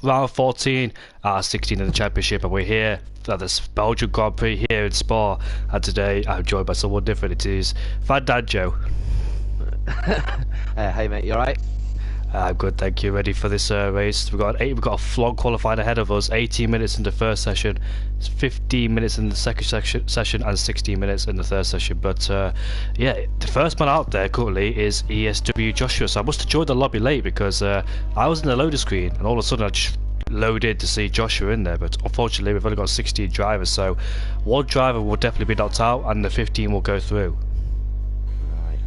round 14, 16 in the championship, and we're here at this Belgian Grand Prix here in Spa. And today I'm joined by someone different. It is Van Danjo. Hey mate, you alright? I'm good, thank you. Ready for this race? We've got a long qualifying ahead of us. 18 minutes in the first session, 15 minutes in the second session, and 16 minutes in the third session. But yeah, the first man out there currently is ESW Joshua. So I must have joined the lobby late because I was in the loader screen, and all of a sudden I just loaded to see Joshua in there. But unfortunately, we've only got 16 drivers, so one driver will definitely be knocked out, and the 15 will go through. Right.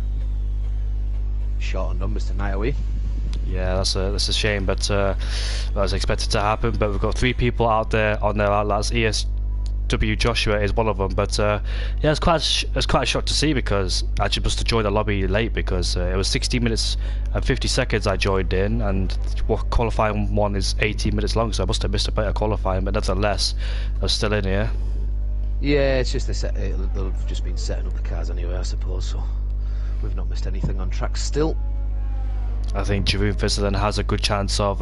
Short on numbers tonight, are we? Yeah, that's a shame, but that was expected to happen. But we've got 3 people out there on their outlets. ESW Joshua is one of them. But yeah, it's quite a shock to see because I just must have joined the lobby late because it was 16 minutes and 50 seconds I joined in, and qualifying one is 18 minutes long, so I must have missed a bit of qualifying. But nevertheless, I was still in here. Yeah, it's just they've just been setting up the cars anyway, I suppose. So we've not missed anything on track still. I think Jeroen Visselen has a good chance of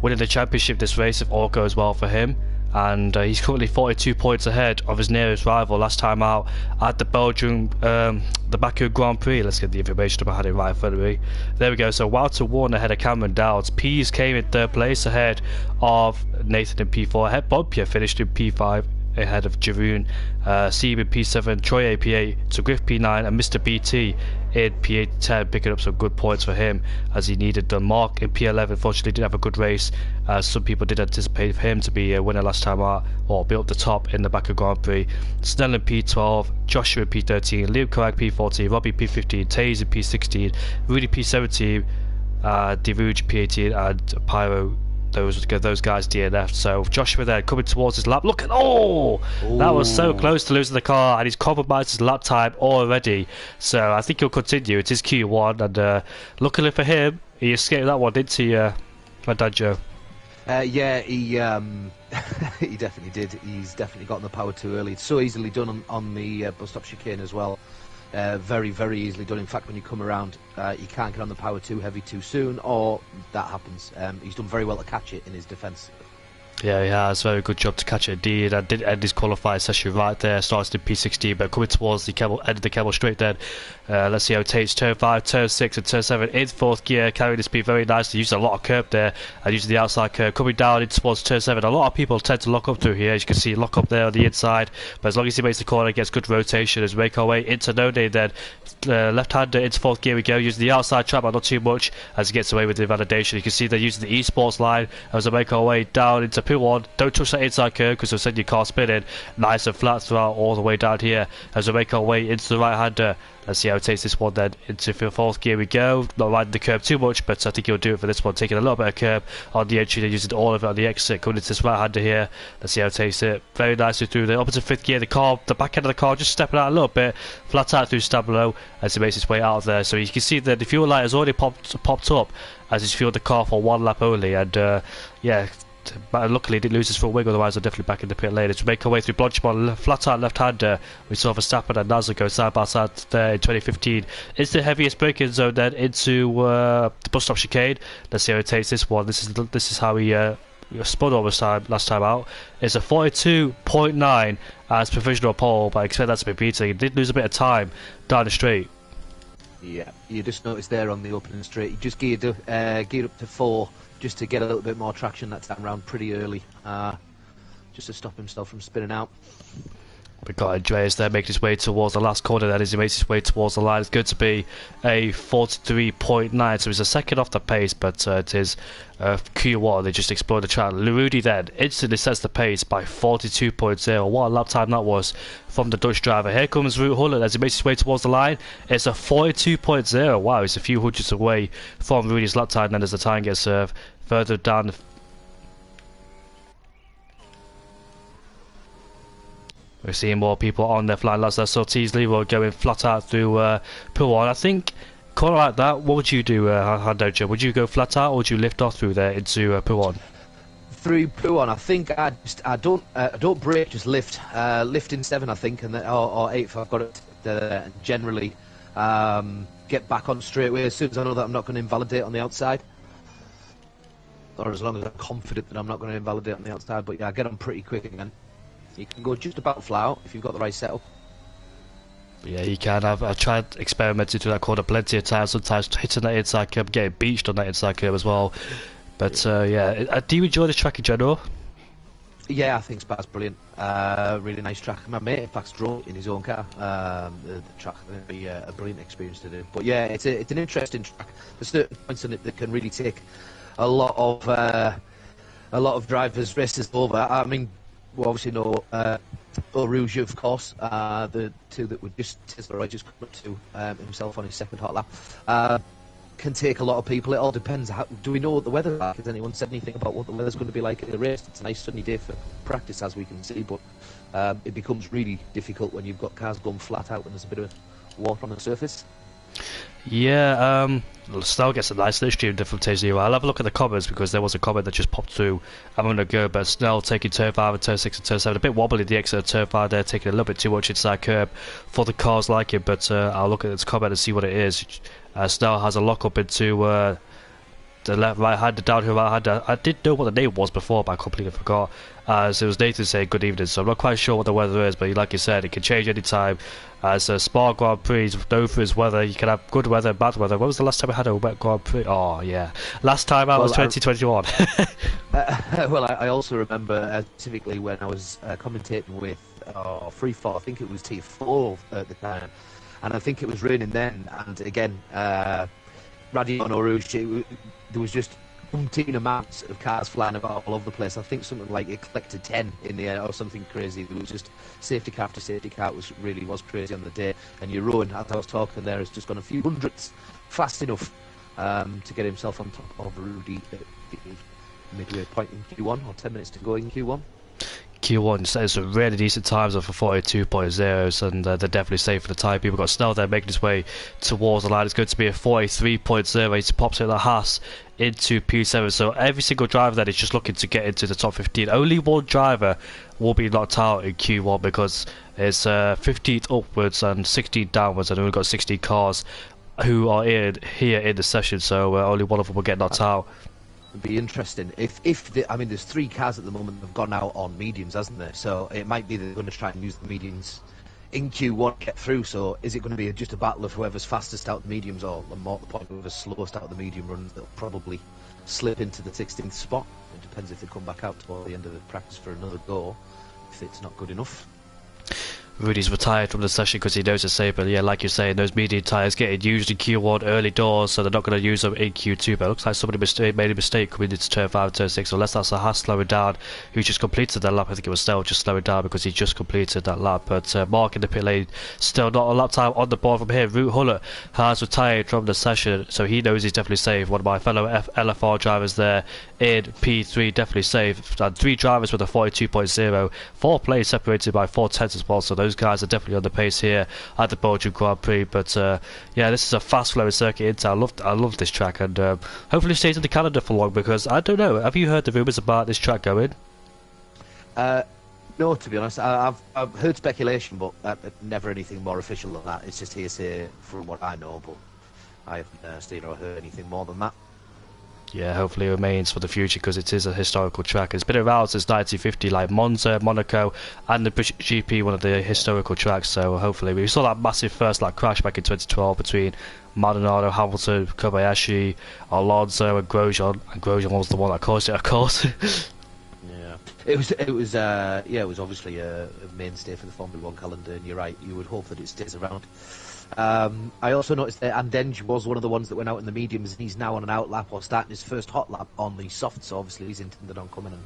winning the championship this race if all goes well for him, and he's currently 42 points ahead of his nearest rival last time out at the Belgian, the Baku Grand Prix. Let's get the information about it right in front of me. There we go. So Wouter Warren ahead of Cameron Dowds. Pease came in third place ahead of Nathan in P4. Ahead Bobpia finished in P5 ahead of Jeroen, Seeb in P7, Troy AP8, so Griff P9, and Mr. BT in P8-10, picking up some good points for him as he needed them. Mark in P11 fortunately didn't have a good race. Some people did anticipate for him to be a winner last time out, or be up the top in the Baku Grand Prix. Snell in P12, Joshua in P13, Liam Corrag P14, Robbie P15, Taze in P16, Rudy P17, Devuge P18, and Pyro. Those guys DNF. So Joshua there coming towards his lap. Look at that was so close to losing the car, and he's compromised his lap time already. So I think he'll continue. It is Q1, and luckily for him, he escaped that one, didn't he, my dad Joe? Yeah, he he definitely did. He's definitely gotten the power too early. It's so easily done on the bus stop chicane as well. Very, very easily done. In fact, when you come around, you can't get on the power too heavy too soon, or that happens. He's done very well to catch it in his defence. Yeah, he has. Very good job to catch it indeed. I did end his qualifying session right there. Started in P16, but coming towards the cable, ended the cable straight then. Let's see how it takes turn 5, turn 6, and turn 7 in 4th gear, carrying the speed very nicely. Used a lot of curb there, and using the outside curb. Coming down in towards turn 7. A lot of people tend to lock up through here. As you can see, lock up there on the inside. But as long as he makes the corner, gets good rotation. As we make our way into No Name then. Left-hander into 4th gear we go, using the outside trap, but not too much, as he gets away with the validation. You can see they're using the esports line as we make our way down into P1. Don't touch that inside curve because it'll send your car spinning. Nice and flat throughout all the way down here as we make our way into the right-hander. Let's see how it takes this one then. Into 4th gear we go. Not riding the curb too much, but I think he'll do it for this one. Taking a little bit of curb on the entry, they're using all of it on the exit. Going into this right-hander here. Let's see how it takes it. Very nicely through the opposite 5th gear. The back end of the car just stepping out a little bit. Flat out through Stabilo as he makes his way out of there. So you can see that the fuel light has already popped up as he's fueled the car for 1 lap only. And yeah, but luckily he didn't lose his front wing, otherwise I'm definitely back in the pit lane. To make our way through Blanchimont, flat out left-hander, we saw Verstappen and Nasser go side by side there in 2015. It's the heaviest braking zone then into the bus stop chicane. Let's see how it takes this one. This is how he spun over last time out. It's a 42.9 as provisional pole, but I expect that to be beaten. He did lose a bit of time down the straight. Yeah, you just noticed there on the opening straight, he just geared up to 4 just to get a little bit more traction that time round pretty early, just to stop himself from spinning out. We've got Andreas there making his way towards the last corner then as he makes his way towards the line. It's going to be a 43.9, so he's a second off the pace, but it is Q1. They just explode the track. Rudy then instantly sets the pace by 42.0. What a lap time that was from the Dutch driver. Here comes Ruud Hullet as he makes his way towards the line. It's a 42.0. Wow, he's a few hundreds away from Rudy's lap time then as the time gets further down the We're seeing more people on their flying laps there. So Teasley will going flat out through Pool 1. I think, corner like that, what would you do, Handojo? Would you go flat out or would you lift off through there into Pool 1? Through Pool 1, I think I don't brake, just lift. Lift in 7, I think, and then, or 8 if I've got it. Generally, get back on straight away as soon as I know that I'm not going to invalidate on the outside. or as long as I'm confident that I'm not going to invalidate on the outside. But yeah, I get on pretty quick again. You can go just about flat out if you've got the right setup. Yeah, you can. I've tried experimenting to that corner plenty of times. Sometimes hitting that inside curb, getting beached on that inside curb as well. But yeah, do you enjoy this track in general? Yeah, I think Spa's brilliant. Really nice track. My mate, in fact, drove in his own car. The track going to be a brilliant experience to do. But yeah, it's an interesting track. There's certain points in it that can really take a lot of drivers' races over. I mean, we obviously know Eau Rouge, of course, the two that were just Tesla just come up to himself on his second hot lap. Can take a lot of people. It all depends. Do we know what the weather's like? Has anyone said anything about what the weather's going to be like in the race? It's a nice sunny day for practice, as we can see, but it becomes really difficult when you've got cars going flat out and there's a bit of water on the surface. Yeah, Snell gets a nice livestream from T0. I'll have a look at the comments because there was a comment that just popped through a moment ago, but Snell taking turn 5 and turn 6 and turn 7. A bit wobbly the exit of turn 5 there, taking a little bit too much inside curb for the cars like it, but I'll look at this comment and see what it is. Snell has a lock up into the left right hand, the downhill right hand. I did know what the name was before, but I completely forgot. So it was Nathan saying good evening, so I'm not quite sure what the weather is, but like you said, it can change any time. As a Spa Grand Prix is known for its weather, you can have good weather and bad weather. When was the last time we had a wet Grand Prix? Oh, yeah. Last time out was 2021. Well, I also remember specifically when I was commentating with Freefall, I think it was T4 at the time, and I think it was raining then, and again, Radio on Eau Rouge, there was just umpteen amounts of cars flying about all over the place. I think something like it collected 10 in the air or something crazy. There was just safety car after safety car. It was crazy on the day. And your Rowan, as I was talking there, has just gone a few hundredths fast enough to get himself on top of Rudy at the midway point in Q1, or 10 minutes to go in Q1. Q1 says some really decent times for 42.0s, and they're definitely safe for the time. People got Snell there making his way towards the line. It's going to be a 43.0. He pops it the Haas into P7, so every single driver that is just looking to get into the top 15. Only one driver will be knocked out in Q1 because it's 15th upwards and 16 downwards, and we've got 60 cars who are here in the session, so only one of them will get knocked out. It'd be interesting I mean, there's 3 cars at the moment that have gone out on mediums, hasn't there? So it might be that they're going to try and use the mediums in Q1 to get through. So is it going to be just a battle of whoever's fastest out the mediums, or more the point, whoever's slowest out the medium runs that'll probably slip into the 16th spot? It depends if they come back out toward the end of the practice for another go, if it's not good enough. Rudy's retired from the session because he knows it's safe, but yeah, like you're saying, those medium tyres getting used in Q1 early doors, so they're not going to use them in Q2, but it looks like somebody made a mistake coming into turn 5 and turn 6, unless that's a Haas slowing down, who just completed that lap. I think it was Snell just slowing down because he just completed that lap, but Mark in the pit lane, still not a lap time on the board from here. Root Hullett has retired from the session, so he knows he's definitely safe. One of my fellow LFR drivers there in P3, definitely safe, and 3 drivers with a 42.0, 4 plays separated by 4 tenths as well, so those guys are definitely on the pace here at the Belgian Grand Prix. But yeah, this is a fast flowing circuit into. I love this track, and hopefully it stays in the calendar for long, because I don't know, have you heard the rumours about this track going? No, to be honest, I've heard speculation, but never anything more official than that. It's just hearsay from what I know, but I haven't seen or heard anything more than that. Yeah, hopefully it remains for the future, because it is a historical track. It's been around since 1950, like Monza, Monaco, and the British GP, one of the historical tracks. So hopefully, we saw that massive first lap crash back in 2012 between Maldonado, Hamilton, Kobayashi, Alonso, and Grosjean. And Grosjean was the one that caused it, of course. Yeah, it was obviously a mainstay for the Formula 1 calendar, and you're right. You would hope that it stays around. I also noticed that Andenge was one of the ones that went out in the mediums, and he's now on an out lap, or starting his first hot lap on the softs, so obviously he's intended on coming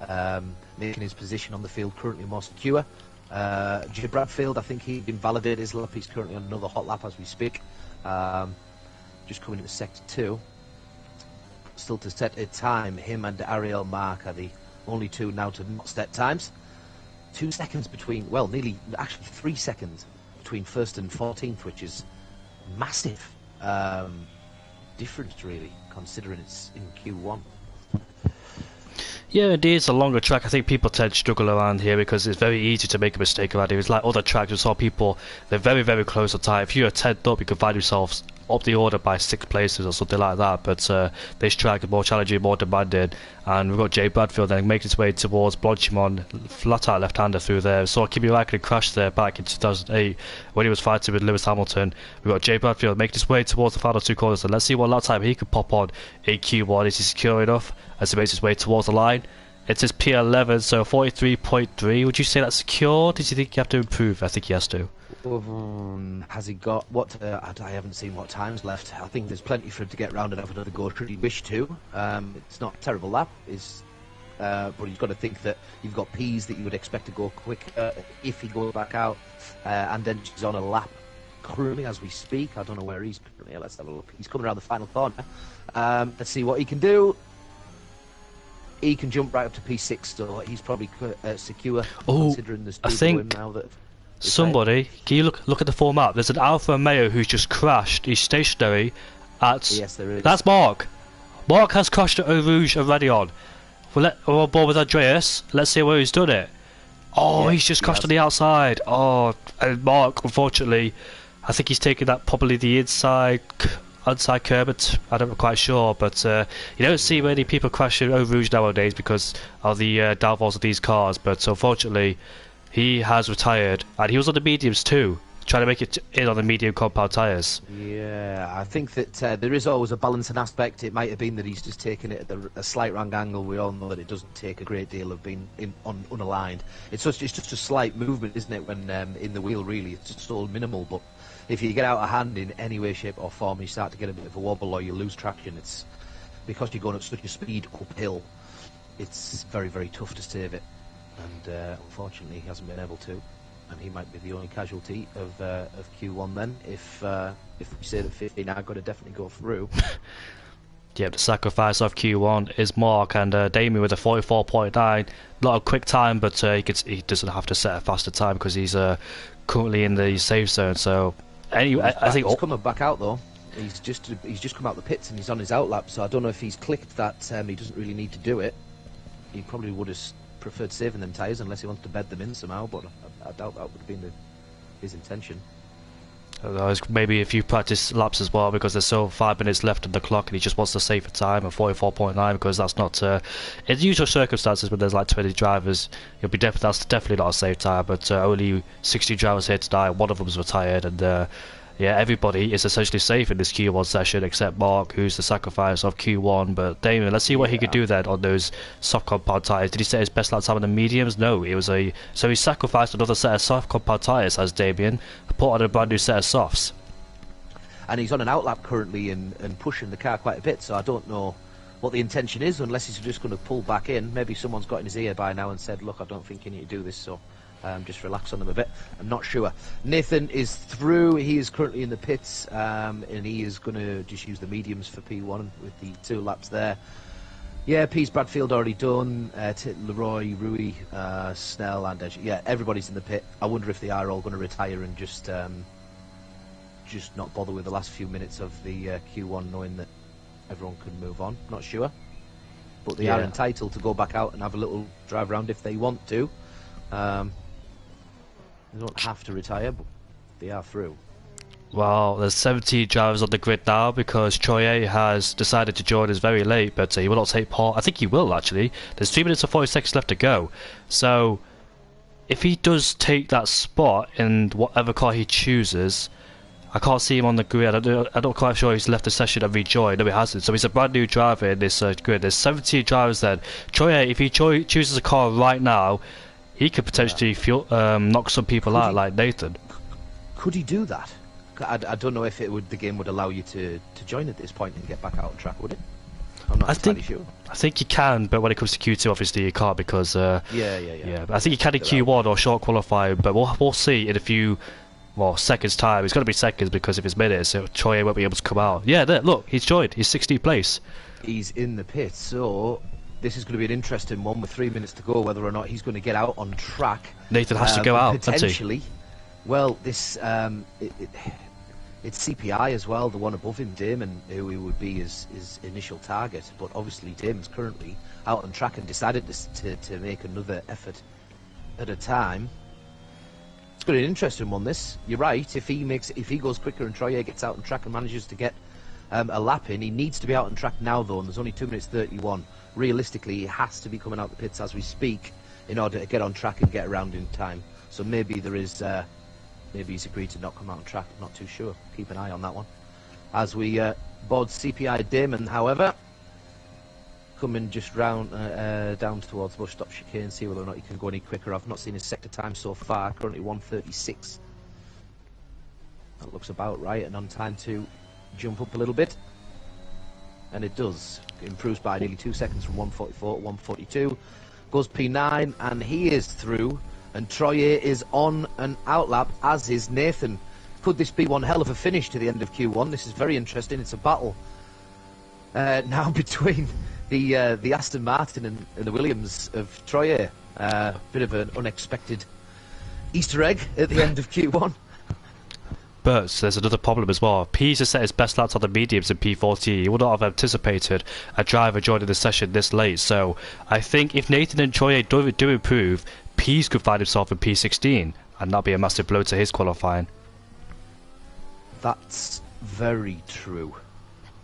and making his position on the field currently more secure. Jay Bradfield, I think he'd invalidated his lap. He's currently on another hot lap as we speak, just coming into sector 2. Still to set a time, him and Ariel Mark are the only 2 now to not set times. 2 seconds between, well, nearly, actually 3 seconds between 1st and 14th, which is massive difference, really, considering it's in Q1. Yeah, indeed, it's a longer track. I think people tend to struggle around here because it's very easy to make a mistake around here. It's like other tracks, we saw people, they're very, very close on time. If you're a 10th up, you can find yourselves up the order by 6 places or something like that. But this track is more challenging, more demanding, and we've got Jay Bradfield then making his way towards Blanchimon, flat out left-hander through there. So Kimi Räikkönen crashed there back in 2008 when he was fighting with Lewis Hamilton. We've got Jay Bradfield making his way towards the final 2 corners, and let's see what lap time he could pop on in Q1. Is he secure enough as he makes his way towards the line? It says P11, so 43.3. Would you say that's secure? Did you think you have to improve? I think he has to. Has he got what? I haven't seen what times left. I think there's plenty for him to get round and have another go should he wish to. It's not a terrible lap, but you've got to think that you've got P's that you would expect to go quick if he goes back out, and then she's on a lap currently as we speak. I don't know where he's currently. Let's have a look. He's coming around the final corner. Let's see what he can do. He can jump right up to P6, so he's probably secure. Considering there's two going now that. Somebody, can you look at the full map? There's an Alfa Romeo who's just crashed. He's stationary at. Yes, there is. That's Mark. Mark has crashed at Eau Rouge already on. We're on board with Andreas. Let's see where he's done it. Oh, yeah, he's just crashed on the outside. Oh, and Mark, unfortunately, I think he's taken that probably the inside curb. I'm not quite sure, but you don't see many people crashing Eau Rouge nowadays because of the downfalls of these cars. But unfortunately, he has retired, and he was on the mediums too, trying to make it in on the medium compound tyres. Yeah, I think that there is always a balancing aspect. It might have been that he's just taken it at a slight wrong angle. We all know that it doesn't take a great deal of being unaligned. It's just a slight movement, isn't it, when in the wheel, really. It's just all minimal, but if you get out of hand in any way, shape or form, you start to get a bit of a wobble or you lose traction. It's because you're going at such a speed uphill, it's very, very tough to save it. And unfortunately, he hasn't been able to, and he might be the only casualty of Q1 then. If we say that 15 are going to definitely go through. Yeah, the sacrifice of Q1 is Mark, and Damien with a 44.9. Not a quick time, but he doesn't have to set a faster time because he's currently in the safe zone. So anyway, I think he's coming back out though. He's just come out the pits and he's on his outlap. So I don't know if he's clicked that he doesn't really need to do it. He probably would have preferred saving them tyres unless he wants to bed them in somehow, but I doubt that would have been his intention. There's maybe a few practice laps as well because there's still 5 minutes left on the clock and he just wants to save a time of 44.9 because that's not in usual circumstances when there's like 20 drivers that's definitely not a safe time, but only 60 drivers here tonight. One of them is retired, and yeah, everybody is essentially safe in this Q1 session except Mark, who's the sacrifice of Q1. But Damien, let's see what he could do then on those soft compound tyres. Did he set his best lap time on the mediums? No, so he sacrificed another set of soft compound tyres, as Damien, put on a brand new set of softs. And he's on an outlap currently and pushing the car quite a bit, so I don't know what the intention is, unless he's just going to pull back in. Maybe someone's got in his ear by now and said, look, I don't think you need to do this, so just relax on them a bit. I'm not sure. Nathan is through. He is currently in the pits, and he is going to just use the mediums for P1 with the 2 laps there. Yeah, P's Bradfield already done. Leroy, Rui, Snell, and yeah, everybody's in the pit. I wonder if they are all going to retire and just not bother with the last few minutes of the Q1, knowing that everyone can move on. Not sure, but they are entitled to go back out and have a little drive around if they want to. They don't have to retire, but they are through. Well, there's 17 drivers on the grid now because Troye has decided to join us very late, but he will not take part. I think he will, actually. There's 3 minutes and 40 seconds left to go. So, if he does take that spot in whatever car he chooses, I can't see him on the grid. I'm not quite sure he's left the session and rejoined. No, he hasn't. So he's a brand new driver in this grid. There's 17 drivers then. Troye, if he chooses a car right now, he could potentially knock some people out, like Nathan. Could he do that? I don't know if the game would allow you to join at this point and get back out on track, would it? I'm not entirely sure. I think you can, but when it comes to Q2, obviously you can't because yeah. I think you can in Q1 or short qualifying, but we'll see in a few seconds time. It's got to be seconds because if it's minutes, so Troye won't be able to come out. Yeah, there, look, he's joined. He's 60th place. He's in the pit, so this is going to be an interesting one with 3 minutes to go, whether or not he's going to get out on track. Nathan has to go out, potentially. Well, this it's CPI as well, the one above him, Damon, who he would be his initial target. But obviously, Damon's currently out on track and decided to make another effort at a time. It's going to be an interesting one, this. You're right. If he goes quicker and Troyer gets out on track and manages to get a lap in, he needs to be out on track now, though, and there's only 2 minutes 31. Realistically, he has to be coming out the pits as we speak in order to get on track and get around in time. So maybe there is, maybe he's agreed to not come out on track. I'm not too sure. Keep an eye on that one. As we board CPI Damon, however, coming just round down towards bus stop chicane, see whether or not he can go any quicker. I've not seen his sector time so far. Currently 1:36. That looks about right, and on time to jump up a little bit, and it does. It improves by nearly 2 seconds from 1:44 to 1:42. Goes P9, and he is through, and Troyer is on an outlap, as is Nathan. Could this be one hell of a finish to the end of Q1? This is very interesting. It's a battle now between the Aston Martin and the Williams of Troyer. Bit of an unexpected Easter egg at the end of Q1. But there's another problem as well. Pease has set his best laps on the mediums in P14. He would not have anticipated a driver joining the session this late. So I think if Nathan and Troyer do improve, Pease could find himself in P16, and that'd be a massive blow to his qualifying. That's very true.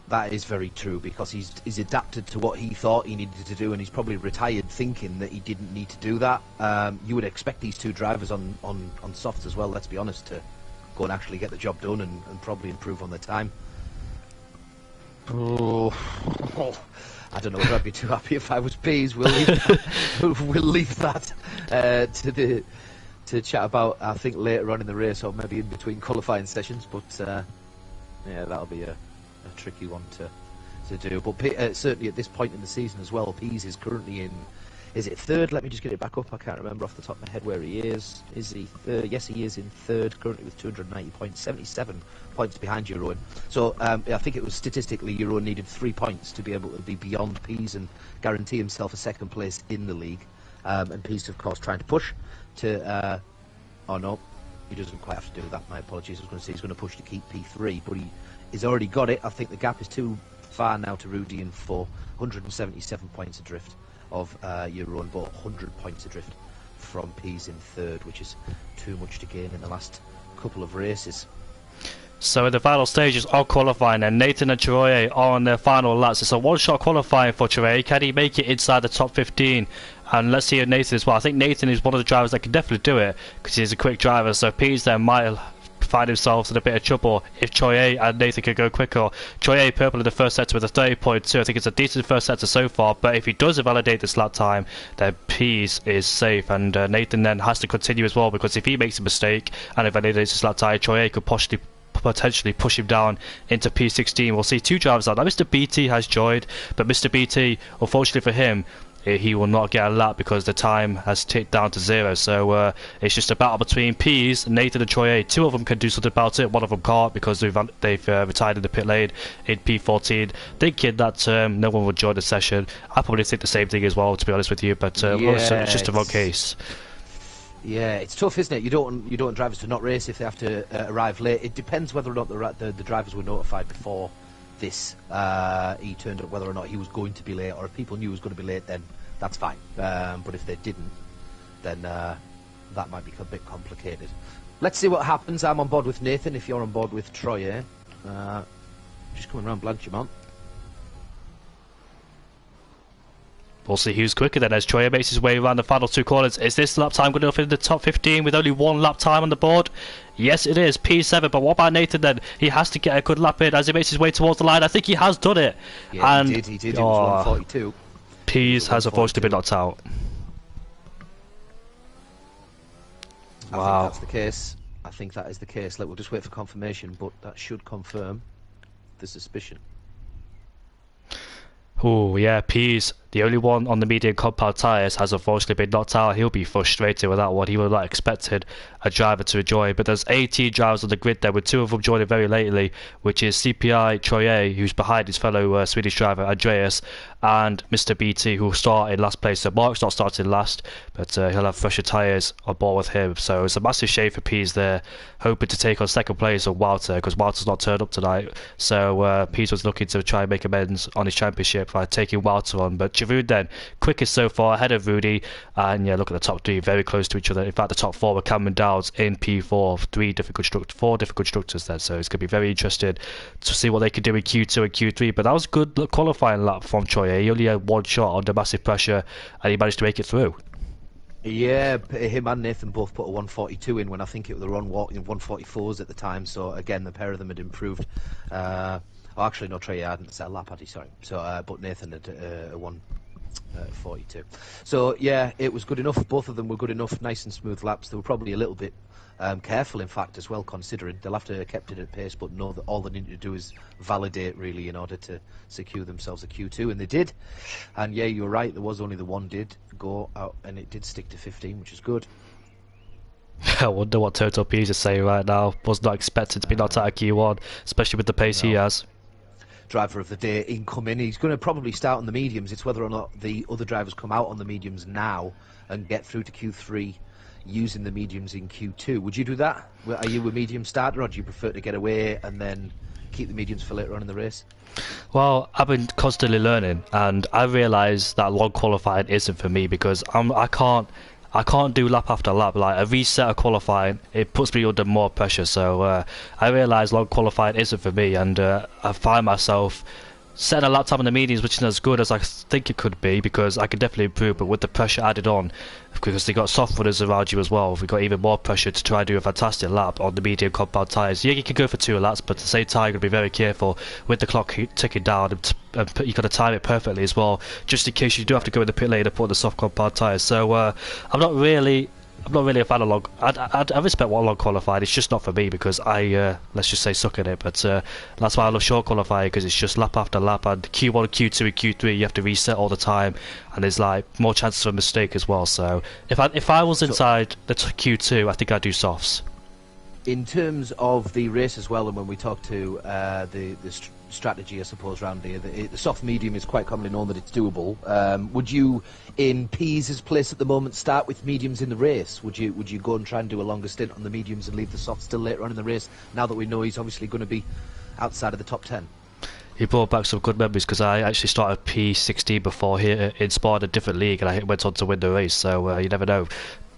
That is very true, because he's adapted to what he thought he needed to do, and he's probably retired thinking that he didn't need to do that. You would expect these two drivers on softs as well, let's be honest, to go and actually get the job done and probably improve on their time. Oh, I don't know whether I'd be too happy if I was Pease. We'll leave that to chat about, I think, later on in the race, or maybe in between qualifying sessions. But yeah, that'll be a tricky one to do. But certainly at this point in the season as well, Pease is currently in, is it third? Let me just get it back up. I can't remember off the top of my head where he is. Is he third? Yes, he is in third, currently with 290 points, 77 points behind Jeroen. So I think it was statistically Jeroen needed 3 points to be able to be beyond Pease and guarantee himself a second place in the league. And Pease, of course, trying to push to... oh no, he doesn't quite have to do that. My apologies. I was going to say he's going to push to keep P3, but he's already got it. I think the gap is too far now to Rudy in 177 points adrift of Jeroen, but 100 points adrift from Pease in third, which is too much to gain in the last couple of races. So in the final stages of qualifying, and Nathan and Troyer are on their final laps. It's a one-shot qualifying for Troyer. Can he make it inside the top 15? And let's see Nathan as well. I think Nathan is one of the drivers that can definitely do it, because he's a quick driver. So Pease then might find himself in a bit of trouble if Troyer and Nathan could go quicker. Troyer purple in the first sector with a 30.2. I think it's a decent first sector so far, but if he does invalidate this lap time, then Pease is safe, and Nathan then has to continue as well, because if he makes a mistake and invalidates this lap time, Troyer could potentially push him down into P16. We'll see two drivers out. Now Mr. BT has joined, but Mr. BT, unfortunately for him, he will not get a lap because the time has ticked down to 0. So it's just a battle between Pease, Nathan and Troyer. Two of them can do something about it, one of them can't, because they've retired in the pit lane in P14, thinking that no one would join the session. I probably think the same thing as well, to be honest with you, but it's just a wrong case. Yeah, it's tough, isn't it? You don't want drivers to not race if they have to arrive late. It depends whether or not the drivers were notified before this. He turned up, whether or not he was going to be late, or if people knew he was going to be late, then that's fine. But if they didn't, then that might be a bit complicated. Let's see what happens. I'm on board with Nathan. If you're on board with Troyer, just coming around Blanchimont. We'll see who's quicker then as Troyer makes his way around the final two corners. Is this lap time good enough in the top 15 with only one lap time on the board? Yes, it is. P7, but what about Nathan then? He has to get a good lap in as he makes his way towards the line. I think he has done it. Yeah, and he did. He was 142. Pease has unfortunately been knocked out. I think that's the case. I think that is the case. We'll just wait for confirmation, but that should confirm the suspicion. Oh yeah, Pease, the only one on the medium compound tyres, has unfortunately been knocked out. He'll be frustrated with that one. He would have not expected a driver to join. But there's 18 drivers on the grid there, with 2 of them joining very lately, which is CPI Troyer, who's behind his fellow Swedish driver Andreas, and Mr. BT, who will start in last place. So Mark's not starting last, but he'll have fresher tyres on board with him. So it's a massive shame for Pease there, hoping to take on second place of Walter, because Walter's not turned up tonight. So Pease was looking to try and make amends on his championship by taking Walter on, but Giroud then, quickest so far, ahead of Rudy, and yeah, look at the top three, very close to each other. In fact, the top four were Cameron Dowds in P4, four different constructors then, so it's going to be very interesting to see what they can do in Q2 and Q3, but that was a good qualifying lap from Troy. He only had one shot under massive pressure, and he managed to make it through. Yeah, him and Nathan both put a 142 in when I think it was on 144s at the time. So again, the pair of them had improved. Actually, no, Trey hadn't set a lap, had he? Sorry. So, but Nathan had a 142. So yeah, it was good enough. Both of them were good enough, nice and smooth laps. They were probably a little bit careful, in fact, as well, considering they'll have to have kept it at pace, but know that all they need to do is validate really in order to secure themselves a Q2, and they did. And yeah, you're right, there was only the one did go out, and it did stick to 15, which is good. I wonder what Toto P's is saying right now. Was not expected to be knocked out of Q1, especially with the pace he has. Driver of the day incoming. He's going to probably start on the mediums. It's whether or not the other drivers come out on the mediums now and get through to Q3 using the mediums in Q2. Would you do that? Are you a medium starter, or do you prefer to get away and then keep the mediums for later on in the race? Well, I've been constantly learning, and I realise that long qualifying isn't for me, because I can't do lap after lap. Like a reset of qualifying, it puts me under more pressure. So I realise long qualifying isn't for me, and I find myself setting a lap time on the mediums, which isn't as good as I think it could be, because I could definitely improve, but with the pressure added on, because they got soft runners around you as well, we got even more pressure to try and do a fantastic lap on the medium compound tyres. Yeah, you can go for 2 laps, but at the same time, you've got to be very careful with the clock ticking down, and you've got to time it perfectly as well, just in case you do have to go in the pit lane and put on the soft compound tyres. So I'm not really a fan of long. I respect what long qualified. It's just not for me, because I let's just say suck at it. But that's why I love short qualifying, because it's just lap after lap, and Q1, Q2, and Q3 you have to reset all the time, and there's like more chances of a mistake as well. So if I was inside the Q2, I think I'd do softs. In terms of the race as well, and when we talk to the strategy, I suppose, around here, the soft medium is quite commonly known that it's doable. Would you, in Pease's place at the moment, start with mediums in the race? Would you go and try and do a longer stint on the mediums and leave the softs till later on in the race, now that we know he's obviously going to be outside of the top 10? He brought back some good memories, because I actually started P16 before here in Spawn, a different league, and I went on to win the race, so you never know.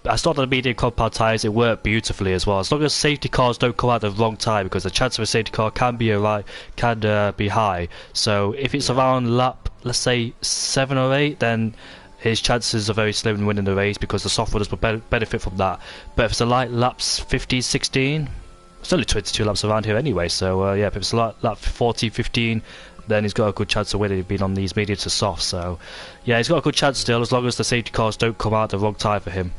I started on the medium compound tyres, it worked beautifully as well, as long as safety cars don't come out at the wrong time, because the chance of a safety car can be high. So if it's around lap, let's say 7 or 8, then his chances are very slim in winning the race, because the soft runners will benefit from that. But if it's like laps 15, 16, it's only 22 laps around here anyway, so yeah, if it's lap 14, 15, then he's got a good chance of winning, being on these medium to soft. So yeah, he's got a good chance still, as long as the safety cars don't come out at the wrong time for him.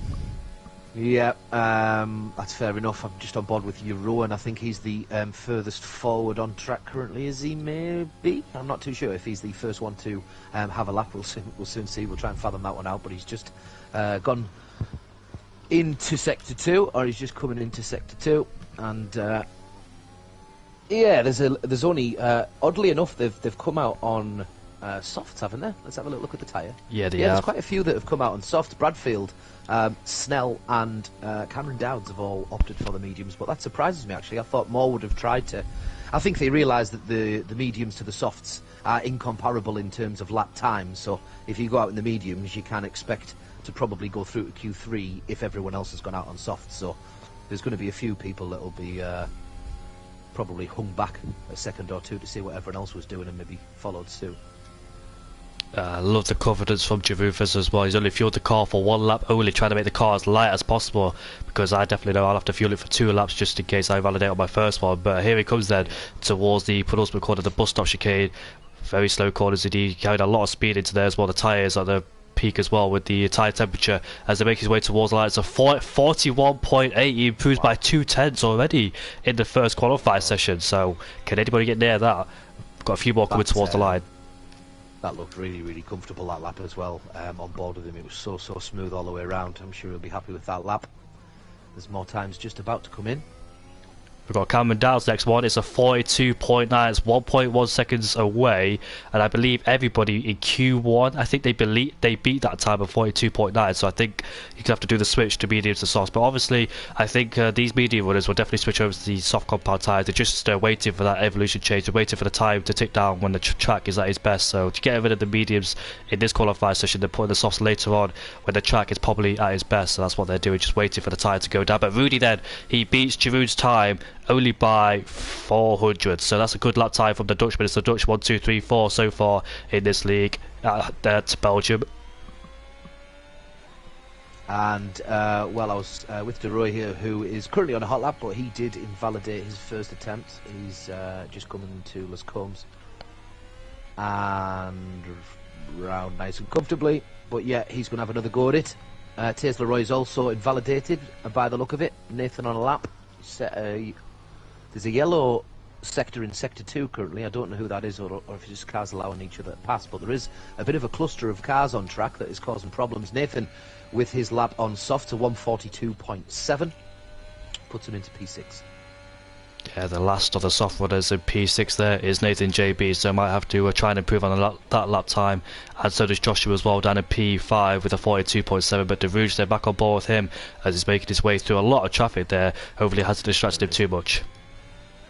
Yeah, that's fair enough. I'm just on board with you, Rowan. I think he's the furthest forward on track currently, is he? Maybe? I'm not too sure if he's the first one to have a lap. We'll soon see. We'll try and fathom that one out. But he's just gone into Sector 2, or he's just coming into Sector 2. And yeah, there's only oddly enough they've come out on softs, haven't they? Let's have a little look at the tyre. Yeah, there's quite a few that have come out on softs. Bradfield, Snell and Cameron Dowds have all opted for the mediums, but that surprises me actually. I thought more would have tried to. I think they realise that the mediums to the softs are incomparable in terms of lap time, so if you go out in the mediums you can expect to probably go through to Q3 if everyone else has gone out on softs, so there's going to be a few people that will be probably hung back a second or two to see what everyone else was doing and maybe followed suit. I love the confidence from Giroud as well. He's only fueled the car for 1 lap only, trying to make the car as light as possible, because I definitely know I'll have to fuel it for 2 laps just in case I validate on my first one. But here he comes then towards the penultimate corner, the bus stop chicane. Very slow corners indeed, carried a lot of speed into there as well. The tyres at the peak as well with the tyre temperature as they make his way towards the line. So 41.8, he improves by 2/10 already in the first qualifying session. So can anybody get near that? Got a few more coming towards the line. That looked really, really comfortable, that lap as well. On board with him, it was so smooth all the way around. I'm sure he'll be happy with that lap. There's more times just about to come in. We've got Cameron Downs next one. It's a 42.9. It's 1.1 seconds away, and I believe everybody in Q1, I think they beat that time of 42.9. So I think you could have to do the switch to mediums to softs. But obviously, I think these medium runners will definitely switch over to the soft compound tyres. They're just waiting for that evolution change. They're waiting for the time to tick down when the track is at its best. So to get rid of the mediums in this qualifying session, they're putting the softs later on when the track is probably at its best. So that's what they're doing, just waiting for the tyre to go down. But Rudy then, he beats Giroud's time only by 400, so that's a good lap time from the Dutchman. It's the Dutch 1, 2, 3, 4 so far in this league at Belgium. And well, I was with De Roy here, who is currently on a hot lap, but he did invalidate his first attempt. He's just coming into Les Combes and round nice and comfortably, but yeah, he's going to have another go at it. Taze Leroy is also invalidated by the look of it. Nathan on a lap. There's a yellow sector in Sector 2 currently. I don't know who that is, or if it's just cars allowing each other to pass, but there is a bit of a cluster of cars on track that is causing problems. Nathan, with his lap on soft to 142.7, puts him into P6. Yeah, the last of the soft runners in P6 there is Nathan JB, so might have to try and improve on that lap time, and so does Joshua as well down in P5 with a 42.7, but De Rouge, they're back on board with him as he's making his way through a lot of traffic there. Hopefully it hasn't distracted him too much.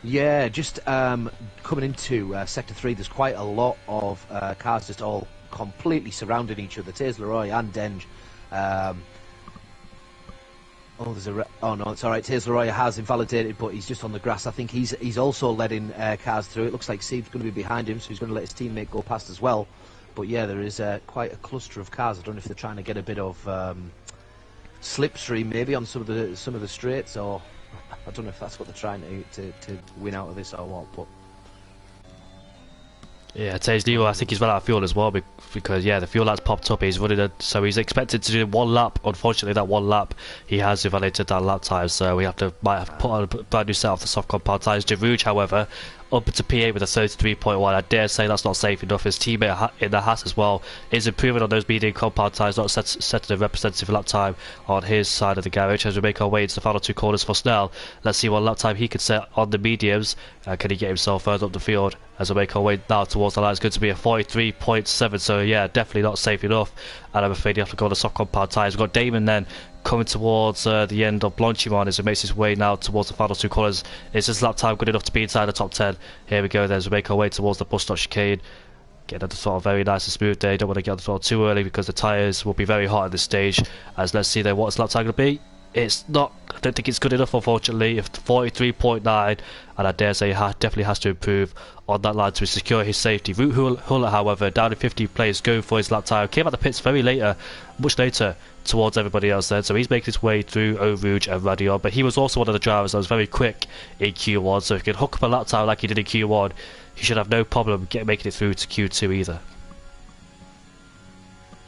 Yeah, just coming into Sector 3, there's quite a lot of cars just all completely surrounding each other. Taze Leroy and Denge. Oh, no, it's all right. Taze Leroy has invalidated, but he's just on the grass. I think he's also letting cars through. It looks like Seib's going to be behind him, so he's going to let his teammate go past as well. But yeah, there is quite a cluster of cars. I don't know if they're trying to get a bit of slipstream maybe on some of the straights, or I don't know if that's what they're trying to win out of this or what. But yeah, Taze Leroy, I think he's run out of fuel as well, because yeah, the fuel lights popped up. He's running so he's expected to do one lap. Unfortunately, that one lap he has invalidated that lap time, so we might have put on a brand new set of the soft compound tyres. De Rouge, however, up into P8 with a 33.1. I dare say that's not safe enough. His teammate in the Haas as well is improving on those medium compound tyres, not setting a representative lap time on his side of the garage. As we make our way into the final two corners for Snell, let's see what lap time he can set on the mediums. Can he get himself further up the field? As we make our way now towards the line, it's going to be a 43.7, so yeah, definitely not safe enough, and I'm afraid you have to go on the soft compound tyres. We've got Damon then coming towards the end of Blanchimont as he makes his way now towards the final two corners. Is his lap time good enough to be inside the top 10? Here we go then as we make our way towards the bus stop chicane. Getting at the sort of very nice and smooth day. Don't want to get on the sort of too early because the tyres will be very hot at this stage. As let's see then what his lap time going to be. It's not, I don't think it's good enough, unfortunately. 43.9, and I dare say he definitely has to improve on that line to secure his safety. Wout Huller, however, down in 50 place, going for his lap time. Came out the pits much later towards everybody else then, so he's making his way through Eau Rouge and Radion, but he was also one of the drivers that was very quick in Q1, so if he can hook up a lap time like he did in Q1, he should have no problem making it through to Q2 either.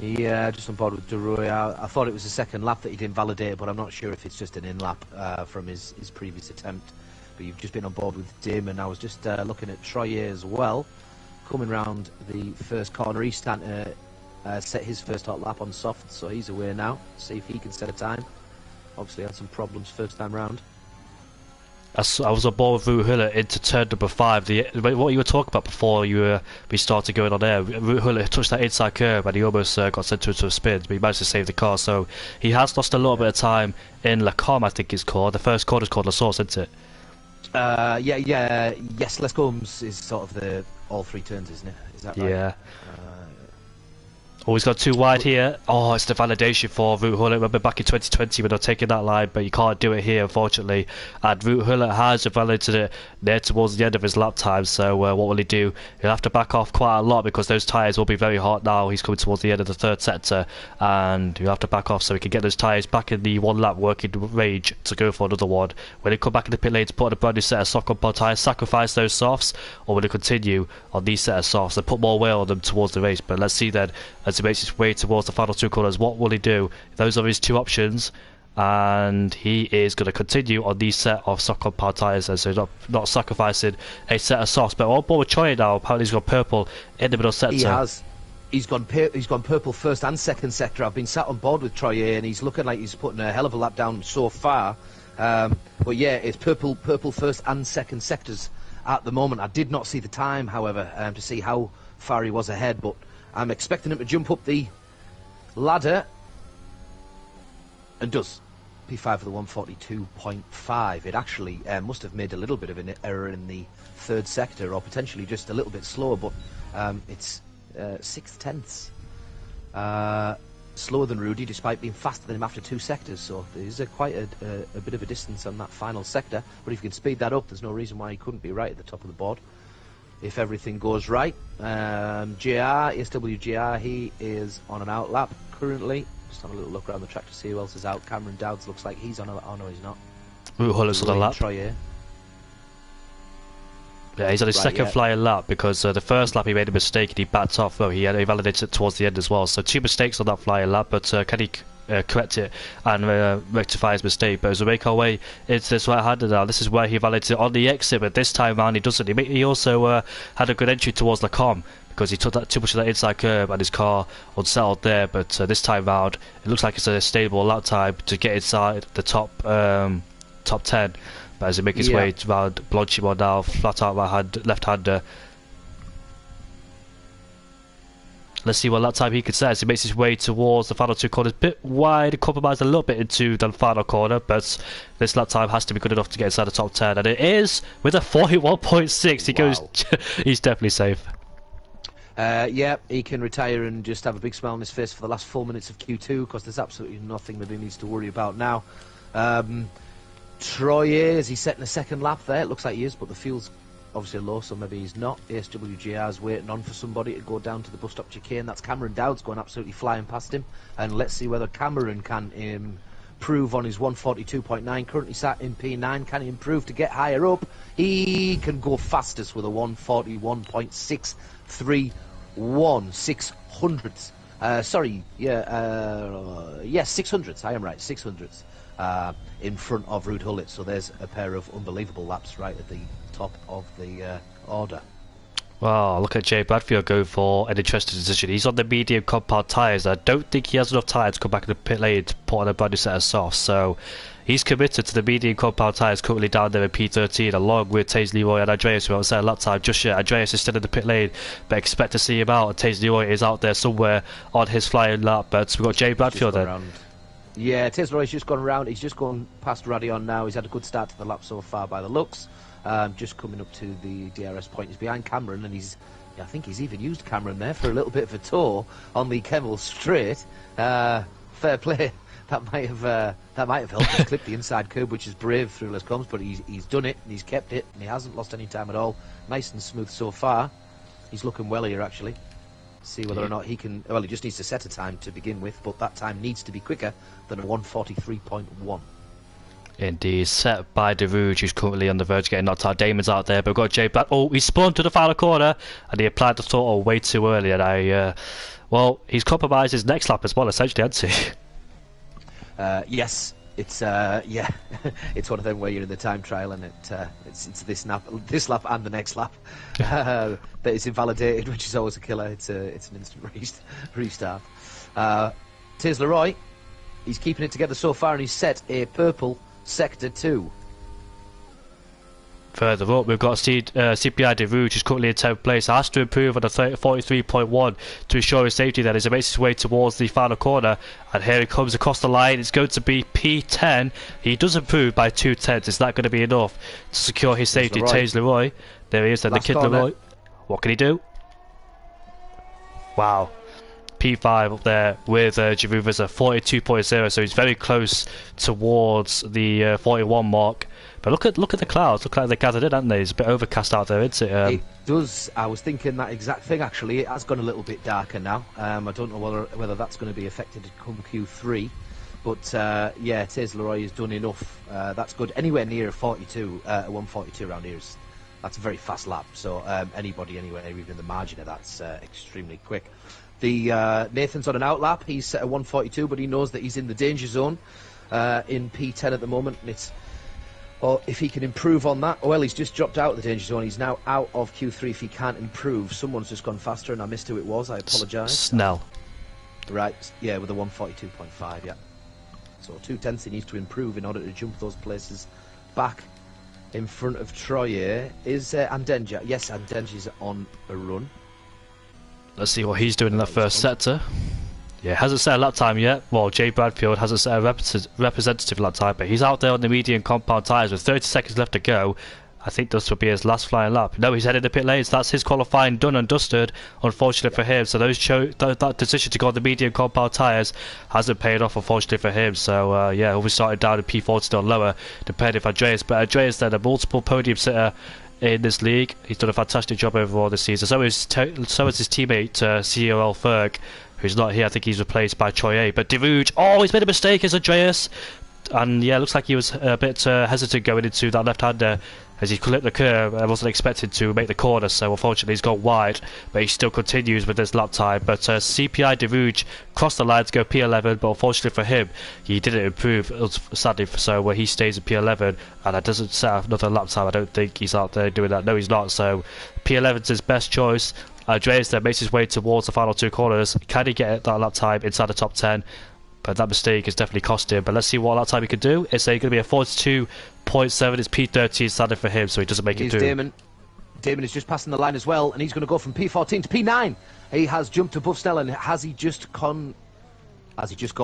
Yeah, just on board with De Roy. I thought it was the second lap that he'd invalidated, but I'm not sure if it's just an in-lap from his previous attempt. But you've just been on board with Damon. I was just looking at Troyer as well, coming round the first corner. He's starting to set his first hot lap on soft, so he's away now. See if he can set a time. Obviously had some problems first time round. I was on board with Wout Huller into turn number 5. What you were talking about before we started going on air, Wout Huller touched that inside curb and he almost got sent into a spin, but he managed to save the car. So he has lost a little bit of time in La Combe, I think it's called. The first corner is called La Source, isn't it? Yes, Les Combes is sort of the all three turns, isn't it? Is that right? Yeah. Oh, he's got too wide here. Oh, it's the validation for Wout Huller. Remember back in 2020 when they were taking that line, but you can't do it here, unfortunately. And Wout Huller has validated it there towards the end of his lap time, so what will he do? He'll have to back off quite a lot because those tyres will be very hot now. He's coming towards the end of the third sector, and he'll have to back off so he can get those tyres back in the one lap working range to go for another one. When he come back in the pit lane to put on a brand new set of soft compound tyres, sacrifice those softs, or will he continue on these set of softs and put more weight on them towards the race? But let's see then, as he makes his way towards the final two corners, what will he do? Those are his two options, and he is going to continue on these set of soft compound tyres, so not sacrificing a set of softs. But on board with Troy now, apparently he's got purple in the middle sector. He has. He's gone purple first and second sector. I've been sat on board with Troy and he's looking like he's putting a hell of a lap down so far. But yeah, it's purple first and second sectors at the moment. I did not see the time, however, to see how far he was ahead, but I'm expecting him to jump up the ladder, and does. P5 for the 142.5. It actually must have made a little bit of an error in the third sector, or potentially just a little bit slower, but it's 6/10 slower than Rudy, despite being faster than him after 2 sectors, so there's quite a bit of a distance on that final sector, but if you can speed that up, there's no reason why he couldn't be right at the top of the board if everything goes right. SWGR, he is on an out lap currently. Just have a little look around the track to see who else is out. Cameron Dowds looks like he's on a... Oh no, he's not. Huller's on a lap. Troyer. Yeah, he's on his second flying lap, because the first lap he made a mistake and he backed off. Well, he validated it towards the end as well. So 2 mistakes on that flying lap, but can he correct it and rectify his mistake? But as we make our way into this right-hander now, this is where he validated it on the exit, but this time round he doesn't. He also had a good entry towards Lacombe, because he took too much of that inside curve and his car unsettled there, but this time round it looks like it's a stable lap time to get inside the top 10. But as he makes his way around Blanchimont now, flat out left-hander. Let's see what lap time he can set as he makes his way towards the final 2 corners. Bit wide, compromised a little bit into the final corner, but this lap time has to be good enough to get inside the top 10, and it is with a 41.6. He goes, he's definitely safe. Yeah, he can retire and just have a big smile on his face for the last 4 minutes of Q2, because there's absolutely nothing that he needs to worry about now. Troyer, is he setting a second lap there? It looks like he is, but the fuel's obviously low, so maybe he's not. ASWGR is waiting on for somebody to go down to the bus stop chicane. That's Cameron Dowds going absolutely flying past him, and let's see whether Cameron can improve on his 142.9. Currently sat in P9. Can he improve to get higher up? He can go fastest with a 141.631. 600ths. Sorry, yes, 600ths. I am right, 600ths. In front of Ruud Gullit, so there's a pair of unbelievable laps right at the top of the order. Wow, look at Jay Bradfield go for an interesting decision. He's on the medium compound tyres. I don't think he has enough tyre to come back in the pit lane to put on a brand new set of softs, so he's committed to the medium compound tyres currently down there in P13, along with Taze Leroy and Andreas, who haven't set a lap time just yet. Andreas is still in the pit lane, but expect to see him out, and Taze Leroy is out there somewhere on his flying lap. But we've got Jay Bradfield then. Yeah, Taze Leroy's just gone around. He's just gone past Radion now. He's had a good start to the lap so far by the looks. Just coming up to the DRS point. He's behind Cameron, and I think he's even used Cameron there for a little bit of a tour on the Kemmel Straight. Fair play. That might have helped him clip the inside curb, which is brave through Les Combs, but he's done it, and he's kept it, and he hasn't lost any time at all. Nice and smooth so far. He's looking well here, actually. See whether or not he can... Well, he just needs to set a time to begin with, but that time needs to be quicker than a 143.1. Indeed, set by De Rouge, who's currently on the verge of getting knocked out. Damon's out there, but we've got Jay Black. Oh, he spun to the final corner, and he applied the throttle way too early, and well, he's compromised his next lap as well, essentially, hasn't he? Yes. It's it's one of them where you're in the time trial and it's this lap and the next lap that is invalidated, which is always a killer. It's an instant restart. Taze Leroy, he's keeping it together so far, and he's set a purple sector 2. Further up, we've got CPI De Rouge, who's currently in 10th place. Has to improve on a 43.1 to ensure his safety then as he makes his way towards the final corner. And here he comes across the line. It's going to be P10. He does improve by 2/10. Is that going to be enough to secure his safety? Taze Leroy. There he is, then the kid Leroy. What can he do? Wow. P5 up there with Giroud a 42.0, so he's very close towards the 41 mark. But look at the clouds. Look like they're gathered in, haven't they? It's a bit overcast out there, isn't it? It does. I was thinking that exact thing, actually. It has gone a little bit darker now. I don't know whether that's going to be affected come Q3. But, yeah, Taze Leroy has done enough. That's good. Anywhere near a 142 around here, that's a very fast lap. So anybody anywhere, even the margin of that's extremely quick. Nathan's on an out lap. He's set a 142, but he knows that he's in the danger zone in P10 at the moment. And if he can improve on that, well, he's just dropped out of the danger zone. He's now out of Q3 if he can't improve. Someone's just gone faster, and I missed who it was. I apologise. Snell. Right, yeah, with a 142.5, yeah. So 2/10 he needs to improve in order to jump those places back in front of Troy here. Is Andenja? Yes, Andenja's on a run. Let's see what he's doing in that first sector. Yeah, hasn't set a lap time yet. Well, Jay Bradfield hasn't set a representative lap time, but he's out there on the medium compound tyres with 30 seconds left to go. I think this will be his last flying lap. No, he's headed to pit lanes. That's his qualifying done and dusted, unfortunately for him. So that decision to go on the medium compound tyres hasn't paid off, unfortunately for him. So, yeah, he'll be starting down in P40 or lower, depending on Andreas. But Andreas then, a multiple podium sitter in this league. He's done a fantastic job overall this season. So is his teammate, CRL Ferg, who's not here. I think he's replaced by Troy A. But Derouge, oh, he's made a mistake as Andreas. And yeah, looks like he was a bit hesitant going into that left-hander as he clipped the curve and wasn't expected to make the corner, so unfortunately he's gone wide, but he still continues with this lap time. But CPI Derouge crossed the line to go P11, but unfortunately for him, he didn't improve, sadly, so he stays in P11, and that doesn't set up another lap time. I don't think he's out there doing that. No, he's not, so P11's his best choice. Andreas then makes his way towards the final two corners. Can he get that lap time inside the top 10? But that mistake has definitely cost him. But let's see what lap time he can do. It's going to be a 42.7. It's P13 standard for him, so he doesn't make it through. Damon is just passing the line as well, and he's going to go from P14 to P9. He has jumped above Snell, and has he just got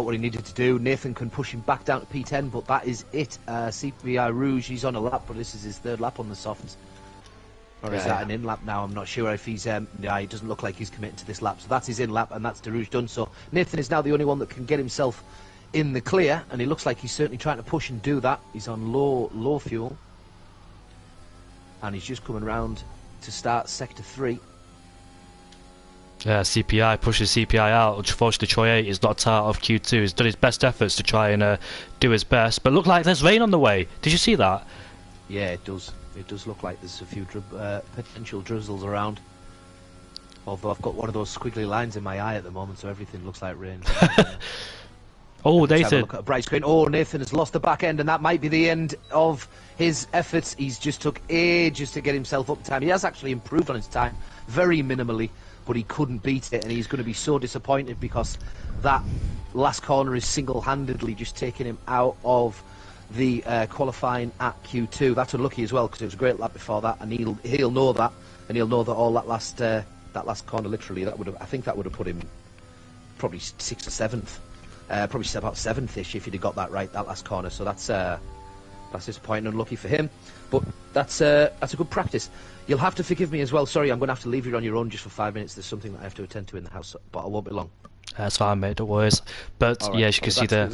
what he needed to do? Nathan can push him back down to P10, but that is it. CPI Rouge, he's on a lap, but this is his third lap on the softs. Or is that an in-lap now? I'm not sure if he's... yeah, he doesn't look like he's committed to this lap. So that's his in-lap, and that's Derouge done. So Nathan is now the only one that can get himself in the clear, and he looks like he's certainly trying to push and do that. He's on low fuel. And he's just coming round to start Sector 3. Yeah, CPI pushes CPI out. Unfortunately, Troy 8 is knocked out of Q2. He's done his best efforts to try and do his best. But look like there's rain on the way. Did you see that? Yeah, it does. It does look like there's a few potential drizzles around. Although I've got one of those squiggly lines in my eye at the moment, so everything looks like rain. Oh, Nathan. Have a look at a bright screen. Oh, Nathan has lost the back end, and that might be the end of his efforts. He's just took ages to get himself up time. He has actually improved on his time, very minimally, but he couldn't beat it, and he's going to be so disappointed because that last corner is single-handedly just taking him out of the qualifying at Q2. That's unlucky as well because it was a great lap before that, and he'll know that, and he'll know that all that last corner literally I think that would have put him probably 6th or 7th, probably about 7th-ish if he'd have got that right, that last corner. So that's disappointing and unlucky for him, but that's a good practice. You'll have to forgive me as well. Sorry, I'm going to have to leave you on your own just for 5 minutes. There's something that I have to attend to in the house, but I won't be long. That's fine, mate. Don't worry. But right, yeah, as you can see there,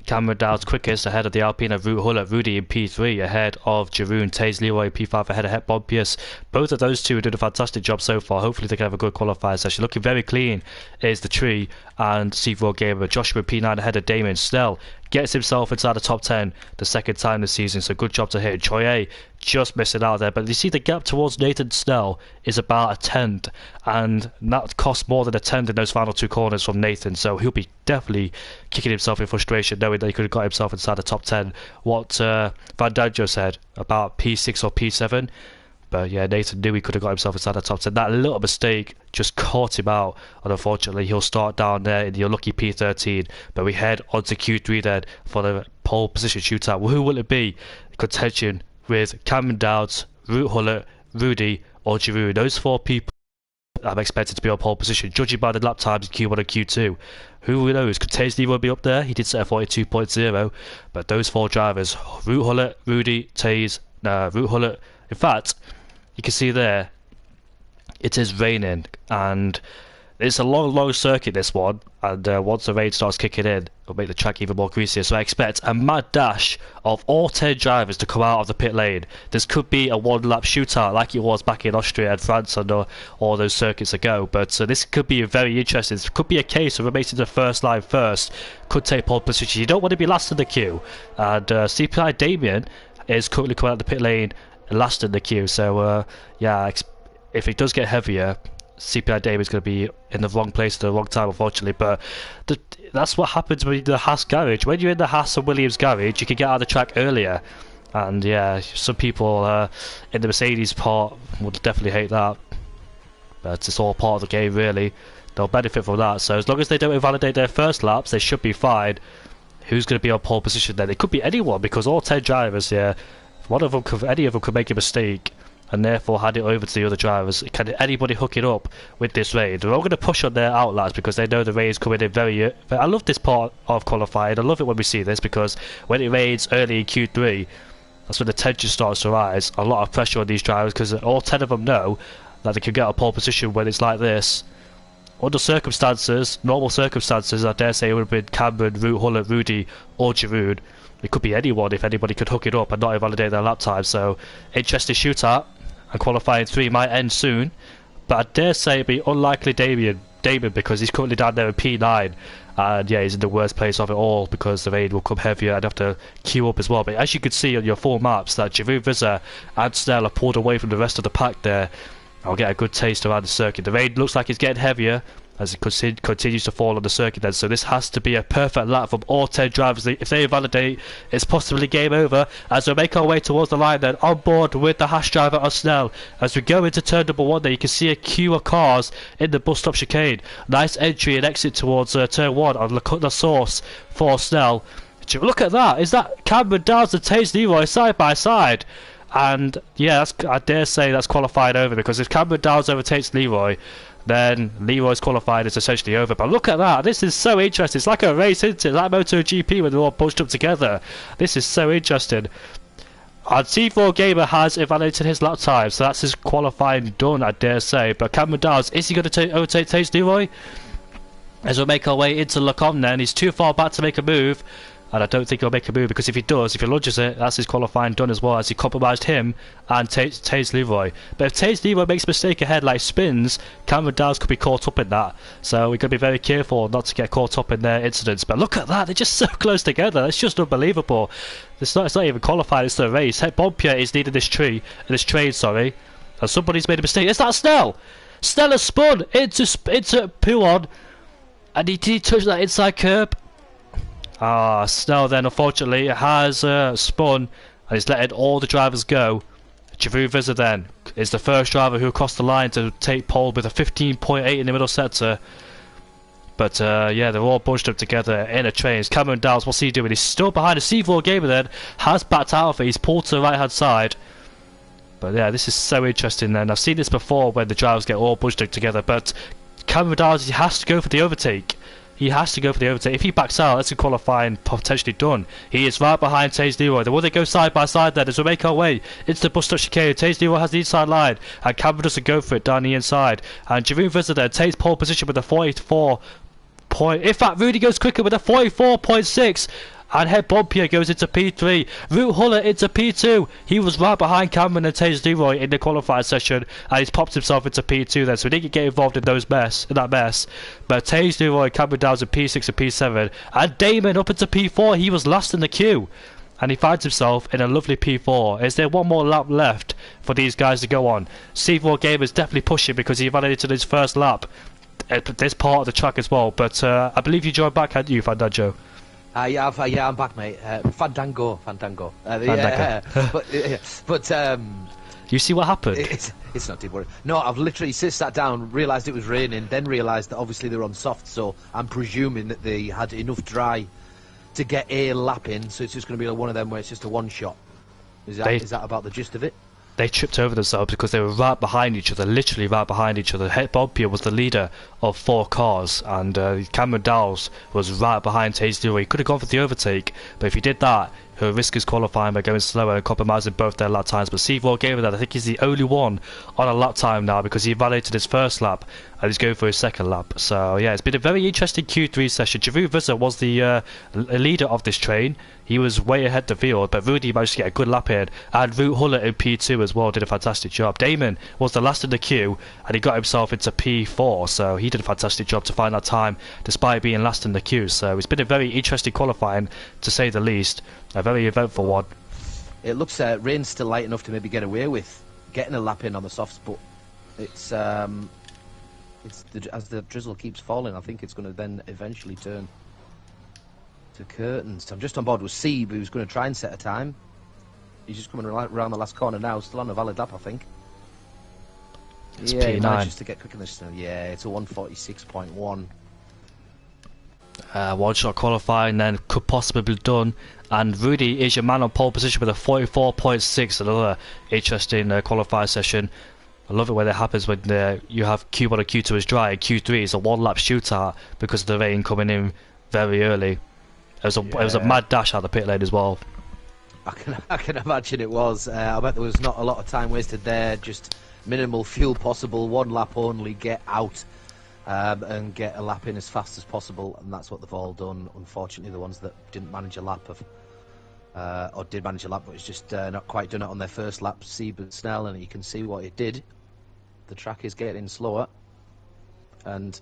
Cameron Dowd's quickest ahead of the Alpine of Rudy in P3, ahead of Jeroen, Taze, Leroy P5, ahead of Bonpius. Both of those two are doing a fantastic job so far. Hopefully they can have a good qualifier session. Looking very clean is the tree and Seafour Gamer. Joshua P9 ahead of Damon. Snell gets himself inside the top 10 the second time this season, so good job to him. Troy A just missing out there, but you see the gap towards Nathan Snell is about a tenth, and that costs more than a tenth in those final two corners from Nathan, so he'll be definitely kicking himself in frustration knowing that he could have got himself inside the top 10. What Van Danjo said about P6 or P7, but yeah, Nathan knew he could have got himself inside the top 10. That little mistake just caught him out, and unfortunately he'll start down there in the unlucky P13. But we head on to Q3 then for the pole position shootout. Well, who will it be? Contention with Cameron Dowds, Root Hullett, Rudy or Giroud. Those four people I'm expected to be on pole position, judging by the lap times in Q1 and Q2. Who knows? Could Taze Leroy be up there? He did set a 42.0, but those four drivers, Root Hullett, Rudy, Taze, Root Hullett. In fact, you can see there, it is raining, and it's a long circuit, this one, and once the rain starts kicking in, it'll make the track even more greasier. So I expect a mad dash of all 10 drivers to come out of the pit lane. This could be a one-lap shootout like it was back in Austria and France and all those circuits ago, but this could be very interesting. This could be a case of racing the first line first, could take pole position. You don't want to be last in the queue, and CPI Damien is currently coming out of the pit lane last in the queue, so yeah, if it does get heavier, CPI Dame is going to be in the wrong place at the wrong time, unfortunately. But that's what happens when you're in the Haas garage. When you're in the Haas and Williams garage, you can get out of the track earlier, and yeah, some people in the Mercedes part would definitely hate that, but it's all part of the game really. They'll benefit from that, so as long as they don't invalidate their first laps, they should be fine. who's going to be on pole position then? It could be anyone, because all 10 drivers here, any of them could make a mistake and therefore hand it over to the other drivers. Can anybody hook it up with this rain? They're all going to push on their outlets because they know the rain is coming in very... I love this part of qualifying. I love it when we see this, because when it rains early in Q3, that's when the tension starts to rise. A lot of pressure on these drivers, because all 10 of them know that they can get a pole position when it's like this. Under circumstances, normal circumstances, I dare say it would have been Cameron, Root Hullet, Rudy or Giroud. It could be anyone if anybody could hook it up and not invalidate their lap time. So, interesting shootout, and qualifying 3 might end soon. But I dare say it'd be unlikely Damon, because he's currently down there in P9. And yeah, he's in the worst place of it all, because the rain will come heavier and have to queue up as well. But as you can see on your full maps, that Giroud, Vizza and Snell are pulled away from the rest of the pack there. I'll get a good taste around the circuit. The rain looks like it's getting heavier as it continues to fall on the circuit then, so this has to be a perfect lap from all 10 drivers. If they invalidate, it's possibly game over, as we make our way towards the line then, on board with the Haas driver on Snell. As we go into turn number 1 there, you can see a queue of cars in the bus stop chicane. Nice entry and exit towards turn 1 on the source for Snell. Look at that, is that Cameron Downs and Taze Leroy side by side? And yeah, I dare say that's qualified over, because if Cameron Downs overtakes Leroy, then Leroy's qualified is essentially over. But look at that, this is so interesting. It's like a race, isn't it? Like MotoGP when they're all bunched up together. This is so interesting. And C4 Gamer has invalidated his lap time, so that's his qualifying done, I dare say. But Cameron Downs, is he going to overtake Taze Leroy? As we make our way into Le Mans then, he's too far back to make a move. And I don't think he'll make a move, because if he does, if he lunges it, that's his qualifying done as well, as he compromised him and Taze Leroy. But if Taze Leroy makes a mistake ahead, like spins, Cameron Downs could be caught up in that. So we've got to be very careful not to get caught up in their incidents. But look at that, they're just so close together. It's just unbelievable. It's not even qualified, it's the race. Bonpier is leading this train, and somebody's made a mistake. Is that Snell? Snell has spun into Pouon, and he did touch that inside curb. Snell then unfortunately has spun and he's letting all the drivers go. Giroud Vizza then is the first driver who crossed the line to take pole with a 15.8 in the middle sector. But yeah, they're all bunched up together in a train. Cameron Downs, what's he doing? He's still behind. A C4 Gamer then has backed out of it. He's pulled to the right hand side. But yeah, this is so interesting then. I've seen this before when the drivers get all bunched up together. But Cameron Downs, he has to go for the overtake. He has to go for the overtake. If he backs out, that's a qualifying potentially done. He is right behind Taze Leroy. They want to go side by side then as we make our way into the bus stop chicane. Taze Leroy has the inside line, and Cameron doesn't go for it down the inside. And Giroud Vizza then takes pole position with a 44 point. In fact, Rudy goes quicker with a 44.6. And Head Bonpier goes into P3. Root Hullet into P2. He was right behind Cameron and Taze Leroy in the qualifying session, and he's popped himself into P2 then, so he didn't get involved in that mess. But Taze Leroy, Cameron Downs in P6 and P7, and Damon up into P4. He was last in the queue, and he finds himself in a lovely P4. Is there one more lap left for these guys to go on? C4 Gamer's definitely pushing, because he validated his first lap at this part of the track as well. But I believe you joined back, hadn't you, Fandanjo? Yeah, I'm back, mate. Fandango. But you see what happened? It's not too worry. No, I've literally sat down, realised it was raining, then realised that obviously they're on soft, so I'm presuming that they had enough dry to get a lap in, so it's just going to be one of them where it's just a one shot. Is that about the gist of it? They tripped over themselves because they were right behind each other, literally right behind each other. Bonpier was the leader of 4 cars, and Cameron Downs was right behind Taze Leroy. He could have gone for the overtake, but if he did that, he'll risk his qualifying by going slower and compromising both their lap times. But C4 gave that. I think he's the only one on a lap time now, because he validated his first lap and he's going for his second lap. So yeah, it's been a very interesting Q3 session. Giroud Vizza was the leader of this train. He was way ahead the field, but Rudy managed to get a good lap in, and Root Hullet in P2 as well did a fantastic job. Damon was the last in the queue, and he got himself into P4, so he did a fantastic job to find that time despite being last in the queue. So it's been a very interesting qualifying, to say the least. A very eventful one. It looks rain's still light enough to maybe get away with getting a lap in on the softs, but it's as the drizzle keeps falling, I think it's going to then eventually turn to curtains. I'm just on board with Sebe, who's going to try and set a time. He's just coming around the last corner now, still on a valid lap, I think. It's yeah, P9. he manages to get quicker than this. Yeah, it's a 146.1. One shot qualifying, then could possibly be done. And Rudy is your man on pole position with a 44.6. Another interesting qualifying session. I love it when it happens when you have Q1 and Q2 is dry, and Q3 is a one-lap shootout because of the rain coming in very early. It was a mad dash out of the pit lane as well. I can imagine it was. I bet there was not a lot of time wasted there. Just minimal fuel possible, one lap only, get out and get a lap in as fast as possible, and that's what they've all done. Unfortunately, the ones that didn't manage a lap or did manage a lap, but it's just not quite done it on their first lap. Sieb and Snell, and you can see what it did. The track is getting slower, and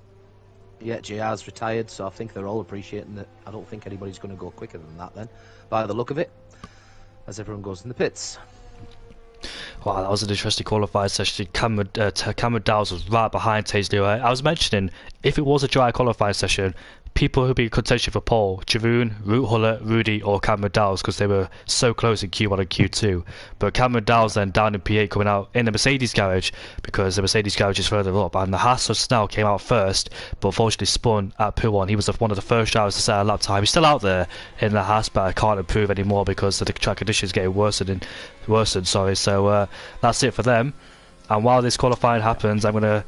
yeah, JR's retired, so I think they're all appreciating that. I don't think anybody's going to go quicker than that then, by the look of it, as everyone goes in the pits. Wow, that was an interesting qualifying session. Cameron Dowles was right behind Taze Leroy. I was mentioning, if it was a dry qualifying session, people who'd be in contention for pole, Jeroen, Root Huller, Rudy or Cameron Dowles, because they were so close in Q1 and Q2. But Cameron Dowles then down in P8 coming out in the Mercedes garage, because the Mercedes garage is further up, and the Haas of Snell came out first, but unfortunately spun at P1. He was one of the first drivers to set a lap time. He's still out there in the Haas, but I can't improve anymore because the track conditions getting worsened. So that's it for them. And while this qualifying happens, I'm going to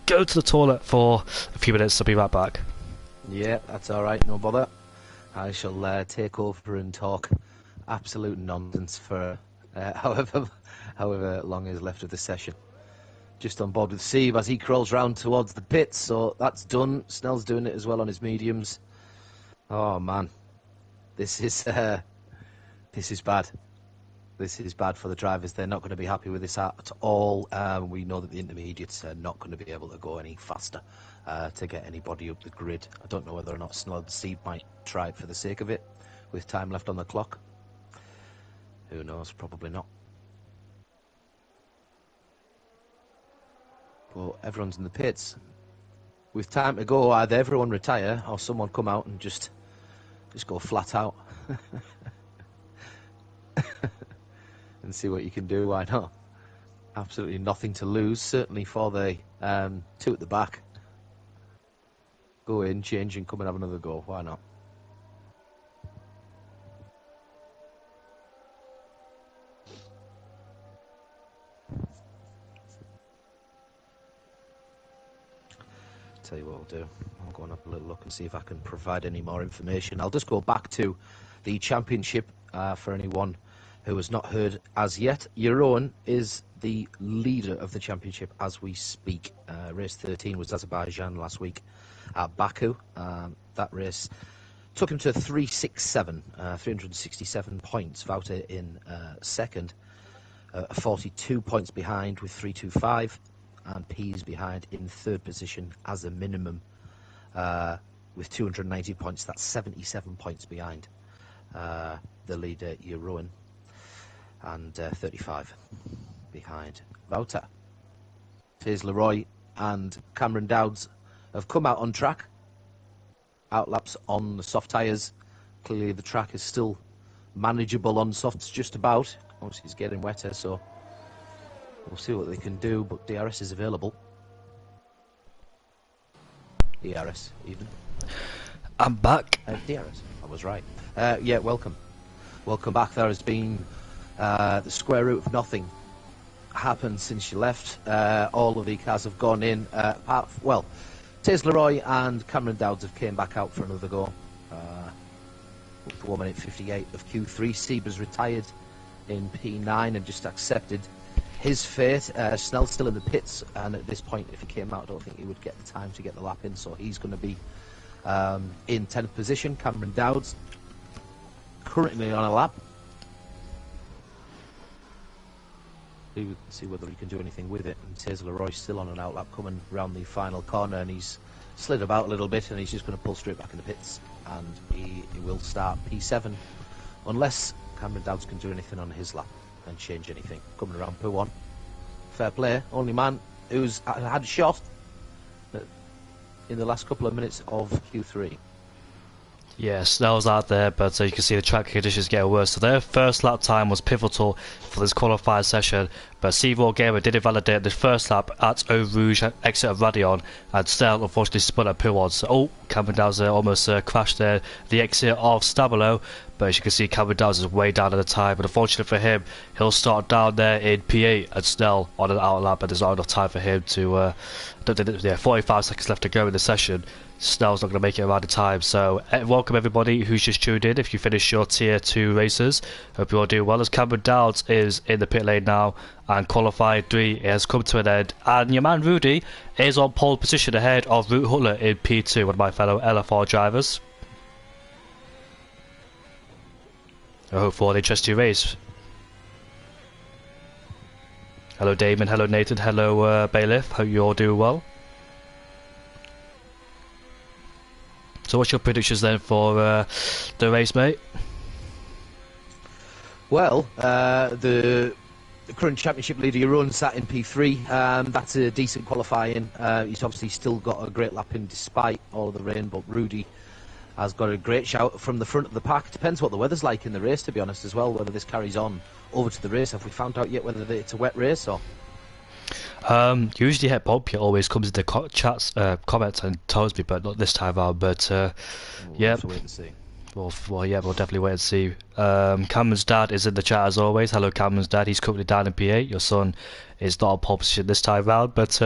go to the toilet for a few minutes. I'll be right back. Yeah, that's alright, no bother. I shall take over and talk absolute nonsense for however long is left of the session. Just on board with Sieb as he crawls round towards the pits, so that's done. Snell's doing it as well on his mediums. Oh man, this is bad. This is bad for the drivers. They're not going to be happy with this at all. We know that the intermediates are not going to be able to go any faster to get anybody up the grid. I don't know whether or not Snell and Sieb might try it for the sake of it, with time left on the clock. Who knows? Probably not. But everyone's in the pits. With time to go, either everyone retire or someone come out and just go flat out. And see what you can do. Why not? Absolutely nothing to lose, certainly for the two at the back. Go in, change and come and have another go. Why not? Tell you what I'll do. I'll go and have a little look and see if I can provide any more information. I'll just go back to the championship for anyone who has not heard as yet. Jeroen is the leader of the championship as we speak. Race 13 was Azerbaijan last week at Baku. That race took him to 367 points. Wouter in second, 42 points behind with 325, and Pease behind in third position as a minimum with 290 points. That's 77 points behind the leader Jeroen, and 35 behind Wouter. Taze Leroy and Cameron Dowdes have come out on track. Outlaps on the soft tyres. Clearly the track is still manageable on softs just about. Obviously it's getting wetter, so we'll see what they can do, but DRS is available. DRS even. I'm back. DRS, I was right. Yeah, welcome. Welcome back. There has been the square root of nothing happened since you left. All of the cars have gone in. Taze Leroy and Cameron Dowdes have came back out for another go. Up to 1 minute 58 of Q3. Sieb has retired in P9 and just accepted his fate. Snell's still in the pits, and at this point, if he came out, I don't think he would get the time to get the lap in, so he's going to be in 10th position. Cameron Dowdes currently on a lap. See whether he can do anything with it. And Taze Leroy's still on an outlap coming round the final corner, and he's slid about a little bit, and he's just going to pull straight back in the pits, and he will start P7 unless Cameron Dowdes can do anything on his lap and change anything. Coming around P1. Fair play. Only man who's had a shot in the last couple of minutes of Q3. Yeah, Snell's out there, but you can see the track conditions get worse. So their first lap time was pivotal for this qualifying session, but Seymour Gamer did invalidate the first lap at Eau Rouge exit of Radion, and Snell unfortunately spun at P1. So, Cameron Downs almost crashed there, the exit of Stabilo, but as you can see, Cameron Downs is way down at the time. But unfortunately for him, he'll start down there in P8 and Snell on an out lap, but there's not enough time for him to. 45 seconds left to go in the session. Snell's not going to make it around the time. So welcome everybody who's just tuned in. If you finish your tier 2 races, hope you all do well, as Cameron Downs is in the pit lane now, and qualifying 3 has come to an end, and your man Rudy is on pole position ahead of Root Huller in P2, one of my fellow LFR drivers. I hope for an interesting race. Hello Damon, hello Nathan, hello Bailiff, hope you all do well. So what's your predictions then for the race, mate? Well, the current championship leader, Jeroen, sat in P3. That's a decent qualifying. He's obviously still got a great lap in despite all of the rain, but Rudy has got a great shout from the front of the pack. Depends what the weather's like in the race, to be honest, as well, whether this carries on over to the race. Have we found out yet whether it's a wet race or...? Usually Bob always comes into chats, comments and tells me, but not this time around. But we'll yeah, have to wait and see. Well, yeah, we'll definitely wait and see. Cameron's dad is in the chat as always. Hello, Cameron's dad. He's currently down in P8. Your son is not on pole position this time round, but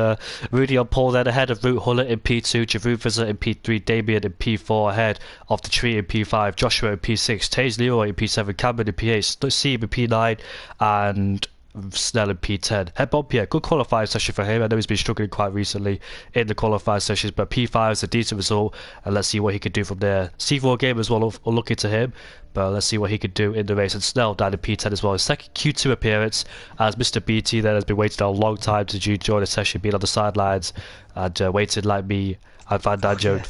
Rudy on pole then ahead of Root Huller in P2, Javoo Visitor in P3, Damien in P4 ahead of the Tree in P5, Joshua in P6, Taze Leroy in P7, Cameron in P8, Steve in P9, and Snell in P10. Head Bob, yeah, good qualifying session for him. I know he's been struggling quite recently in the qualifying sessions, but P5 is a decent result, and let's see what he can do from there. C4 game as well, we'll look into him, but let's see what he could do in the race. And Snell down in P10 as well. His second Q2 appearance, as Mr. BT then has been waiting a long time to join the session, being on the sidelines and waiting like me and Van Dango,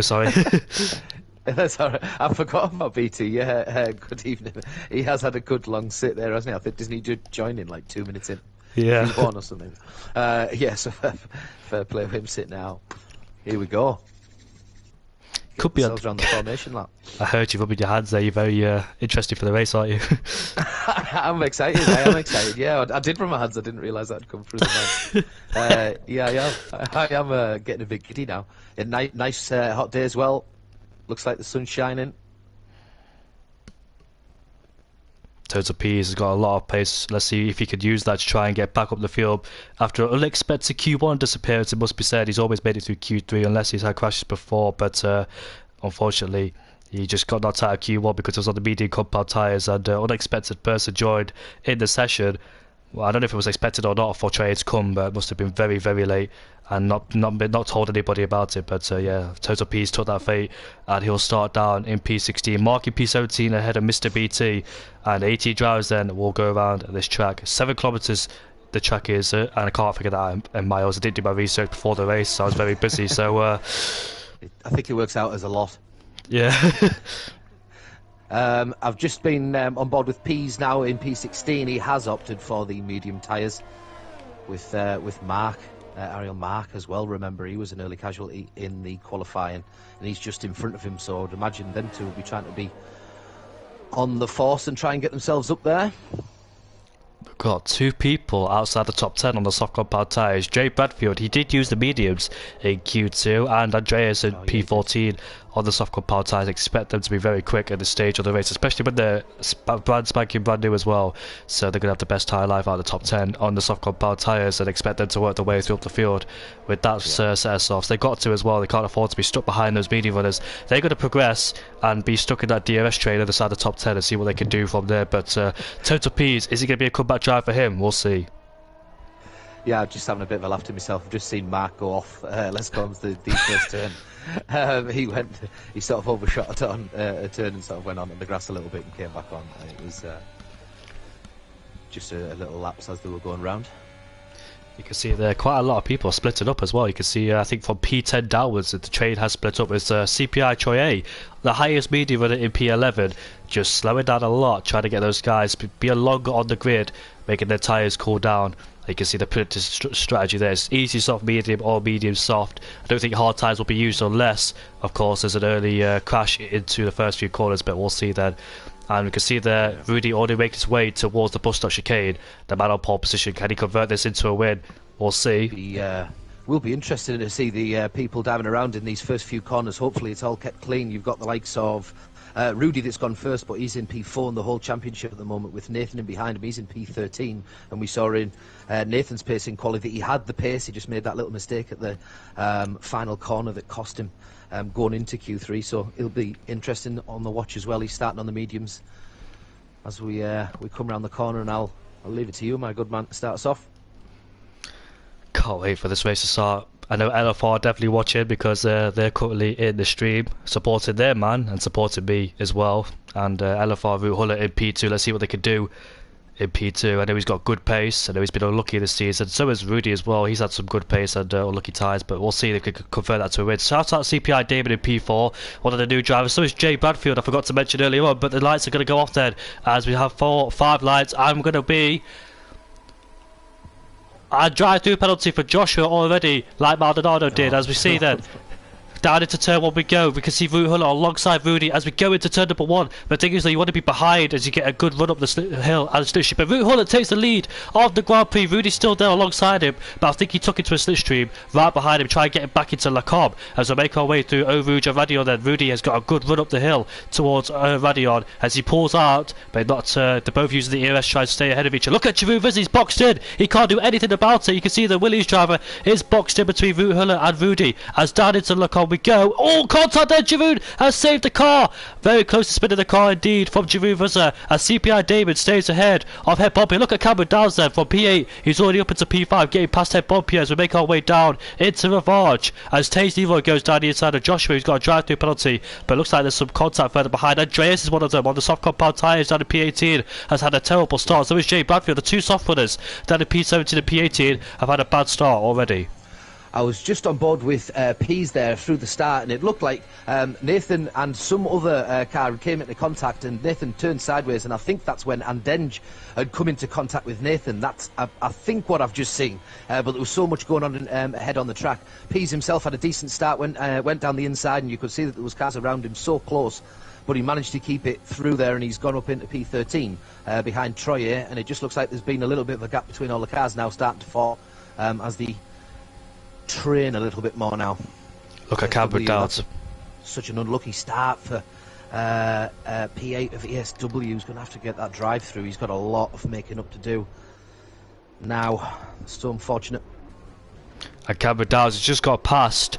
sorry. That's all right. I forgot about BT. Yeah, good evening. He has had a good long sit there, hasn't he? I think doesn't he just join in like 2 minutes in? Yeah. He's born or something. Yeah, so fair play with him sitting out. Here we go. Could be around the formation lap. I heard you rubbing your hands there. You're very interested for the race, aren't you? I'm excited. I am excited. Yeah, I did rub my hands. I didn't realise that'd come through the man. Yeah, I am getting a bit giddy now. Nice hot day as well. Looks like the sun's shining. Total Peas has got a lot of pace. Let's see if he could use that to try and get back up the field. After an unexpected Q1 disappearance, it must be said, he's always made it through Q3 unless he's had crashes before, but unfortunately he just got knocked out of Q1 because it was on the medium compound tyres, and unexpected person joined in the session. Well, I don't know if it was expected or not for Trey to come, but it must have been very, very late and not told anybody about it. But yeah, Total Peas took that fate, and he'll start down in P16, marking P17 ahead of Mr. BT, and 18 drivers then will go around this track. 7 kilometers the track is, and I can't figure that out in miles. I did do my research before the race, so I was very busy. So I think it works out as a lot. Yeah. I've just been on board with Peas now in P16. He has opted for the medium tyres with Mark, Ariel Mark as well. Remember, he was an early casualty in the qualifying, and he's just in front of him. So I'd imagine them two will be trying to be on the force and try and get themselves up there. We've got 2 people outside the top 10 on the soft compound tyres. Jay Bradfield, he did use the mediums in Q2, and Andreas in P14 on the soft compound tyres. Expect them to be very quick at this stage of the race, especially when they're brand new as well. So they're going to have the best tyre life out of the top 10 on the soft compound tyres, and expect them to work their way through up the field with that set of softs. They've got to as well. They can't afford to be stuck behind those medium runners. They're going to progress and be stuck in that DRS train at the side of the top 10 and see what they can do from there. But Total Peas, is it going to be a comeback drive for him? We'll see. Yeah, I'm just having a bit of a laugh to myself. I've just seen Mark go off. Let's go on to the first turn. He sort of overshot a turn and sort of went on in the grass a little bit and came back on. And it was just a little lapse as they were going round. You can see there quite a lot of people splitting up as well. You can see, I think from P10 downwards, that the train has split up. It's CPI Troy A, the highest medium runner in P11, just slowing down a lot, trying to get those guys be longer on the grid, making their tyres cool down. You can see the predicted strategy there. It's easy soft, medium, or medium soft. I don't think hard tyres will be used unless, of course, there's an early crash into the first few corners, but we'll see then. And we can see there, Rudy already making his way towards the bus stop chicane. The man on pole position, can he convert this into a win? We'll see. Will be interesting to see the people diving around in these first few corners. Hopefully it's all kept clean. You've got the likes of Rudy that's gone first, but he's in P4 in the whole championship at the moment, with Nathan in behind him. He's in P13, and we saw in Nathan's pacing quality that he had the pace. He just made that little mistake at the final corner that cost him going into Q3. So it'll be interesting on the watch as well. He's starting on the mediums as we come around the corner, and I'll leave it to you, my good man, to start us off. Can't wait for this race to start. I know LFR are definitely watching because they're currently in the stream supporting their man and supporting me as well. And LFR Root Huller in P2. Let's see what they can do in P2. I know he's got good pace. I know he's been unlucky this season. So has Rudy as well. He's had some good pace and unlucky tyres, but we'll see if they can convert that to a win. Shout out CPI David in P4, one of the new drivers. So is Jay Bradfield, I forgot to mention earlier on, but the lights are going to go off then as we have 5 lights. I'm going to be... A drive-through penalty for Joshua already, like Maldonado did, as we see then. Down into turn 1 we go. We can see Root Huller alongside Rudy as we go into turn number 1. But the thing is that you want to be behind as you get a good run up the hill and slipstream. But Root Huller takes the lead of the Grand Prix. Rudy's still there alongside him, but I think he took into a slipstream right behind him, trying to get him back into Le Cobb as we make our way through Eau Rouge and Radion. Then Rudy has got a good run up the hill towards Radion as he pulls out, but not they're both using the ERS trying to stay ahead of each other. Look at Giroud Vizzi's boxed in. He can't do anything about it. You can see the Williams driver is boxed in between Root Huller and Rudy as down into Le Cobb we go. Oh, contact there. Giroud has saved the car. Very close to spinning the car indeed from Giroud Vizza as CPI David stays ahead of Head Bompier. Look at Cameron Downs there from P8. He's already up into P5, getting past Head Bompier as we make our way down into Ravage as Taze Leroy goes down the inside of Joshua, who's got a drive-through penalty, but looks like there's some contact further behind. Andreas is one of them on the soft compound tyres down in P18, has had a terrible start. So is Jay Bradfield. The two soft runners down in P17 and P18 have had a bad start already. I was just on board with Pease there through the start, and it looked like Nathan and some other car came into contact, and Nathan turned sideways, and I think that's when Andenge had come into contact with Nathan. That's, I think, what I've just seen. But there was so much going on ahead on the track. Pease himself had a decent start, went down the inside, and you could see that there was cars around him so close, but he managed to keep it through there, and he's gone up into P13 behind Troy here, and it just looks like there's been a little bit of a gap between all the cars now starting to fall as the train a little bit more now. Look at Cameron Downs. Such an unlucky start for P8 of ESW. He's going to have to get that drive through. He's got a lot of making up to do now. So unfortunate. And Cameron Downs has just got past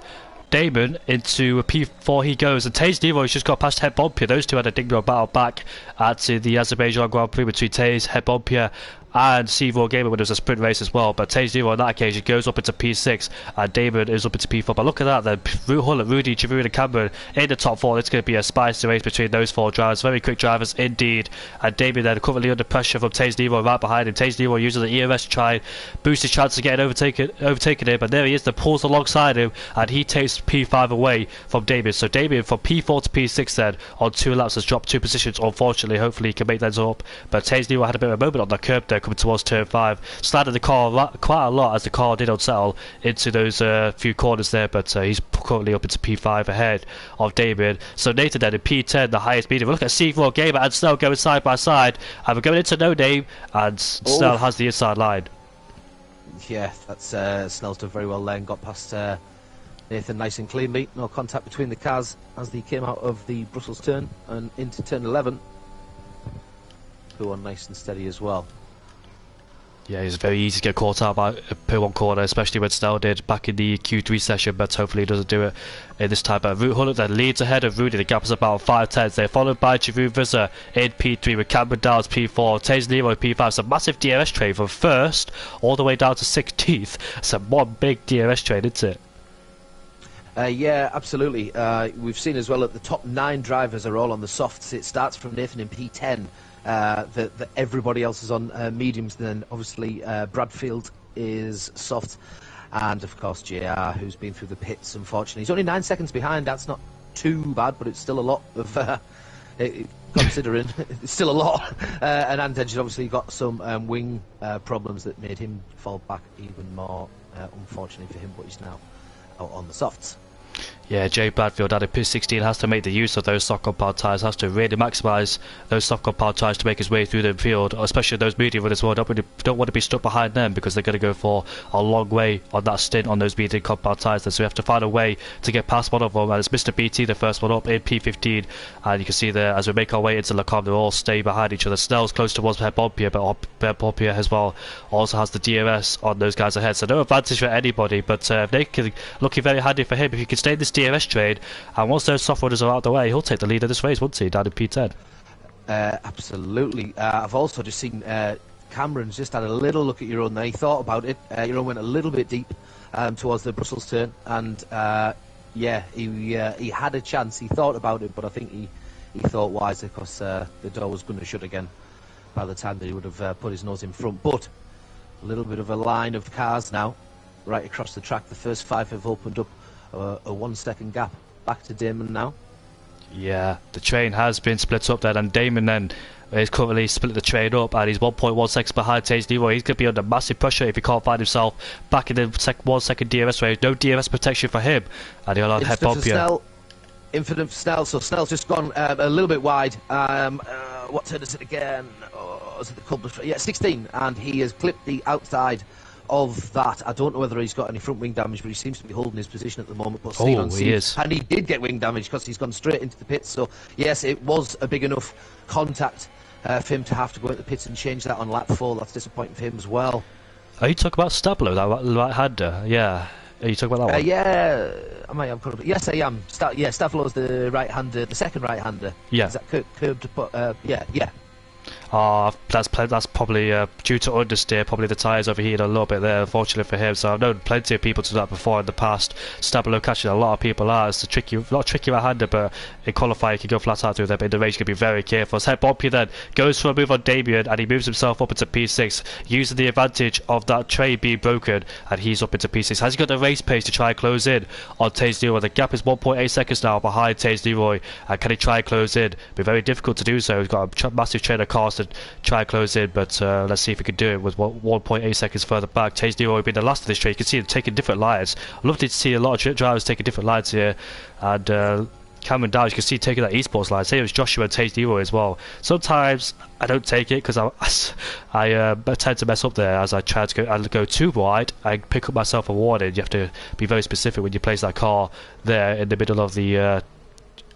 Damon into a P4 he goes, and Taze Leroy's just got past Head Bompier. Those two had a digno battle back at the Azerbaijan Grand Prix between Taze, Head Bompier and C4 Gamer when it was a sprint race as well. But Taze Leroy on that occasion goes up into P6 and Damon is up into P4. But look at that then, Root Huller, Rudy, Giroud and Cameron in the top 4. It's going to be a spicy race between those 4 drivers. Very quick drivers indeed. And Damon then currently under pressure from Taze Leroy right behind him. Taze Leroy uses the ERS to try and boost his chances of getting overtaken him. But there he is, the pulls alongside him, and he takes P5 away from Damon. So Damon from P4 to P6 then on 2 laps has dropped 2 positions. Unfortunately, hopefully he can make those up. But Taze Leroy had a bit of a moment on the curb there coming towards turn 5. Slided the car quite a lot as the car did unsettle into those few corners there, but he's currently up into P5 ahead of Damon. So Nathan then in P10, the highest medium. Look at C4 Gamer and Snell going side by side, and we're going into No Name, and Snell has the inside line. Yeah, that's Snell's done very well there and got past Nathan nice and cleanly. No contact between the cars as they came out of the Brussels turn and into turn 11. Who are nice and steady as well. Yeah, it's very easy to get caught out by a P1 corner, especially when Snell did back in the Q3 session, but hopefully he doesn't do it in this time. But Root Huller then leads ahead of Rudy. The gap is about 5 tenths. They're followed by Giroud Vizza in P3 with Cameron Downs P4, Taze Leroy P5. It's a massive DRS train from first all the way down to 16th. It's a one big DRS train, isn't it? Yeah, absolutely. We've seen as well that the top 9 drivers are all on the softs. It starts from Nathan in P10. That everybody else is on mediums. Then obviously Bradfield is soft, and of course JR, who's been through the pits. Unfortunately, he's only 9 seconds behind. That's not too bad, but it's still a lot of considering. It's still a lot. And Andenge obviously got some wing problems that made him fall back even more. Unfortunately for him, but he's now out on the softs. Yeah, Jay Bradfield out of P16 has to make the use of those soft compound tyres, has to really maximise those soft compound tyres to make his way through the field, especially those medium runners who don't want to be stuck behind them because they're going to go for a long way on that stint on those medium compound tyres. So we have to find a way to get past one of them, and it's Mr. BT, the first one up in P15, and you can see there as we make our way into Le Combe, they all stay behind each other. Snell's close towards Herbompier, but Herbompier as well also has the DRS on those guys ahead, so no advantage for anybody, but they can looking very handy for him if he can stay in this DRS trade, and once those soft runners are out of the way, he'll take the lead of this race, won't he, down in P10? Absolutely. I've also just seen Cameron's just had a little look at your own there. He thought about it. Your own went a little bit deep towards the Brussels turn, and yeah, he had a chance. He thought about it, but I think he thought wisely because the door was going to shut again by the time that he would have put his nose in front. But a little bit of a line of cars now right across the track. The first 5 have opened up a 1 second gap. Back to Damon now. Yeah, the train has been split up there, and Damon then is currently split the train up, and he's 1.1 seconds behind Taze Leroy. He's going to be under massive pressure if he can't find himself back in the 1 second DRS race. No DRS protection for him, and he'll head Bompier. Infinite for Snell, so Snell's just gone a little bit wide. What turn is it again? Oh, is it the Cumber? Yeah, 16, and he has clipped the outside of that. I don't know whether he's got any front wing damage, but he seems to be holding his position at the moment. But he is. And he did get wing damage because he's gone straight into the pits. So yes, it was a big enough contact for him to have to go into the pits and change that on lap 4. That's disappointing for him as well. Are you talking about Stablo, that right-hander? Yeah. Are you talking about that one? Yeah, I might have probably. Yes, I am. Stavlo's the right-hander, the second right-hander. Yeah. Is that curved? Yeah. That's probably due to understeer. Probably the tyres overheated a little bit there, unfortunately for him. So I've known plenty of people to do that before in the past. Stabilo catching a lot of people out. It's a tricky, not tricky right-hander, but in qualifying you can go flat out through there. But in the race you can be very careful. As Bompier then goes for a move on Damien, and he moves himself up into P6, using the advantage of that train being broken, and he's up into P6. Has he got the race pace to try and close in on Taze Leroy? The gap is 1.8 seconds now behind Taze Leroy, and can he try and close in? It'll be very difficult to do so. He's got a massive train of cars to try and close in, but let's see if he can do it with 1.8 seconds further back. Taze Leroy being the last of this train. You can see him taking different lines. I love to see a lot of drivers taking different lines here, and Cameron Downs, you can see taking that esports line. Same as Joshua and Taze Leroy as well. Sometimes I don't take it because I tend to mess up there as I try to go too wide. I pick up myself a warning. You have to be very specific when you place that car there in the middle of the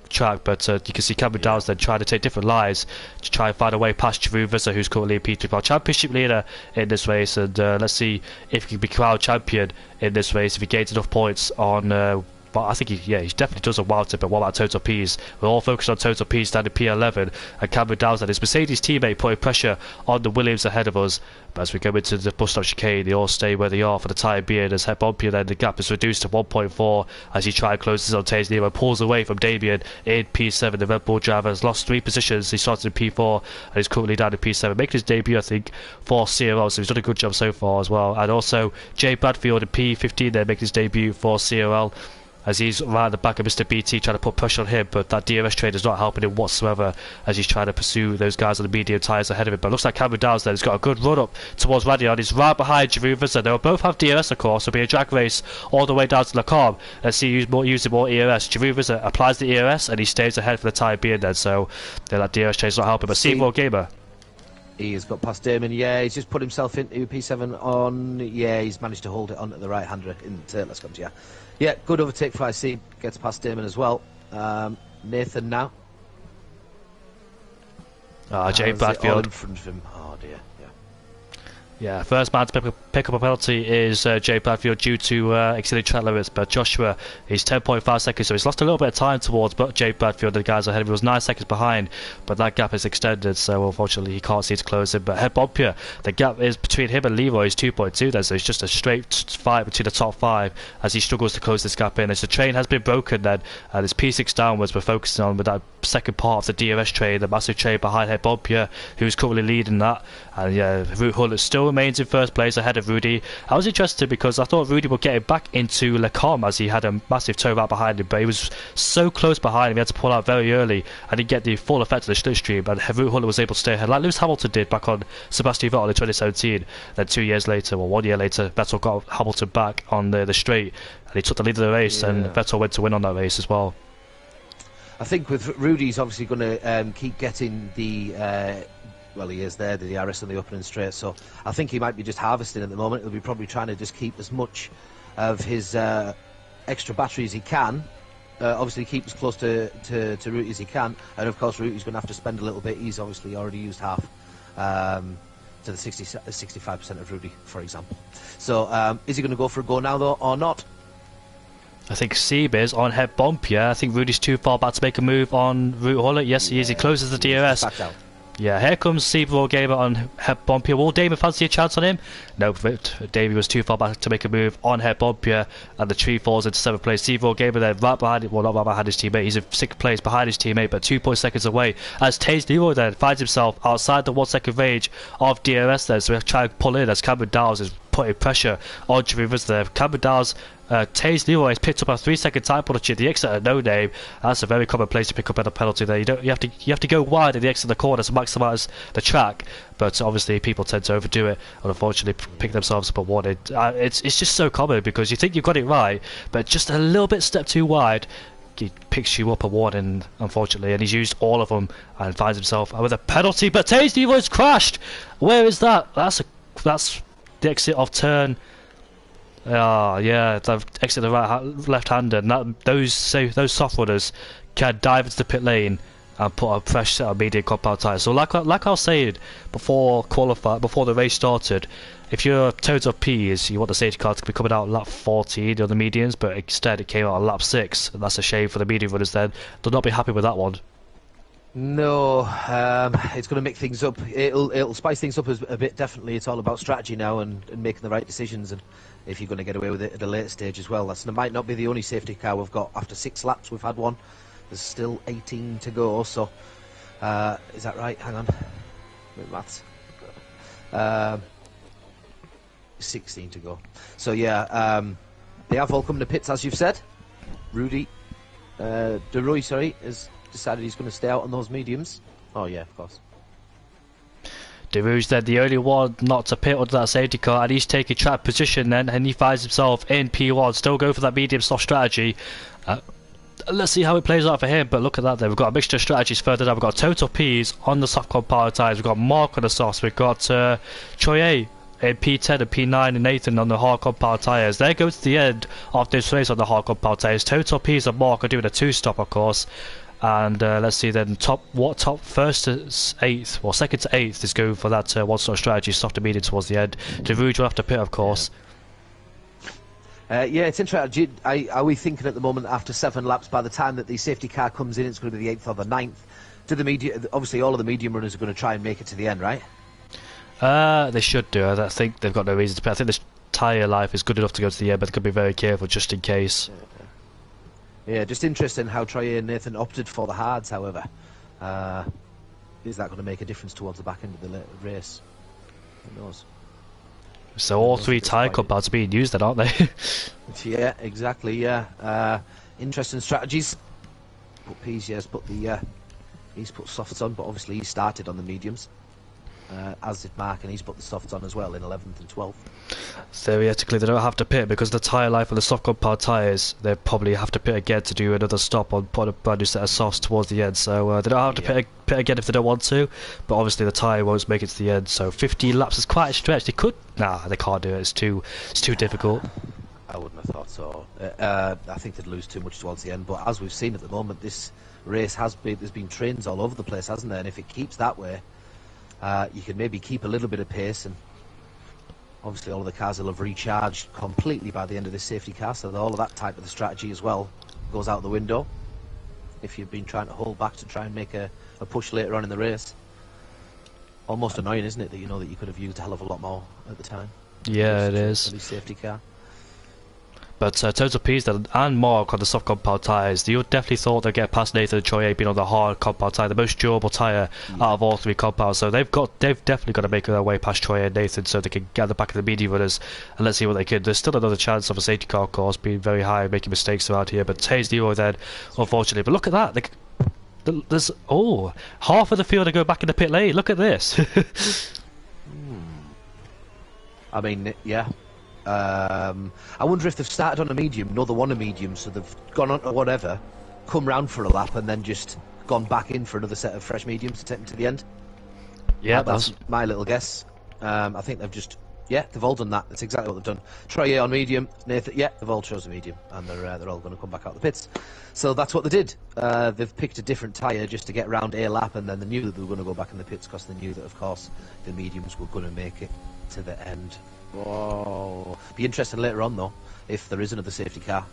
track, but you can see Cameron Downs then trying to take different lines to try and find a way past Giroud Visser, who's currently in P3 championship leader in this race, and let's see if he can be crowned champion in this race if he gains enough points on but I think he definitely does a wild tip. But what about total Ps? We're all focused on total Ps down to P11, and Cameron Downs and his Mercedes teammate putting pressure on the Williams ahead of us. But as we go into the bus stop chicane, they all stay where they are for the time being. As Herbompier then the gap is reduced to 1.4 as he tries to close this on Taze Leroy, pulls away from Damien in P7. The Red Bull driver has lost 3 positions. He started in P4 and is currently down in P7, making his debut I think for CRL, so he's done a good job so far as well. And also Jay Bradfield in P15 there making his debut for CRL, as he's right at the back of Mr. BT trying to put pressure on him, but that DRS trade is not helping him whatsoever as he's trying to pursue those guys on the medium tyres ahead of him. But it looks like Cameron Downs then has got a good run up towards Radion. He's right behind Giroud Visser. They'll both have DRS of course. It'll be a drag race all the way down to Le Combe. Let's see who's using more ERS. Giroud Visser applies the ERS and he stays ahead for the time being then, so that DRS trade is not helping. But Seymour Gamer, he has got past Damon. Yeah, he's just put himself into P7 on. Yeah, he's managed to hold it on at the right hander in Let's come to you. Yeah, good overtake for IC. Gets past Damon as well. Nathan now. Jay Bradfield in front of him. Oh dear. Yeah, first man to pick up a penalty is Jay Bradfield due to exceeding track limits, but Joshua is 10.5 seconds, so he's lost a little bit of time towards Jay Bradfield. The guys ahead of him was 9 seconds behind, but that gap is extended, so unfortunately he can't see to close it. But Herbompier, the gap is between him and Leroy is 2.2 then, so it's just a straight fight between the top 5 as he struggles to close this gap in. As the train has been broken then, and it's P6 downwards we're focusing on with that second part of the DRS train, the massive train behind Het Boompje, who's currently leading that. And yeah, Ruud Gullit still remains in first place ahead of Rudy. I was interested because I thought Rudy would get it back into Le Combe as he had a massive tow right behind him, but he was so close behind him, he had to pull out very early and didn't get the full effect of the slipstream, and Ruud Gullit was able to stay ahead like Lewis Hamilton did back on Sebastian Vettel in 2017. Then 2 years later, or 1 year later, Vettel got Hamilton back on the straight and he took the lead of the race, and Vettel went to win on that race as well. I think with Rudy's obviously going to keep getting the well, he is there, the DRS on the opening straight, so I think he might be just harvesting at the moment. He'll be probably trying to just keep as much of his extra battery as he can. Obviously keep as close to Rudy as he can, and of course Rudy's going to have to spend a little bit. He's obviously already used half to the 65% of Rudy, for example. So is he going to go for a go now though, or not? I think Sieb is on Het Boompje. I think Rudy's too far back to make a move on Ruud Gullit. Yes, he is. He closes the DRS. Yeah, here comes Sieb Gamer on Het Boompje. Will Damon fancy a chance on him? No, Davey was too far back to make a move on Het Boompje, and the tree falls into 7th place. Sieb Gamer then right behind it, well, not right behind his teammate, he's in 6th place behind his teammate, but 2 seconds away, as Taze Leroy then finds himself outside the 1 second range of DRS there, so we have to try and pull in as Cameron Dowles is putting pressure on Jimmy Rivers there. Cameron Dowles, Taze Leroy has picked up a 3 second time penalty at the exit at No Name. That's a very common place to pick up a penalty there. You have to go wide at the exit of the corner to maximise the track, but obviously people tend to overdo it and unfortunately pick themselves up a warning. It's just so common because you think you've got it right, but just a little bit step too wide, he picks you up a warning, unfortunately, and he's used all of them and finds himself with a penalty. But Taze Leroy's crashed. Where is that? That's the exit of turn. Yeah, they've exited the left-hander, and those soft runners can dive into the pit lane and put a fresh set of medium compound tyres. So like I was saying before the race started, if your total P is you want the safety car to be coming out lap 14 on the mediums, but instead it came out on lap 6, and that's a shame for the medium runners. Then they'll not be happy with that one. No, it's going to make things up. It'll spice things up a bit. Definitely, it's all about strategy now and making the right decisions. And if you're going to get away with it at a later stage as well, that might not be the only safety car we've got. After 6 laps, we've had one. There's still 18 to go. So, is that right? Hang on, with maths. 16 to go. So yeah, they have all come to pits as you've said. Rudy, DeRoy, sorry, is decided he's going to stay out on those mediums. Oh yeah, of course. DeRouge then the only one not to pit under that safety car, and he's taking track position then, and he finds himself in P1. Still go for that medium soft strategy. Let's see how it plays out for him, but look at that there. We've got a mixture of strategies further down. We've got Total P's on the soft compound tyres. We've got Mark on the softs. We've got Troye in P10 and P9 and Nathan on the hard compound tyres. There goes to the end of this race on the hard compound tyres. Total P's and Mark are doing a 2-stop, of course. And let's see then, top first to 8th, or second to 8th is going for that 1-stop strategy, soft and medium towards the end. DeRouge will have to pit, of course. Yeah, it's interesting. Are we thinking at the moment after 7 laps, by the time that the safety car comes in, it's going to be the 8th or the 9th? Obviously, all of the medium runners are going to try and make it to the end, right? They should do. I think they've got no reason to pit. I think the tyre life is good enough to go to the end, but they could be very careful just in case. Yeah, just interesting how Troy and Nathan opted for the hards, however. Is that going to make a difference towards the back end of the race? Who knows? So all 3 tyre compounds are being used then, aren't they? Yeah, exactly, yeah. Interesting strategies. But P's, yes, he's put softs on, but obviously he started on the mediums. As did Mark, and he's put the softs on as well in 11th and 12th. Theoretically, they don't have to pit because the tyre life on the soft compound tyres, they probably have to pit again to do another stop on put a brand new set of softs towards the end. So they don't have to pit again if they don't want to, but obviously the tyre won't make it to the end. So 15 laps is quite a stretch. They could, they can't do it. It's too difficult. I wouldn't have thought so. I think they'd lose too much towards the end. But as we've seen at the moment, this race there's been trains all over the place, hasn't there? And if it keeps that way, you can maybe keep a little bit of pace, and obviously all of the cars will have recharged completely by the end of this safety car, so all of that type of the strategy as well goes out the window if you've been trying to hold back to try and make a push later on in the race. Almost annoying, isn't it, that you know that you could have used a hell of a lot more at the time? Yeah, it is. Safety car. But Total Peas and Mark on the soft compound tyres, you definitely thought they'd get past Nathan and Troy being on the hard compound tyre, the most durable tyre out of all three compounds. So they've definitely got to make their way past Troy and Nathan so they can get the back of the medium runners, and let's see what they can. There's still another chance of a safety car, of course, being very high, making mistakes around here. But Hayes Leroy then, unfortunately. But look at that. There's half of the field to go back in the pit lane. Look at this. I mean, yeah. I wonder if they've started on a medium, another one a medium, so they've gone on to whatever, come round for a lap, and then just gone back in for another set of fresh mediums to take them to the end. Yeah, that's my little guess. I think they've just, they've all done that. That's exactly what they've done. Troy on medium, Nathan, they've all chosen medium, and they're all going to come back out the pits. So that's what they did. They've picked a different tyre just to get round a lap, and then they knew that they were going to go back in the pits because they knew that, of course, the mediums were going to make it to the end. Whoa. Be interested later on, though, if there is another safety car,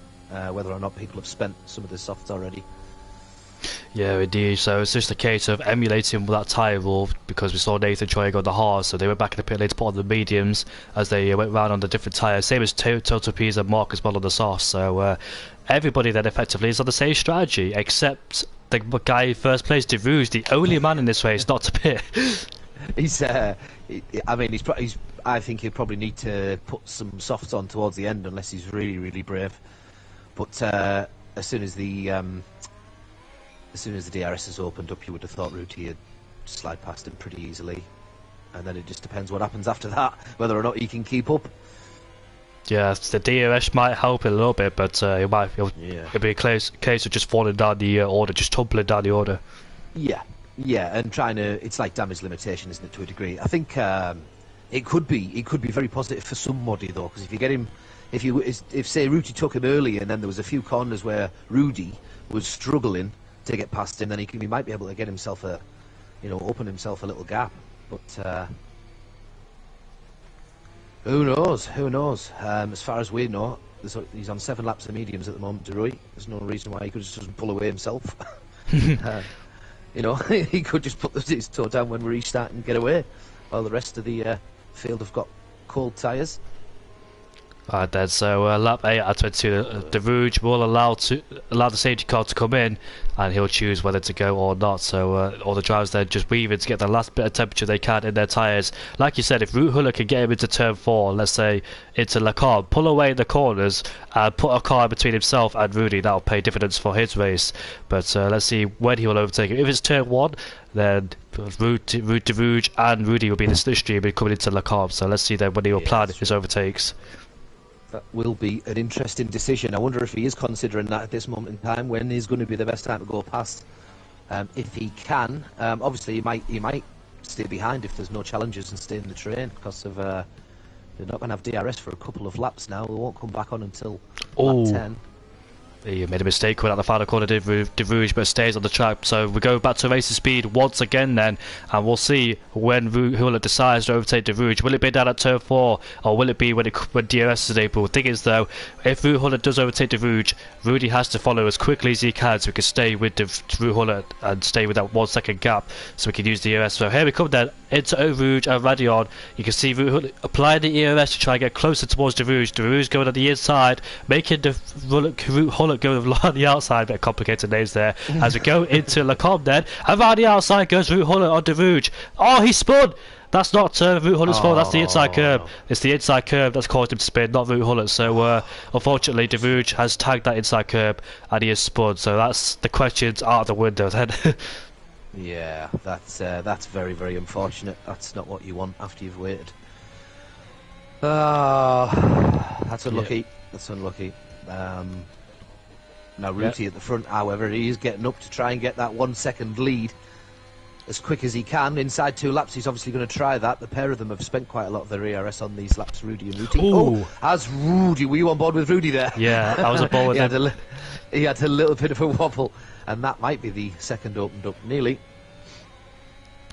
whether or not people have spent some of the softs already. Yeah, indeed. So it's just a case of emulating that tyre rule, because we saw Nathan Troy go on the hard, so they went back in the pit lane to put on the mediums as they went round on the different tyres. Same as Total Peas and Mark as well on the softs. So everybody then effectively is on the same strategy, except the guy in first place, De Rouge, the only man in this race not to pit. I think he'll probably need to put some softs on towards the end unless he's really, really brave. But as soon as the DRS has opened up, you would have thought Ruti would slide past him pretty easily. And then it just depends what happens after that, whether or not he can keep up. Yeah, the DRS might help a little bit, but it'll be a case of just falling down the order, just tumbling down the order. Yeah, and it's like damage limitation, isn't it, to a degree? I think it could be very positive for somebody, though, because if you get him, if say Ruti took him early and then there was a few corners where Rudy was struggling to get past him, then he might be able to get himself open himself a little gap. But who knows? As far as we know, he's on 7 laps of mediums at the moment, DeRoy. There's no reason why he could just pull away himself. He could just put his toe down when we're restarting and get away, while the rest of the field have got cold tyres. Alright then, so lap 8 out of 22, De Rouge will allow the safety car to come in, and he'll choose whether to go or not. So all the drivers then just weaving to get the last bit of temperature they can in their tyres. Like you said, if Root Huller can get him into turn 4, let's say into Le Carbone, pull away the corners and put a car between himself and Rudy, that'll pay dividends for his race. But let's see when he will overtake him. If it's turn 1, then De Rouge and Rudy will be in the slipstream and coming into Le Carbone. So let's see then when he will plan his overtakes. That will be an interesting decision. I wonder if he is considering that at this moment in time, when is going to be the best time to go past. If he can, obviously he might stay behind if there's no challenges and stay in the train, because of they're not going to have DRS for a couple of laps now. They won't come back on until lap 10. He made a mistake coming out the final corner, De Rouge, but stays on the track. So we go back to racing speed once again then, and we'll see when Huller decides to overtake De Rouge. Will it be down at turn 4, or will it be when DRS is able? The thing is though, if Huller does overtake De Rouge, Rudy has to follow as quickly as he can so he can stay with Huller and stay with that 1 second gap so we can use the ERS. So here we come then into Rouge and Radion. You can see Huller applying the ERS to try and get closer towards De Rouge. De Rouge going on the inside, making Huller go on the outside. Bit of complicated names there. As we go into Le Carbone then, and around the outside goes Root Huller on De Rouge. Oh, he spun! That's not Root Huller's fault, that's the inside curb. It's the inside curb that's caused him to spin, not Root Huller. So unfortunately De Rouge has tagged that inside curb and he has spun. So that's the questions out of the window then. Yeah, that's very, very unfortunate. That's not what you want after you've waited. That's unlucky. Yeah. That's unlucky. Now Ruti at the front, however, he is getting up to try and get that 1 second lead as quick as he can. Inside 2 laps, he's obviously going to try that. The pair of them have spent quite a lot of their ERS on these laps, Rudy and Ruti. Oh, as Rudy, were you on board with Rudy there? Yeah, I was on board with him. He had a little bit of a wobble, and that might be the second opened up nearly.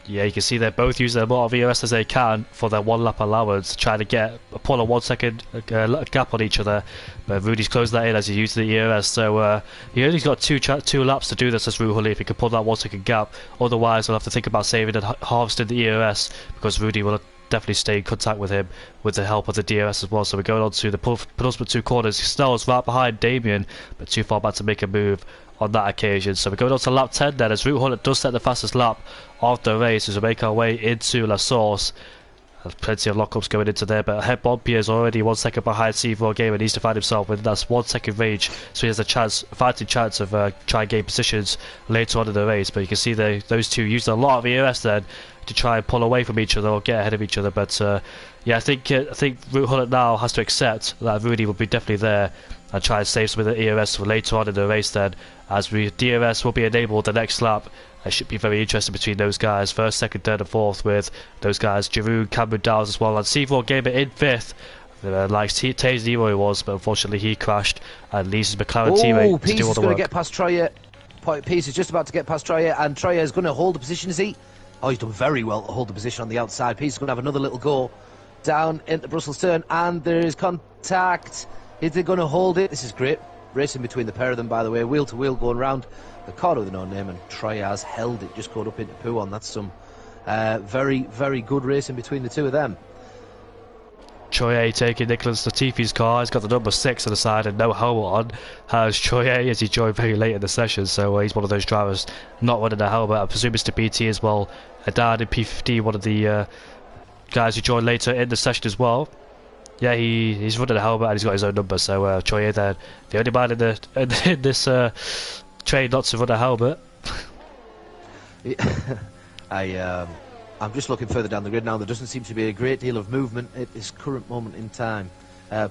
Yeah, you can see they're both using as much of ERS as they can for their 1 lap allowance, trying to pull a 1 second gap on each other. But Rudy's closed that in as he uses the ERS, so he only got two laps to do this as Rudy if he can pull that 1 second gap. Otherwise, he'll have to think about saving and harvesting the ERS, because Rudy will definitely stay in contact with him with the help of the DRS as well. So we're going on to the penultimate 2 corners. Snell's right behind Damien, but too far back to make a move on that occasion. So we're going on to lap 10 then, as Root Hunter does set the fastest lap of the race as we make our way into La Source. There's plenty of lockups going into there, but Het Bompier is already 1 second behind C4 Game and needs to find himself within that 1 second range, so he has a fighting chance of trying to gain positions later on in the race. But you can see those two used a lot of EOS then to try and pull away from each other or get ahead of each other. But yeah, I think Root Hunter now has to accept that Rudy will be definitely there and try and save some of the EOS for later on in the race then, as DRS will be enabled the next lap. It should be very interesting between those guys, first, second, third and fourth, with those guys, Giroud, Cameron Downs as well, and C4 Gamer in 5th, like Taze Leroy was, but unfortunately he crashed and leaves his McLaren teammate to do all the work. Going to get past Troyer. Peace is just about to get past Troyer, and Troyer is going to hold the position, is he? Oh, he's done very well to hold the position on the outside. Peace is going to have another little go down into Brussels turn, and there is contact. Is they going to hold it? This is great. Racing between the pair of them, by the way, wheel to wheel going round the corner with no name, and Troy has held it, just caught up into Pooh on. That's some very, very good racing between the two of them. Troye taking Nicholas Latifi's car. He's got the number 6 on the side and no helmet on. Has Troye, as he joined very late in the session, so he's one of those drivers not running a helmet. I presume Mr. BT as well. Dan in P15, one of the guys who joined later in the session as well. Yeah, he's running a helmet and he's got his own number, so Troye there, the only man in this train not to run a helmet. I'm just looking further down the grid now. There doesn't seem to be a great deal of movement at this current moment in time.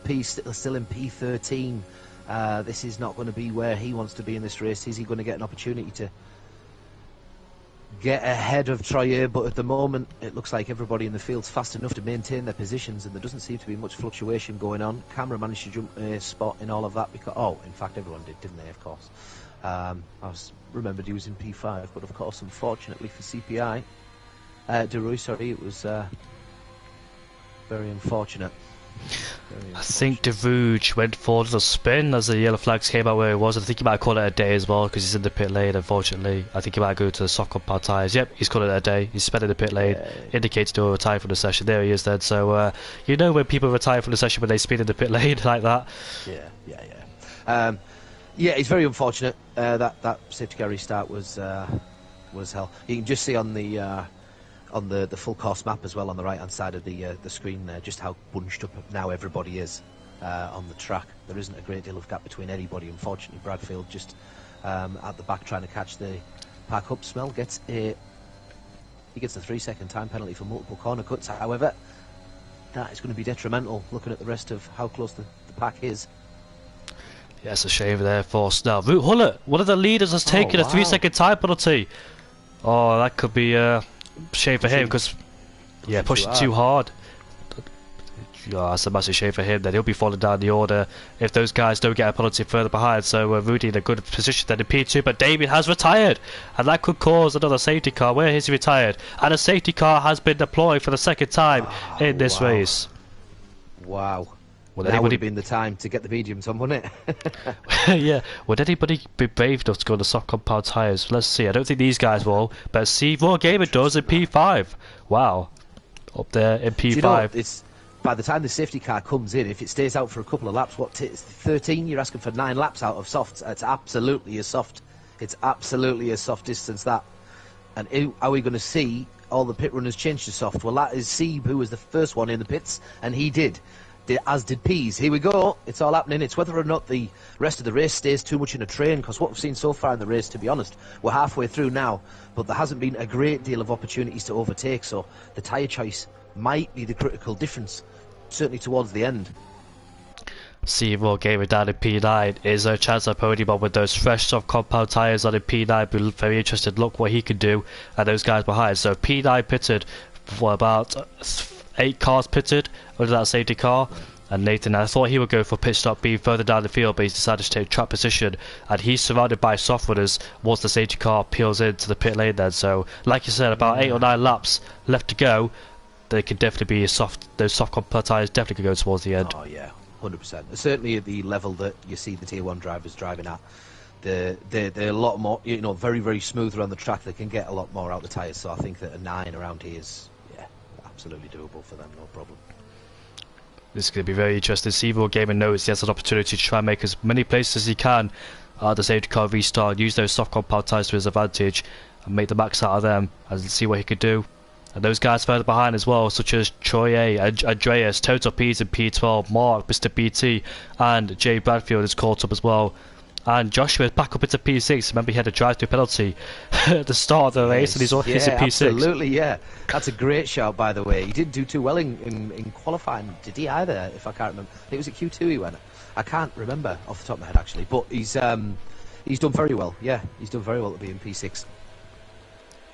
P still in P13. This is not going to be where he wants to be in this race. Is he going to get an opportunity to get ahead of Troyer? But at the moment, it looks like everybody in the field's fast enough to maintain their positions, and there doesn't seem to be much fluctuation going on. Camera managed to jump a spot in all of that because, oh, in fact, everyone did, didn't they? Of course. I remembered he was in P5, but of course, unfortunately for CPI, DeRoy, sorry, it was very unfortunate. I think De Rouge went for the spin as the yellow flags came out where he was. I think he might call it a day as well because he's in the pit lane, unfortunately. I think he might go to the soft compound tyres. Yep, he's called it a day. He's spent in the pit lane, indicates to retire from the session. There he is then. So, you know when people retire from the session when they spin in the pit lane like that? Yeah, it's very unfortunate. That safety car restart was hell. You can just see on the full course map as well on the right hand side of the screen there just how bunched up now everybody is on the track. There isn't a great deal of gap between anybody. Unfortunately, Bradfield just at the back trying to catch the park up. Smell gets a 3-second time penalty for multiple corner cuts. However, that is going to be detrimental looking at the rest of how close the pack is. Yeah, it's a shame there for Snell. Root Hunter, one of the leaders, has taken a 3-second time penalty. Oh, that could be a shame for him because, yeah, pushing too hard. Yeah, that's a massive shame for him. Then he'll be falling down the order if those guys don't get a penalty further behind. So Rudy in a good position then in P2, but Damien has retired, and that could cause another safety car. Where is he retired? And a safety car has been deployed for the second time in this race. Wow. Would that anybody would have been the time to get the mediums on, wouldn't it? Yeah. Would anybody be brave enough to go on the soft compound tyres? Let's see. I don't think these guys will, but C4 Gamer does in P5. Wow. Up there in P5. You know, it's by the time the safety car comes in, if it stays out for a couple of laps, it's 13, you're asking for 9 laps out of softs. It's absolutely a soft. It's absolutely a soft distance, that. And are we going to see all the pit runners change to soft? Well, that is Seeb, who was the first one in the pits, and he did. As did Pease. Here we go. It's all happening. It's whether or not the rest of the race stays too much in a train, because what we've seen so far in the race, to be honest, we're halfway through now, but there hasn't been a great deal of opportunities to overtake, so the tyre choice might be the critical difference, certainly towards the end. C4 Gamer down in P9. Is there a chance of podium on with those fresh soft compound tyres on in P9? Be very interested. Look what he can do, and those guys behind. So P9 pitted for about 8 cars pitted under that safety car, and Nathan, I thought he would go for pit stop being further down the field, but he's decided to take track position, and he's surrounded by soft runners once the safety car peels into the pit lane then. So like you said, about 8 or 9 laps left to go. They could definitely be those soft compound tyres definitely could go towards the end. Oh yeah, 100%. Certainly at the level that you see the tier 1 drivers driving at, they're a lot more, very, very smooth around the track. They can get a lot more out the tyres, so I think that a 9 around here is absolutely doable for them, no problem. This is going to be very interesting. Seaboard Gamer knows he has an opportunity to try and make as many places as he can the safety car restart, use those soft compound tyres to his advantage and make the max out of them and see what he could do. And those guys further behind as well, such as Troy A, Andreas, Total P's in P12, Mark, Mr. BT and Jay Bradfield is caught up as well. And Joshua is back up into P6. Remember, he had a drive-through penalty at the start of the race, and he's in P6. Absolutely, yeah. That's a great shout, by the way. He didn't do too well in qualifying, did he, either, if I can't remember? I think it was at Q2 he went. I can't remember off the top of my head, actually. But he's done very well, yeah. He's done very well to be in P6.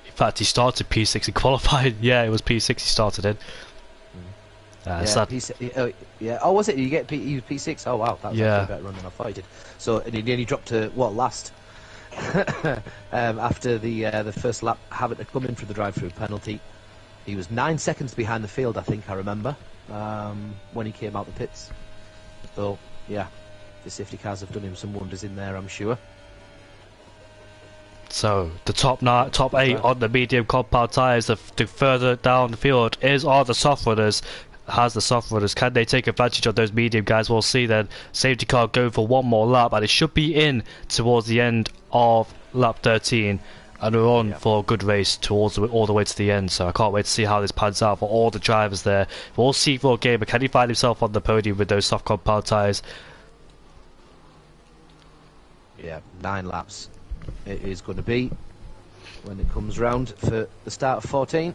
In fact, he started P6 in qualifying. Yeah, it was P6 he started in. Yeah. Oh, was it? He was P6. Oh wow, that was actually a better run than I thought he did. So and he nearly dropped to what, last after the first lap, having to come in for the drive-through penalty. He was 9 seconds behind the field, I think I remember, when he came out the pits. So yeah, the safety cars have done him some wonders in there, I'm sure. So the top 8 on the medium compound tyres, the further down the field are the soft runners. Can they take advantage of those medium guys? We'll see then. Safety car going for one more lap, and it should be in towards the end of lap 13, and we're on for a good race all the way to the end. So I can't wait to see how this pans out for all the drivers there. We'll see for Gamer, can he find himself on the podium with those soft compound tyres? Yeah, 9 laps it is going to be when it comes round for the start of 14.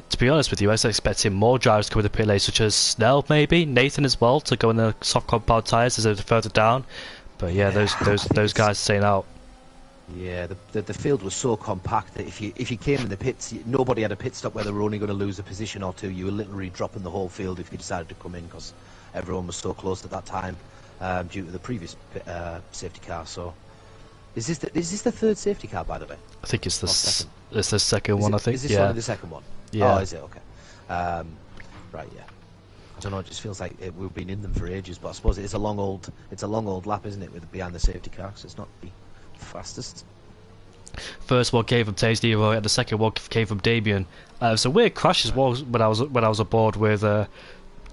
To be honest with you, I was expecting more drivers to come in the pit lane, such as Snell, maybe Nathan as well, to go in the soft compound tyres as they're further down. But yeah, those guys staying out. Yeah, the field was so compact that if you came in the pits, nobody had a pit stop where they were only going to lose a position or two. You were literally dropping the whole field if you decided to come in, because everyone was so close at that time due to the previous safety car. So is this the third safety car, by the way? I think it's the second one. I think. Is this only the second one? Yeah. Oh, is it? Okay. Right, yeah. I don't know, it just feels like we've been in them for ages, but I suppose it's a long old lap, isn't it, with behind the safety car, because it's not the fastest. First one came from Taze Leroy, and the second one came from Damien. So weird crashes was when I was aboard with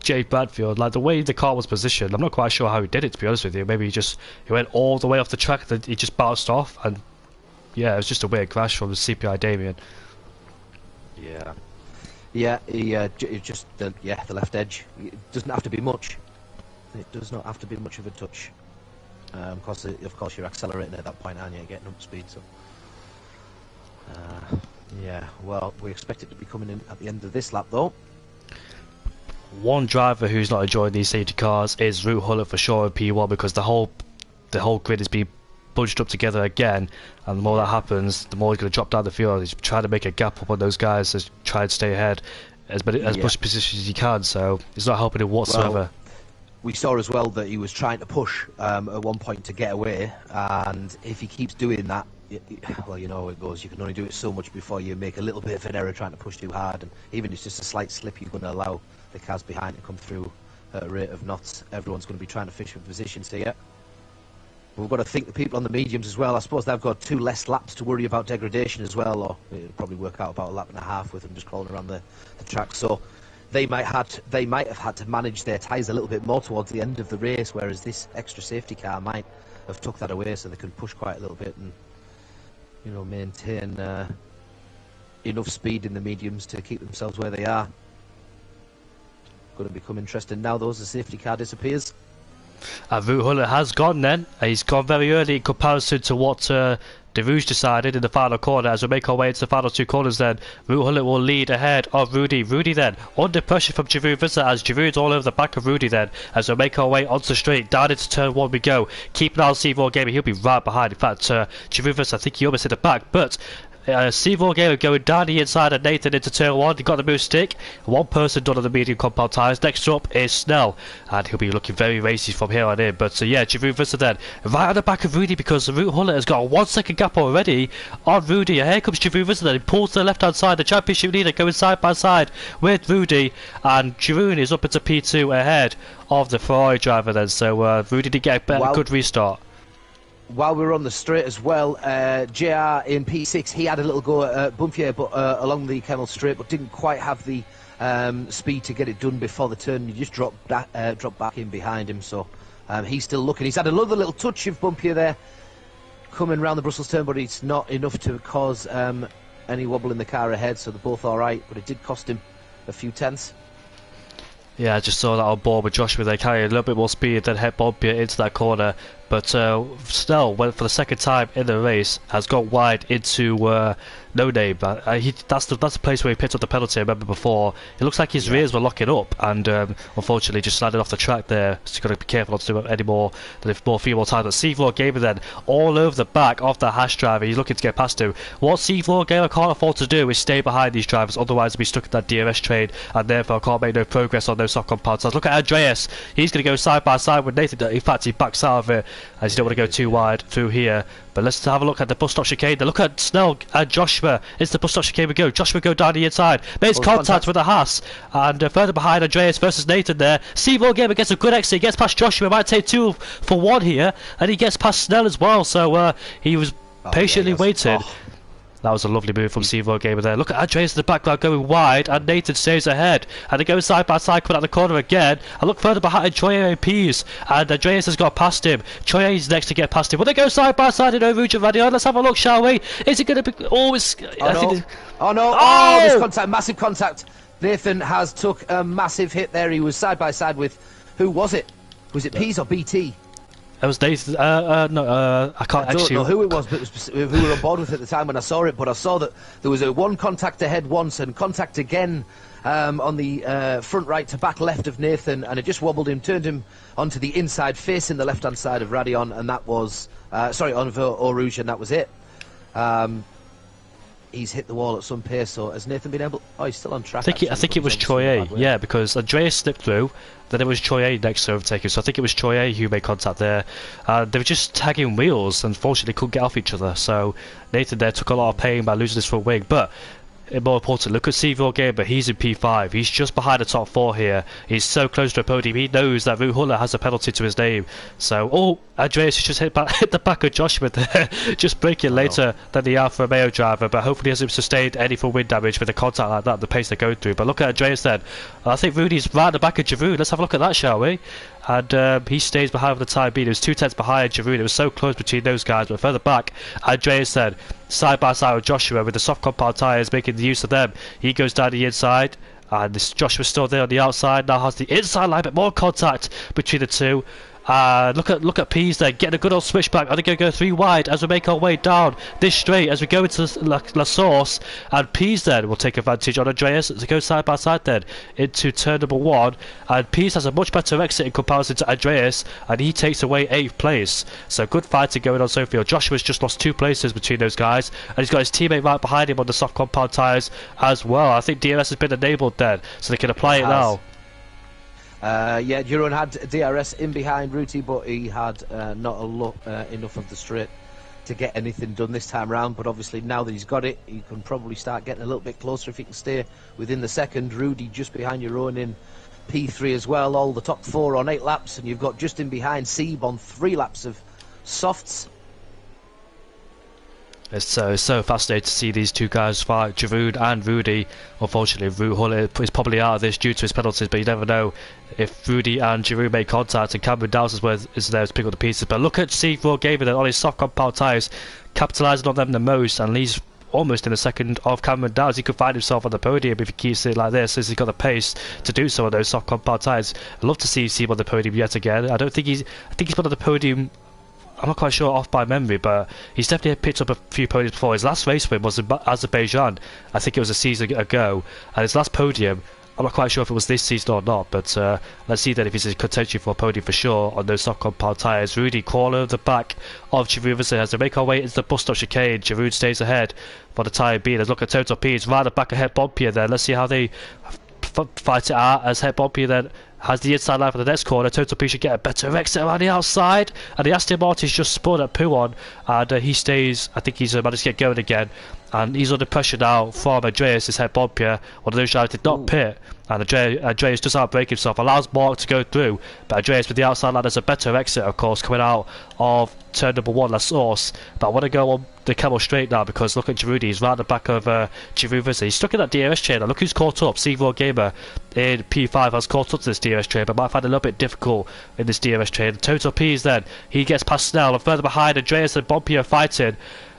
Jay Bradfield. Like the way the car was positioned, I'm not quite sure how he did it, to be honest with you. Maybe he went all the way off the track, then he just bounced off, and yeah, it was just a weird crash from the CPI Damien. Yeah. Yeah, just the left edge. It doesn't have to be much. It does not have to be much of a touch. Of course, you're accelerating at that point, aren't you? Getting up speed. So, yeah. Well, we expect it to be coming in at the end of this lap, though. One driver who's not enjoying these safety cars is Root Huller for sure in P1, because the whole grid is being bunched up together again, and the more that happens, the more he's going to drop down the field. He's trying to make a gap up on those guys to try and stay ahead as much position as he can, so it's not helping him whatsoever. Well, we saw as well that he was trying to push at one point to get away, and if he keeps doing that, well, you know how it goes. You can only do it so much before you make a little bit of an error trying to push too hard, and even if it's just a slight slip, you're going to allow the cars behind to come through at a rate of knots. Everyone's going to be trying to fish for positions here. We've got to think the people on the mediums as well. I suppose they've got 2 less laps to worry about degradation as well, or it'll probably work out about a lap and a half with them just crawling around the track. So they might have had to manage their tyres a little bit more towards the end of the race, whereas this extra safety car might have took that away, so they can push quite a little bit and, you know, maintain enough speed in the mediums to keep themselves where they are. Going to become interesting now, though, as the safety car disappears. And Root Huller has gone then. He's gone very early in comparison to what De Rouge decided in the final corner. As we make our way into the final 2 corners then, Root Huller will lead ahead of Rudy. Rudy then under pressure from Giroud Visser, as Giroud's all over the back of Rudy then. As we make our way onto straight, down into turn 1 we go. Keep an eye on C4 Gamer, he'll be right behind. In fact, Giroud Visser, I think he almost hit the back, but C4 Gamer going down the inside of Nathan into turn 1. He got the move stick. One person done on the medium compound tyres. Next up is Snell, and he'll be looking very racy from here on in. But yeah, Giroud Visser then right on the back of Rudy, because the Root Huller has got a 1 second gap already on Rudy. And here comes Giroud Visser then. He pulls to the left hand side. The championship leader going side by side with Rudy, and Giroud is up into P2 ahead of the Ferrari driver then. So Rudy did get a good restart. while we were on the straight as well, JR in P6, he had a little go at Bumpier but along the Kemmel straight, but didn't quite have the speed to get it done before the turn. He just dropped back in behind him, so he's still looking. He's had another little touch of Bumpier there coming round the Brussels turn, but it's not enough to cause any wobble in the car ahead, so they're both alright, but it did cost him a few tenths. Yeah, I just saw that on board with Joshua. They carried a little bit more speed than hit Bumpier into that corner, but Snell went for the second time in the race, has got wide into No Name. That's the place where he picked up the penalty. I remember before. It looks like his rears were locking up, and unfortunately just landed off the track there. So you've got to be careful not to do it any more than if few more times. But C4 Gamer then all over the back of the Hash driver. He's looking to get past him. What C4 Gamer can't afford to do is stay behind these drivers, otherwise he'll be stuck in that DRS train, and therefore can't make no progress on those soft compound tires. Look at Andreas. He's going to go side by side with Nathan. In fact, he backs out of it as he don't want to go too wide through here. But let's have a look at the bus stop chicane. Look at Snell and Joshua. It's the bus stop chicane we go. Joshua go down the inside. Makes contact with the Haas. And further behind Andreas versus Nathan there. C4 Gamer gets a good exit. He gets past Joshua. Might take 2 for 1 here. And he gets past Snell as well. So he was patiently waiting. That was a lovely move from C4 Gamer there. Look at Andreas in the background going wide, and Nathan stays ahead. And they go side by side, coming out the corner again. And look further behind Troye and Pease. And Andreas has got past him. Troye is next to get past him. Will they go side by side in Rouge and Radio? Let's have a look, shall we? Is it going to be always? Oh no! There's contact, massive contact. Nathan has took a massive hit there. He was side by side with, who was it? Was it Pease or BT? It was Nathan. No, I can't actually. I don't know who it was, but it was who we were on board with at the time when I saw it. But I saw that there was a one contact ahead once and contact again on the front right to back left of Nathan, and it just wobbled him, turned him onto the inside, facing the left-hand side of Radion, and that was on Eau Rouge, and that was it. He's hit the wall at some pace, so has Nathan been able... Oh, he's still on track. I think it was Troye, yeah, because Andreas slipped through, then it was Troye next to overtake him, so I think it was Troye who made contact there. They were just tagging wheels, and unfortunately couldn't get off each other, so Nathan there took a lot of pain by losing his front wing, but... more important, look at C4 Gamer, he's in P5, he's just behind the top 4 here, he's so close to a podium, he knows that Ruud Huller has a penalty to his name, so, Andreas just hit the back of Joshua there, just breaking later than the Alfa Romeo driver, but hopefully he hasn't sustained any full wind damage with a contact like that, the pace they're going through. But look at Andreas then, I think Rudy's right at the back of Giroud. Let's have a look at that, shall we? And he stays behind for the time being. It was 2 tenths behind Giroud. It was so close between those guys, but further back, Andreas then, side by side with Joshua with the soft compound tyres, making the use of them. He goes down the inside, and this Joshua's still there on the outside, now has the inside line, but more contact between the two. Look at Pease there, getting a good old switchback. I think going to go 3 wide as we make our way down this straight as we go into La Source, and Pease then will take advantage on Andreas to go side by side then into turn number 1, and Pease has a much better exit in comparison to Andreas, and he takes away 8th place. So good fighting going on so far. Joshua's just lost 2 places between those guys, and he's got his teammate right behind him on the soft compound tyres as well. I think DRS has been enabled then, so they can apply it now. Yeah, Jeroen had DRS in behind Ruti, but he had not enough of the straight to get anything done this time round. But obviously now that he's got it, he can probably start getting a little bit closer if he can stay within the second. Rudy just behind Jeroen in P3 as well, all the top 4 on 8 laps, and you've got just in behind Sieb on 3 laps of softs. It's so fascinating to see these two guys fight, Giroud and Rudy. Unfortunately, Ruud Huller is probably out of this due to his penalties, but you never know if Rudy and Giroud make contact, and Cameron Downs is there to pick up the pieces. But look at C4 Gamer then on his soft compound tyres, capitalising on them the most, and he's almost in a second of Cameron Downs. He could find himself on the podium if he keeps it like this, as he's got the pace to do so on those soft compound tyres. I'd love to see him on the podium yet again. I think he's been on the podium, I'm not quite sure off by memory, but he's definitely picked up a few podiums before. His last race win was in Azerbaijan, I think it was a season ago, and his last podium, I'm not quite sure if it was this season or not, but let's see then if he's in contention for a podium for sure on those soft compound tyres. Rudy corner the back of Giroud as they make our way into the bus stop chicane. Giroud stays ahead for the time being. Let's look at Total P. It's right at the back of Het Bompier there. Let's see how they fight it out as Het Bompier then has the inside line for the next corner. Total P should get a better exit around the outside, and the Aston Martin's just spun at Pouon, and he stays. I think he's managed to get going again. and he's under pressure now from Andreas, his head bump here. One of those drivers did not pit, and Andreas does outbrake himself, allows Mark to go through, but Andreas with the outside line has a better exit, of course, coming out of turn number 1, La Source. But I want to go on the Camel straight now, because look at Giroud, he's right at the back of Giroud. He's stuck in that DRS train, and look who's caught up. C4 Gamer in P5 has caught up to this DRS train, but might find it a little bit difficult in this DRS train. Total P's then, he gets past Snell, and further behind Andreas and Bompi are fighting,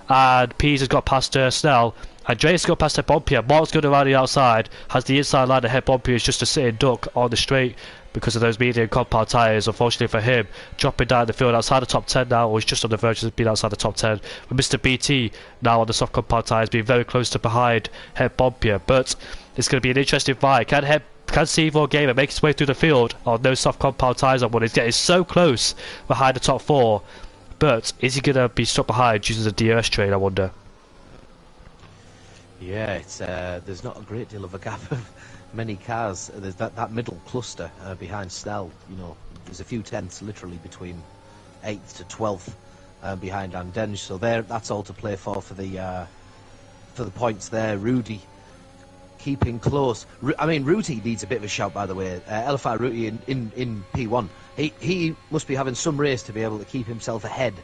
and P's has got past Snell. Andreas got past the Bompier. Mark's going around the outside, has the inside line ahead. Bompier is just a sitting duck on the straight because of those medium compound tyres. Unfortunately for him, dropping down the field outside the top 10 now, or he's just on the verge of being outside the top 10. With Mr. BT now on the soft compound tyres, being very close to behind head Bompier. But it's going to be an interesting fight. Can C4 Gamer make his way through the field on those soft compound tyres on one? He's getting so close behind the top 4. But is he going to be stuck behind using the DRS train, I wonder? Yeah, it's there's not a great deal of a gap of many cars. There's that middle cluster behind Snell. You know, there's a few tenths literally between 8th to 12th behind Andenge. So that's all to play for the points there. Rudy keeping close. I mean, Rudy needs a bit of a shout, by the way. LFI Rudy in P1. He must be having some race to be able to keep himself ahead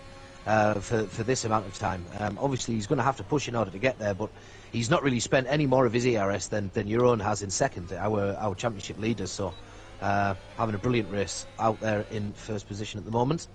for this amount of time. Obviously, he's going to have to push in order to get there, but he's not really spent any more of his ERS than Jeroen has in second, our championship leaders. So having a brilliant race out there in first position at the moment.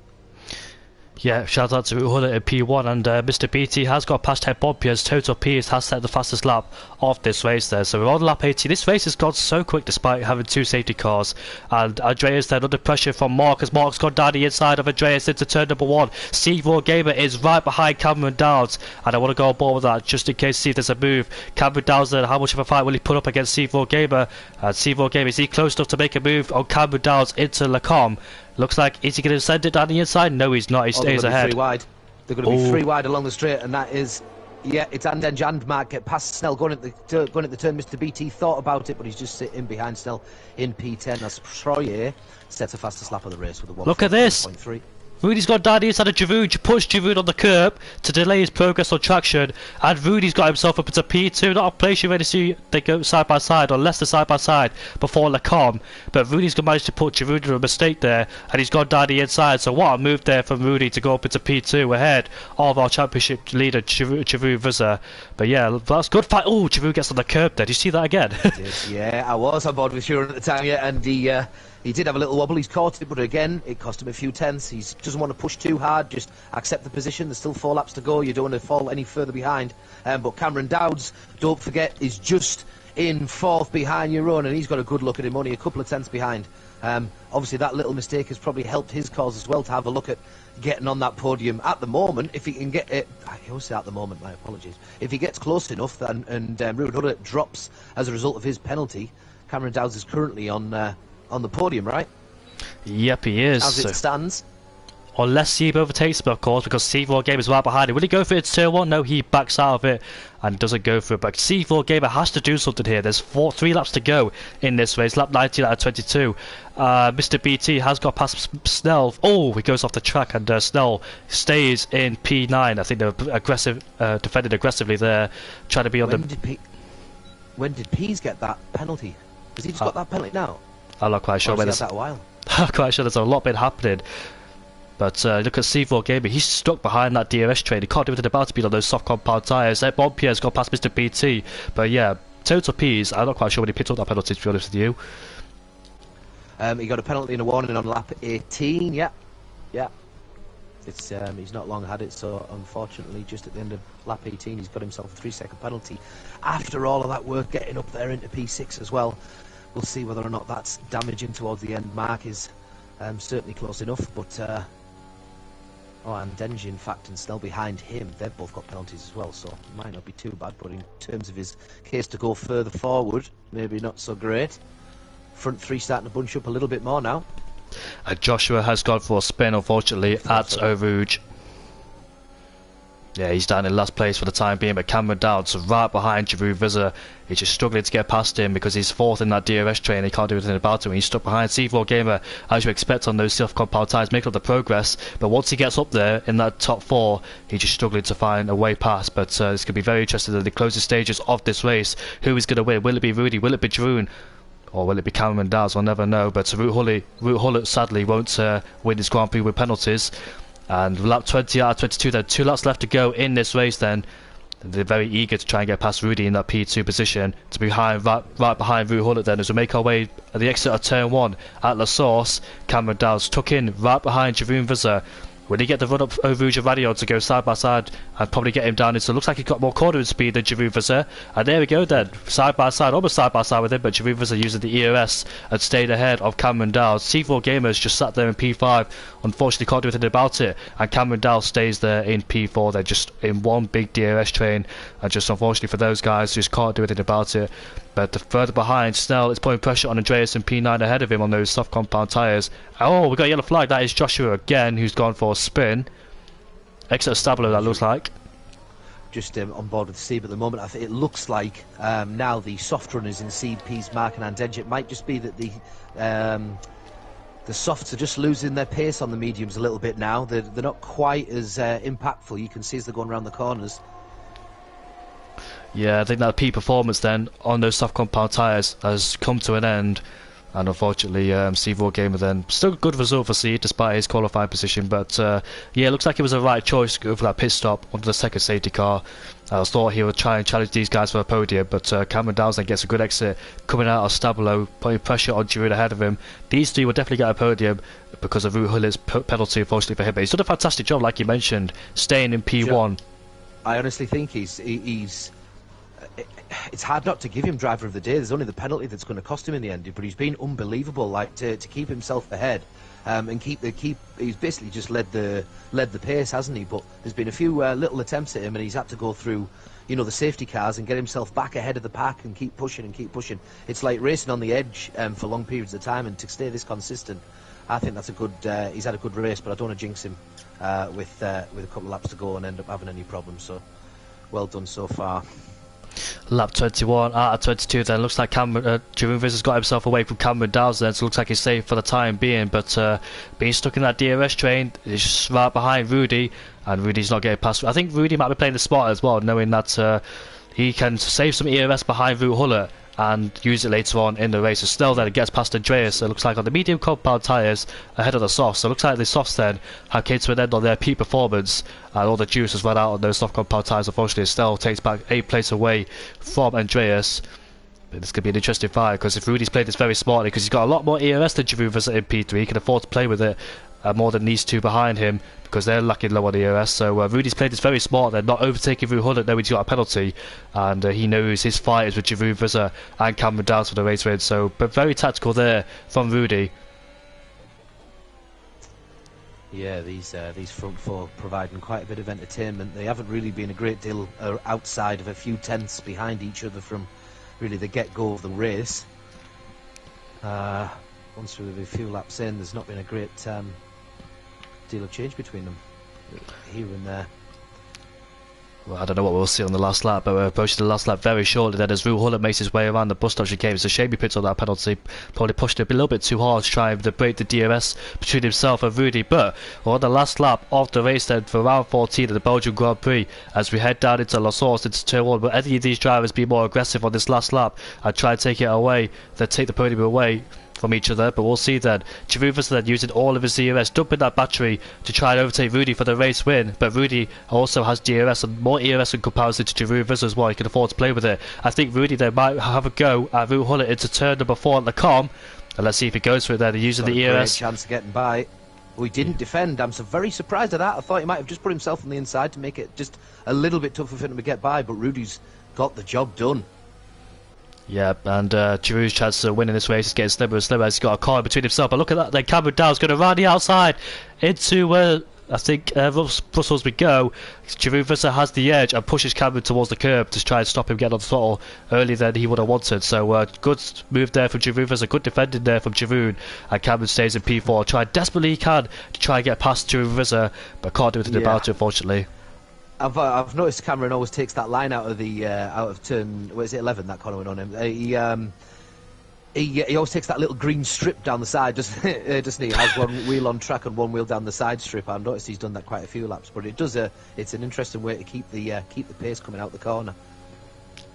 Yeah, shout out to Huller in P1, and Mr. BT has got past head Bompiers. Total P's has set the fastest lap of this race there. So we're on lap 18. This race has gone so quick despite having 2 safety cars. And Andreas then under pressure from Mark, as Mark's gone down the inside of Andreas into turn number 1. C4 Gamer is right behind Cameron Downs, and I want to go on board with that just in case, see if there's a move. Cameron Downs then, how much of a fight will he put up against C4 Gamer? And C4 Gamer, is he close enough to make a move on Cameron Downs into Lacombe? Looks like, is he going to send it down the inside? No, he's not. He stays ahead. Three wide. They're going to be 3 wide along the straight, and that is, yeah, it's Andenge and Mark get past Snell going at the turn. Mr. BT thought about it, but he's just sitting behind Snell in P10. That's Troyer sets the fastest lap of the race with a 1. Look at this. Rudy's gone down the inside of Giroud, pushed Giroud on the curb to delay his progress on traction, and Rudy's got himself up into P2. Not a place you ready to see they go side by side, or less than side by side before Lacombe, but Rudy's managed to put Giroud in a mistake there, and he's gone down the inside. So what a move there from Rudy to go up into P2 ahead of our championship leader Giroud Vizza. But yeah, that's good fight. Oh, Giroud gets on the curb there. Did you see that again? Yeah, I was on board with Giroud at the time, yeah, and he did have a little wobble. He's caught it, but again, it cost him a few tenths. He doesn't want to push too hard, just accept the position. There's still 4 laps to go. You don't want to fall any further behind. But Cameron Dowds, don't forget, is just in 4th behind Jeroen, and he's got a good look at him, only a couple of tenths behind. Obviously, that little mistake has probably helped his cause as well to have a look at getting on that podium at the moment. If he can get it, I always say at the moment, my apologies. If he gets close enough and Ruud Huller drops as a result of his penalty, Cameron Dowds is currently on the podium, right? Yep, he is. As it stands. Unless Sieb overtakes him, of course, because C4 Gamer is right behind him. Will he go for it in turn 1? No, he backs out of it and doesn't go for it. But C4 Gamer has to do something here. There's 3 laps to go in this race. Lap 19 out of 22. Mr. BT has got past Snell. Oh, he goes off the track, and Snell stays in P9. I think they're defended aggressively there, trying to be on When did Pease get that penalty? Has he just got that penalty now? I'm not quite sure. That a while. I'm quite sure there's a lot been happening. But look at C4 Gamer, he's stuck behind that DRS train. He can't do anything about it being on those soft compound tyres. Bompierre's got past Mr. BT. But yeah, Total P's, I'm not quite sure when he picked up that penalty, to be honest with you. He got a penalty and a warning on lap 18, yeah. It's he's not long had it, so unfortunately just at the end of lap 18 he's got himself a 3-second penalty. After all of that work getting up there into P6 as well. We'll see whether or not that's damaging towards the end. Mark is certainly close enough, but and Denji, in fact, and Snell behind him, they've both got penalties as well, so it might not be too bad, but in terms of his case to go further forward, maybe not so great. Front 3 starting to bunch up a little bit more now. Joshua has gone for a spin, unfortunately, at Eau Rouge. Yeah, he's down in last place for the time being, but Cameron Dowd's right behind Giroud Vizza. He's just struggling to get past him because he's fourth in that DRS train. He can't do anything about it when he's stuck behind. C4 Gamer, as you expect on those self-compiled tyres, making up the progress. But once he gets up there in that top four, he's just struggling to find a way past. But it's going to be very interesting in the closing stages of this race. Who is going to win? Will it be Rudy? Will it be Jeroen? Or will it be Cameron Dowds? We'll never know. But Ruud Gullit sadly won't win his Grand Prix with penalties. And lap 20 out of 22 then, 2 laps left to go in this race then. They're very eager to try and get past Rudy in that P2 position, to be right behind Ruud Gullit then. As we make our way at the exit of turn 1 at La Source, Cameron Dowds tuck in right behind Jeroen Vizza. Will he get the run up over Rouge Radio to go side by side and probably get him down? So it looks like he's got more cornering speed than Jeroen Vizza. And there we go then, side by side, almost side by side with him, but Jeroen Vizza using the EOS and stayed ahead of Cameron Dowds. C4 Gamers just sat there in P5, unfortunately can't do anything about it, and Cameron Dowds stays there in P4. They're just in one big DRS train, and just unfortunately for those guys, just can't do anything about it. But the further behind, Snell is putting pressure on Andreas and P9 ahead of him on those soft compound tyres. Oh, we got a yellow flag. That is Joshua again, who's gone for a spin. Exit Stabilo, that looks like. Just on board with Steve at the moment. I think it looks like now the soft runners in CP's Mark and Andenge. It might just be that the softs are just losing their pace on the mediums a little bit now. They're not quite as impactful. You can see as they're going around the corners. Yeah, I think that peak performance then on those soft compound tyres has come to an end, and unfortunately C4 Gamer then still a good result for C despite his qualifying position, but yeah, it looks like it was the right choice to go for that pit stop onto the second safety car. I thought he would try and challenge these guys for a podium, but Cameron Dowds then gets a good exit coming out of Stabilo, putting pressure on Giroud ahead of him. These three will definitely get a podium because of Ruud Gullit's penalty, unfortunately for him, but he's done a fantastic job, like you mentioned, staying in P1. I honestly think he's it's hard not to give him driver of the day. There's only the penalty that's going to cost him in the end, but he's been unbelievable, like to keep himself ahead and keep he's basically just led the pace, hasn't he? But there's been a few little attempts at him, and he's had to go through, you know, the safety cars and get himself back ahead of the pack and keep pushing and keep pushing. It's like racing on the edge for long periods of time, and to stay this consistent, I think that's a good. He's had a good race, but I don't want to jinx him with a couple of laps to go and end up having any problems. So well done so far. Lap 21 out of 22 then. Looks like Jeroen Vizza's got himself away from Cameron Dowds then, so looks like he's safe for the time being, but being stuck in that DRS train is just right behind Rudy, and Rudy's not getting past. I think Rudy might be playing the smart as well, knowing that he can save some ERS behind Ruud Gullit and use it later on in the race. So still then it gets past Andreas, it looks like on the medium compound tyres ahead of the softs. So it looks like the softs then have came to an end on their peak performance, and all the juice has run out on those soft compound tyres. Unfortunately, it still takes back 8 places away from Andreas. But this could be an interesting fight, because if Rudy's played this very smartly, because he's got a lot more ERS than Giroud Vizza in P3, he can afford to play with it more than these two behind him, because they're lacking low on EOS. So Rudy's played this very smart. They're not overtaking Ruud Gullit, knowing he's got a penalty, and he knows his fight is with Giroud Vizza and Cameron Dowds for the race win. So, but very tactical there from Rudy. Yeah, these front four providing quite a bit of entertainment. They haven't really been a great deal outside of a few tenths behind each other from really the get-go of the race. Once we're a few laps in, there's not been a great deal of change between them here and there. Well, I don't know what we'll see on the last lap, but we're approaching the last lap very shortly then as Ruud Gullit makes his way around the bus stop chicane. It's a shame he picked on that penalty, probably pushed it a little bit too hard to try to break the DRS between himself and Rudy. But we're on the last lap of the race then for round 14 of the Belgian Grand Prix as we head down into La Source, into turn 1. Will any of these drivers be more aggressive on this last lap and try and take it away, then take the podium away from each other? But we'll see then. Giroud Vizza then using all of his DRS, dumping that battery to try and overtake Rudy for the race win. But Rudy also has DRS and more ERS in comparison to Giroud Vizza as well. He can afford to play with it. I think Rudy then might have a go at Ruud Gullit into turn number 4 at the Com, and let's see if he goes for it there. They're using the ERS. Chance of getting by. We didn't defend. I'm so very surprised at that. I thought he might have just put himself on the inside to make it just a little bit tougher for him to get by, but Rudy's got the job done. Yeah, and Giroud's chance of winning this race is getting slimmer and slimmer. He's got a car in between himself, but look at that, then Cameron Dowds going to run the outside into I think Brussels we go. Giroud Vizza has the edge and pushes Cameron towards the curb to try and stop him getting on the throttle earlier than he would have wanted. So good move there from Giroud Vizza, good defending there from Giroud, and Cameron stays in P4. Trying desperately he can to try and get past Giroud Vizza, but can't do anything about it, unfortunately. I've noticed Cameron always takes that line out of turn. What is it, 11? That corner went on him. He always takes that little green strip down the side, doesn't he? He has one wheel on track and one wheel down the side strip. I've noticed he's done that quite a few laps, but it's an interesting way to keep the pace coming out the corner.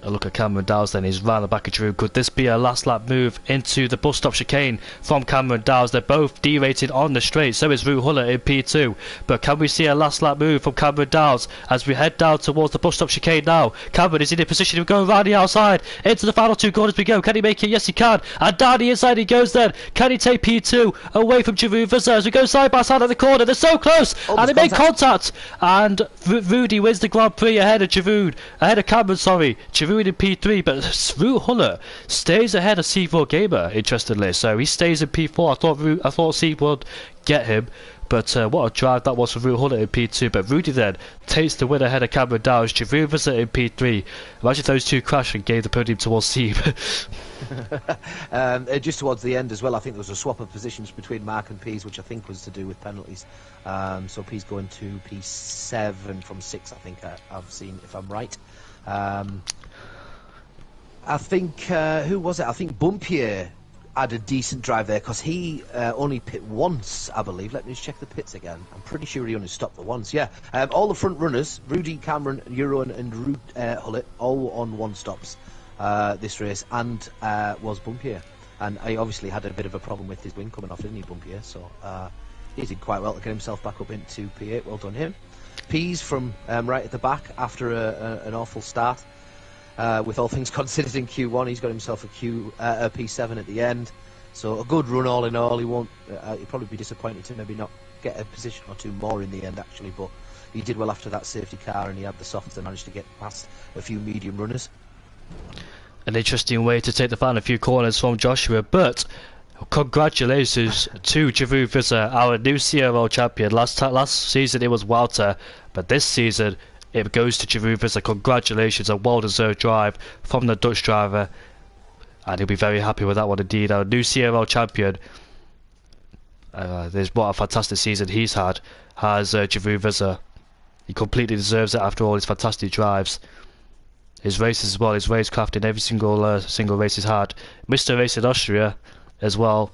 A look at Cameron Dowes then, he's round the back of Drew. Could this be a last lap move into the bus stop chicane from Cameron Dowes? They're both derated on the straight, so is Rue Huller in P2. But can we see a last lap move from Cameron Dowes as we head down towards the bus stop chicane now? Cameron is in a position of going round the outside. Into the final two corners we go. Can he make it? Yes, he can. And down the inside he goes then. Can he take P2 away from Giroud as we go side by side at the corner? They're so close. And they make contact. And Rudy wins the Grand Prix ahead of Giroud. Ahead of Cameron, sorry. Giroud in P3, but Rue Huller stays ahead of C4 Gamer, interestingly. So he stays in P4. I thought C would get him, but what a drive that was for Rue Huller in P2. But Rudy then takes the win ahead of Cameron Dowes. Giroud in P3. Imagine if those two crashed and gave the podium towards C. Just towards the end as well, I think there was a swap of positions between Mark and Pease, which I think was to do with penalties. So Pease going to P7 from 6, I think I've seen, if I'm right. I think, who was it? I think Bumpier had a decent drive there because he only pit once, I believe. Let me just check the pits again. I'm pretty sure he only stopped the once. Yeah, all the front runners, Rudy, Cameron, Euron and Hullett, all on one stops this race, and was Bumpier. And he obviously had a bit of a problem with his wing coming off, didn't he, Bumpier? So he did quite well to get himself back up into P8. Well done him. Pease from right at the back after an awful start. With all things considered in Q1, he's got himself a P7 at the end. So a good run all in all. He'll probably be disappointed to maybe not get a position or two more in the end, actually. But he did well after that safety car, and he had the softs and managed to get past a few medium runners. An interesting way to take the final few corners from Joshua, but congratulations to Giroud Visser, our new CRL champion. Last season it was Walter, but this season it goes to Giroud Visser. Congratulations, a well-deserved drive from the Dutch driver, and he'll be very happy with that one indeed. Our new CRL champion. There's what a fantastic season he's had, has Giroud Visser. He completely deserves it after all his fantastic drives. His races as well, his racecraft in every single race he's had. Mr. Race in Austria as well,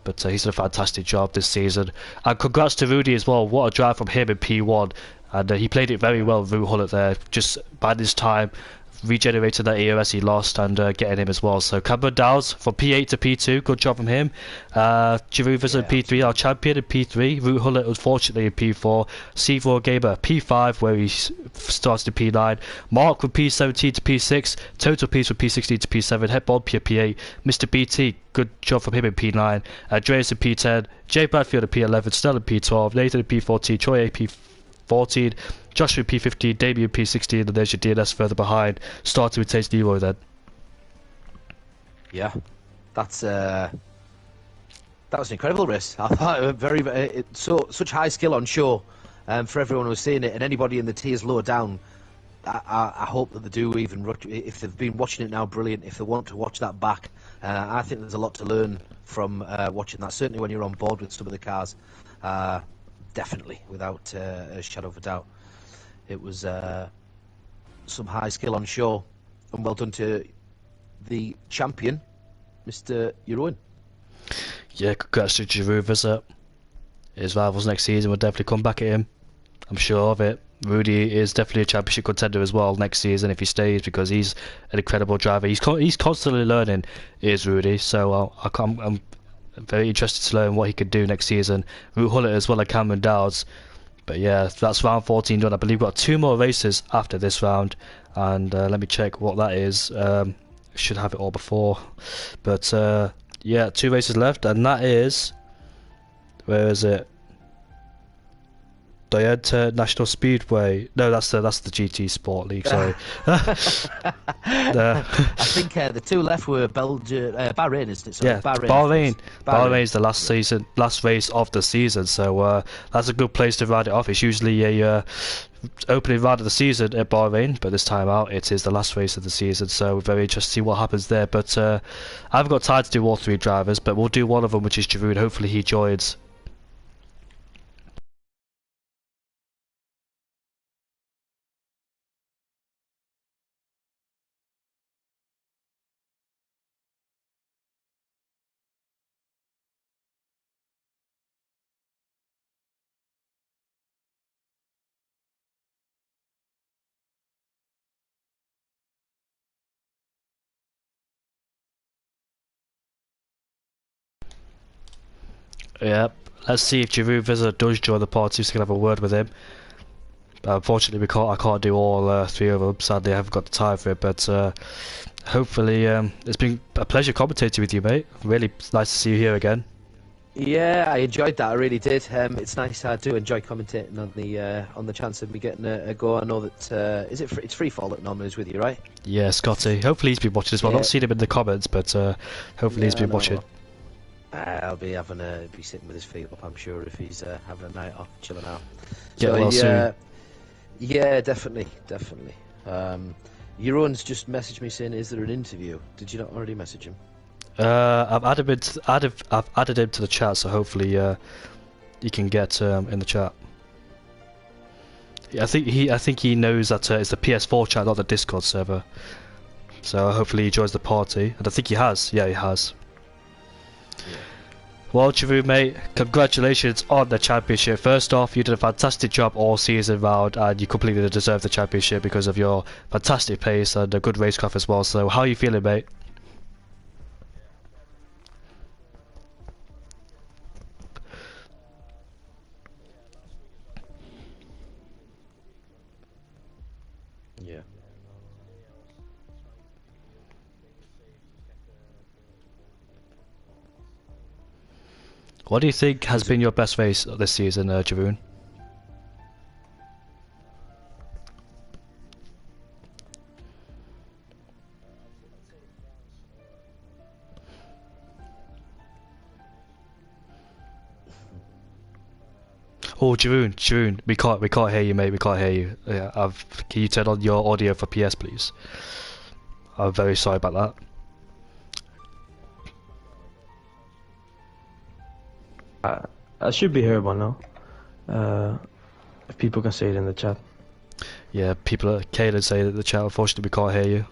but he's done a fantastic job this season. And congrats to Rudy as well. What a drive from him in P1, and he played it very well, Rue Hullett there, just by this time regenerated that EOS he lost and getting him as well. So Cameron Dowes from P8 to P2, good job from him. Giroud Visser in P3, our champion in P3. Rue Hullett unfortunately in P4. C4 Gamer P5, where he started in P9. Mark from P17 to P6. Total Peace from P16 to P7. Headbond P8. Mr. BT, good job from him in P9. Andreas in P10. Jay Bradfield in P11. Snell in P12. Nathan in P14. Troy in P14. Joshua P15, Damien P16, and there's your DNS further behind. Starting with Taste Leroy then. Yeah, that was an incredible race. I thought such high skill on show for everyone who's seeing it, and anybody in the tiers lower down. I hope that they do, even if they've been watching it now, brilliant. If they want to watch that back, I think there's a lot to learn from watching that. Certainly when you're on board with some of the cars, definitely, without a shadow of a doubt. It was some high skill on show, and well done to the champion, Mr. Euron. Yeah, congrats to Giroud Visser. His rivals next season will definitely come back at him. I'm sure of it. Rudy is definitely a championship contender as well next season if he stays, because he's an incredible driver. He's constantly learning, is Rudy. So I'm very interested to learn what he could do next season. Rue Hullett as well as Cameron Dowes. But yeah, that's round 14 done. I believe we've got 2 more races after this round, and let me check what that is. Should have it all before, but yeah, 2 races left, and that is, where is it? Dienta National Speedway. No, that's the GT Sport League. Sorry. I think the 2 left were Belgian, Bahrain, isn't it? Sorry, yeah, Bahrain. Bahrain's the last race of the season. So that's a good place to ride it off. It's usually a opening round of the season at Bahrain, but this time out it is the last race of the season. So we're very interested to see what happens there. But I haven't got time to do all 3 drivers, but we'll do one of them, which is Giroud. Hopefully he joins. Yep. Let's see if Giroud Vizza does join the party, so we can have a word with him. Unfortunately, I can't do all 3 of them. Sadly, I haven't got the time for it. But hopefully, it's been a pleasure commentating with you, mate. Really nice to see you here again. Yeah, I enjoyed that. I really did. It's nice. I do enjoy commentating on the chance of me getting a go. I know that it's Free Fall that normally is with you, right? Yeah, Scotty. Hopefully he's been watching as well. Yeah. Not seen him in the comments, but hopefully he's been watching. I'll be sitting with his feet up, I'm sure, if he's having a night off, chilling out. Get well soon. Yeah, definitely. Jeroen's just messaged me saying, "Is there an interview?" Did you not already message him? I've added him to the chat, so hopefully you can get in the chat. I think he knows that it's the PS4 chat, not the Discord server. So hopefully he joins the party, and I think he has. Yeah, he has. Yeah. Well, Giroud, mate, congratulations on the championship. First off, you did a fantastic job all season round, and you completely deserve the championship because of your fantastic pace and a good racecraft as well. So, how are you feeling, mate? Yeah. What do you think has been your best race this season, Jeroen? Oh, Jeroen, we can't hear you, mate. We can't hear you. Yeah, can you turn on your audio for PS, please? I'm very sorry about that. I should be heard by now. If people can say it in the chat. Yeah, Caelan say that in the chat. Unfortunately, we can't hear you.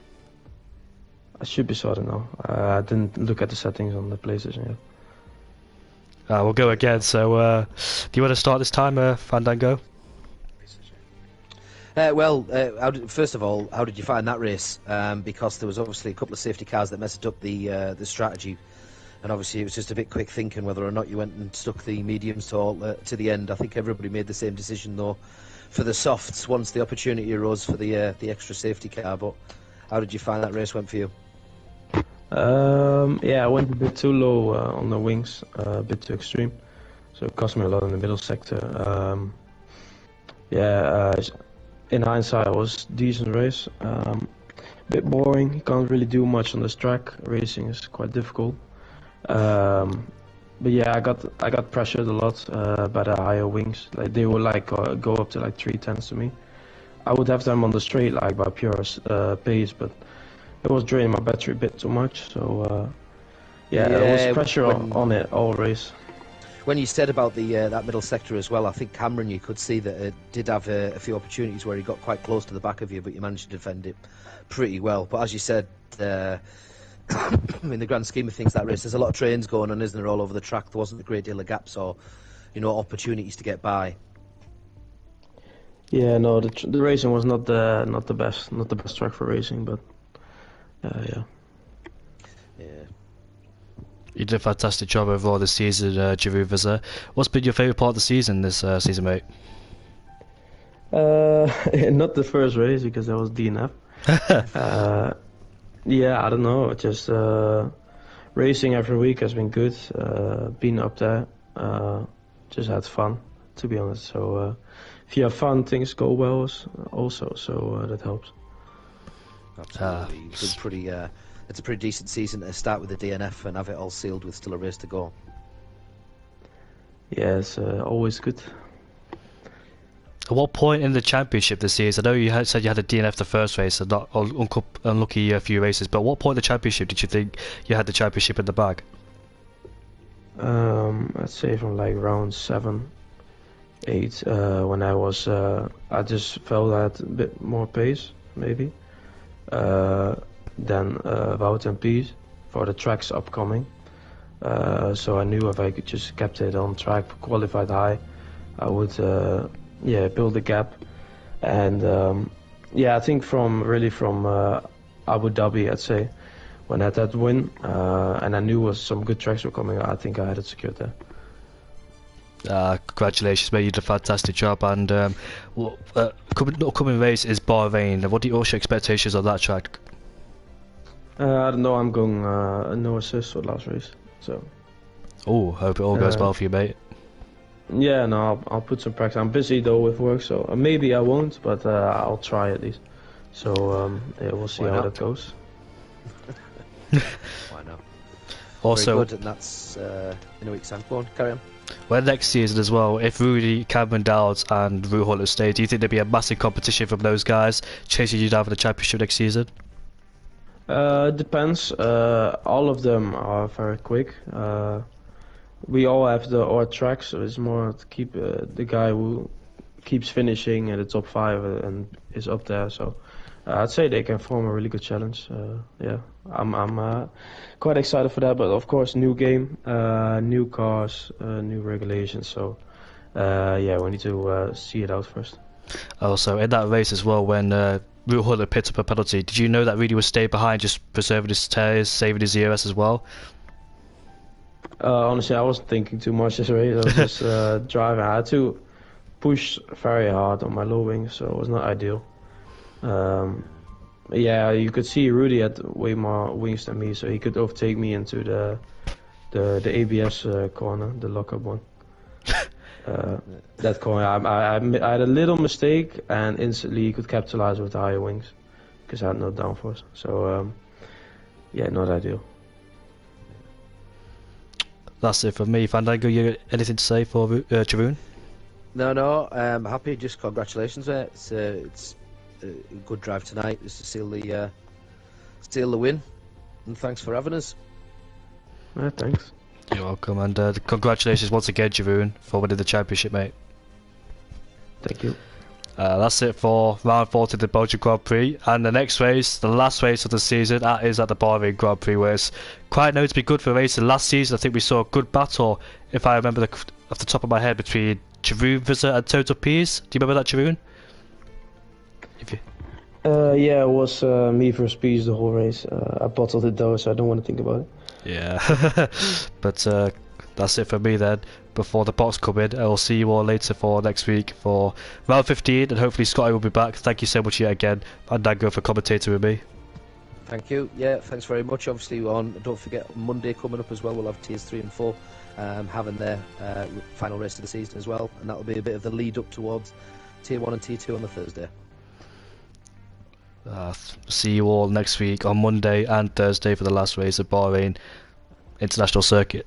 I should be sorted now. I didn't look at the settings on the PlayStation yet. We'll go again. So, do you want to start this time, Fandango? First of all, how did you find that race? Because there was obviously a couple of safety cars that messed up the strategy. And obviously it was just a bit quick thinking whether or not you went and stuck the mediums to the end. I think everybody made the same decision though for the softs once the opportunity arose for the extra safety car. But how did you find that race went for you? Yeah, I went a bit too low on the wings, a bit too extreme. So it cost me a lot in the middle sector. In hindsight it was a decent race. A bit boring, you can't really do much on this track. Racing is quite difficult. But yeah, I got pressured a lot by the higher wings. Like they would go up to like 310s to me. I would have them on the straight like by pure pace, but it was draining my battery a bit too much. So there was pressure on it all race. When you said about the that middle sector as well, I think Cameron, you could see that it did have a few opportunities where he got quite close to the back of you, but you managed to defend it pretty well. But as you said, in the grand scheme of things, that race, there's a lot of trains going on, isn't there, all over the track? There wasn't a great deal of gaps or, opportunities to get by. Yeah, no, the racing was not the best track for racing, but yeah. You did a fantastic job overall this season, Giroud Vizza. What's been your favourite part of the season this season, mate? Not the first race because that was DNF. Yeah, I don't know. Just racing every week has been good. Being up there, just had fun, to be honest. So if you have fun, things go well also. So that helps. Absolutely, it's a pretty decent season to start with the DNF and have it all sealed with still a race to go. Yeah, it's always good. At what point in the championship this season, I know you said you had a DNF the first race and not unlucky a few races, but at what point in the championship did you think you had the championship in the bag? I'd say from like round 7, 8, when I just felt I had a bit more pace, maybe, than Wout and Piet for the tracks upcoming. So I knew if I could just kept it on track, qualified high, I would build a gap. And I think from Abu Dhabi, I'd say, when I had that win, and I knew some good tracks were coming, I think I had it secured there. Congratulations, mate! You did a fantastic job. And upcoming race is Bahrain. What's your expectations on that track? I don't know. I'm going no assist for the last race. So. Oh, hope it all goes well for you, mate. Yeah, no, I'll put some practice. I'm busy though with work, so maybe I won't, but I'll try at least. So yeah, we'll see how that goes. Why not? Also, very good, and that's in a week's time. Go on, carry on. Well, next season as well, if Rudy, Cameron Dowds and Ru Hunter stay, do you think there'll be a massive competition from those guys chasing you down for the championship next season? Depends. All of them are very quick. We all have our tracks, so it's more to keep the guy who keeps finishing in the top 5 and is up there. So I'd say they can form a really good challenge. Yeah, I'm quite excited for that. But of course, new game, new cars, new regulations. So yeah, we need to see it out first. Also, in that race as well, when Ru Hunter picked up a penalty, did you know that Rudy would stay behind, just preserving his tyres, saving his EOS as well? Honestly, I wasn't thinking too much this race. I was just driving. I had to push very hard on my low wings, so it was not ideal. Yeah, you could see Rudy had way more wings than me, so he could overtake me into the ABS corner, the lockup one. That corner, I had a little mistake, and instantly he could capitalize with the higher wings because I had no downforce. So yeah, not ideal. That's it from me. Fandango, you anything to say for Jeroen? No, I'm happy. Just congratulations, mate. It's a good drive tonight. Just to seal the win, and thanks for having us. Thanks. You're welcome, and congratulations once again, Jeroen, for winning the championship, mate. Thank you. That's it for round 40 of the Belgian Grand Prix, and the next race, the last race of the season, that is at the Bahrain Grand Prix, where it's quite known to be good for racing. Last season, I think we saw a good battle, if I remember off the top of my head, between Jeroen Visser and Total Peas. Do you remember that, Jeroen? Yeah, it was me versus Peas the whole race. I bottled it though, so I don't want to think about it. Yeah, but that's it for me then. Before the box come in, I'll see you all later for next week for round 15, and hopefully Scotty will be back. Thank you so much yet again, and Dango for commentating with me. Thank you. Yeah, thanks very much. Obviously, don't forget Monday coming up as well. We'll have tiers 3 and 4 having their final race of the season as well, and that'll be a bit of the lead up towards tier 1 and tier 2 on the Thursday. See you all next week on Monday and Thursday for the last race of Bahrain International Circuit.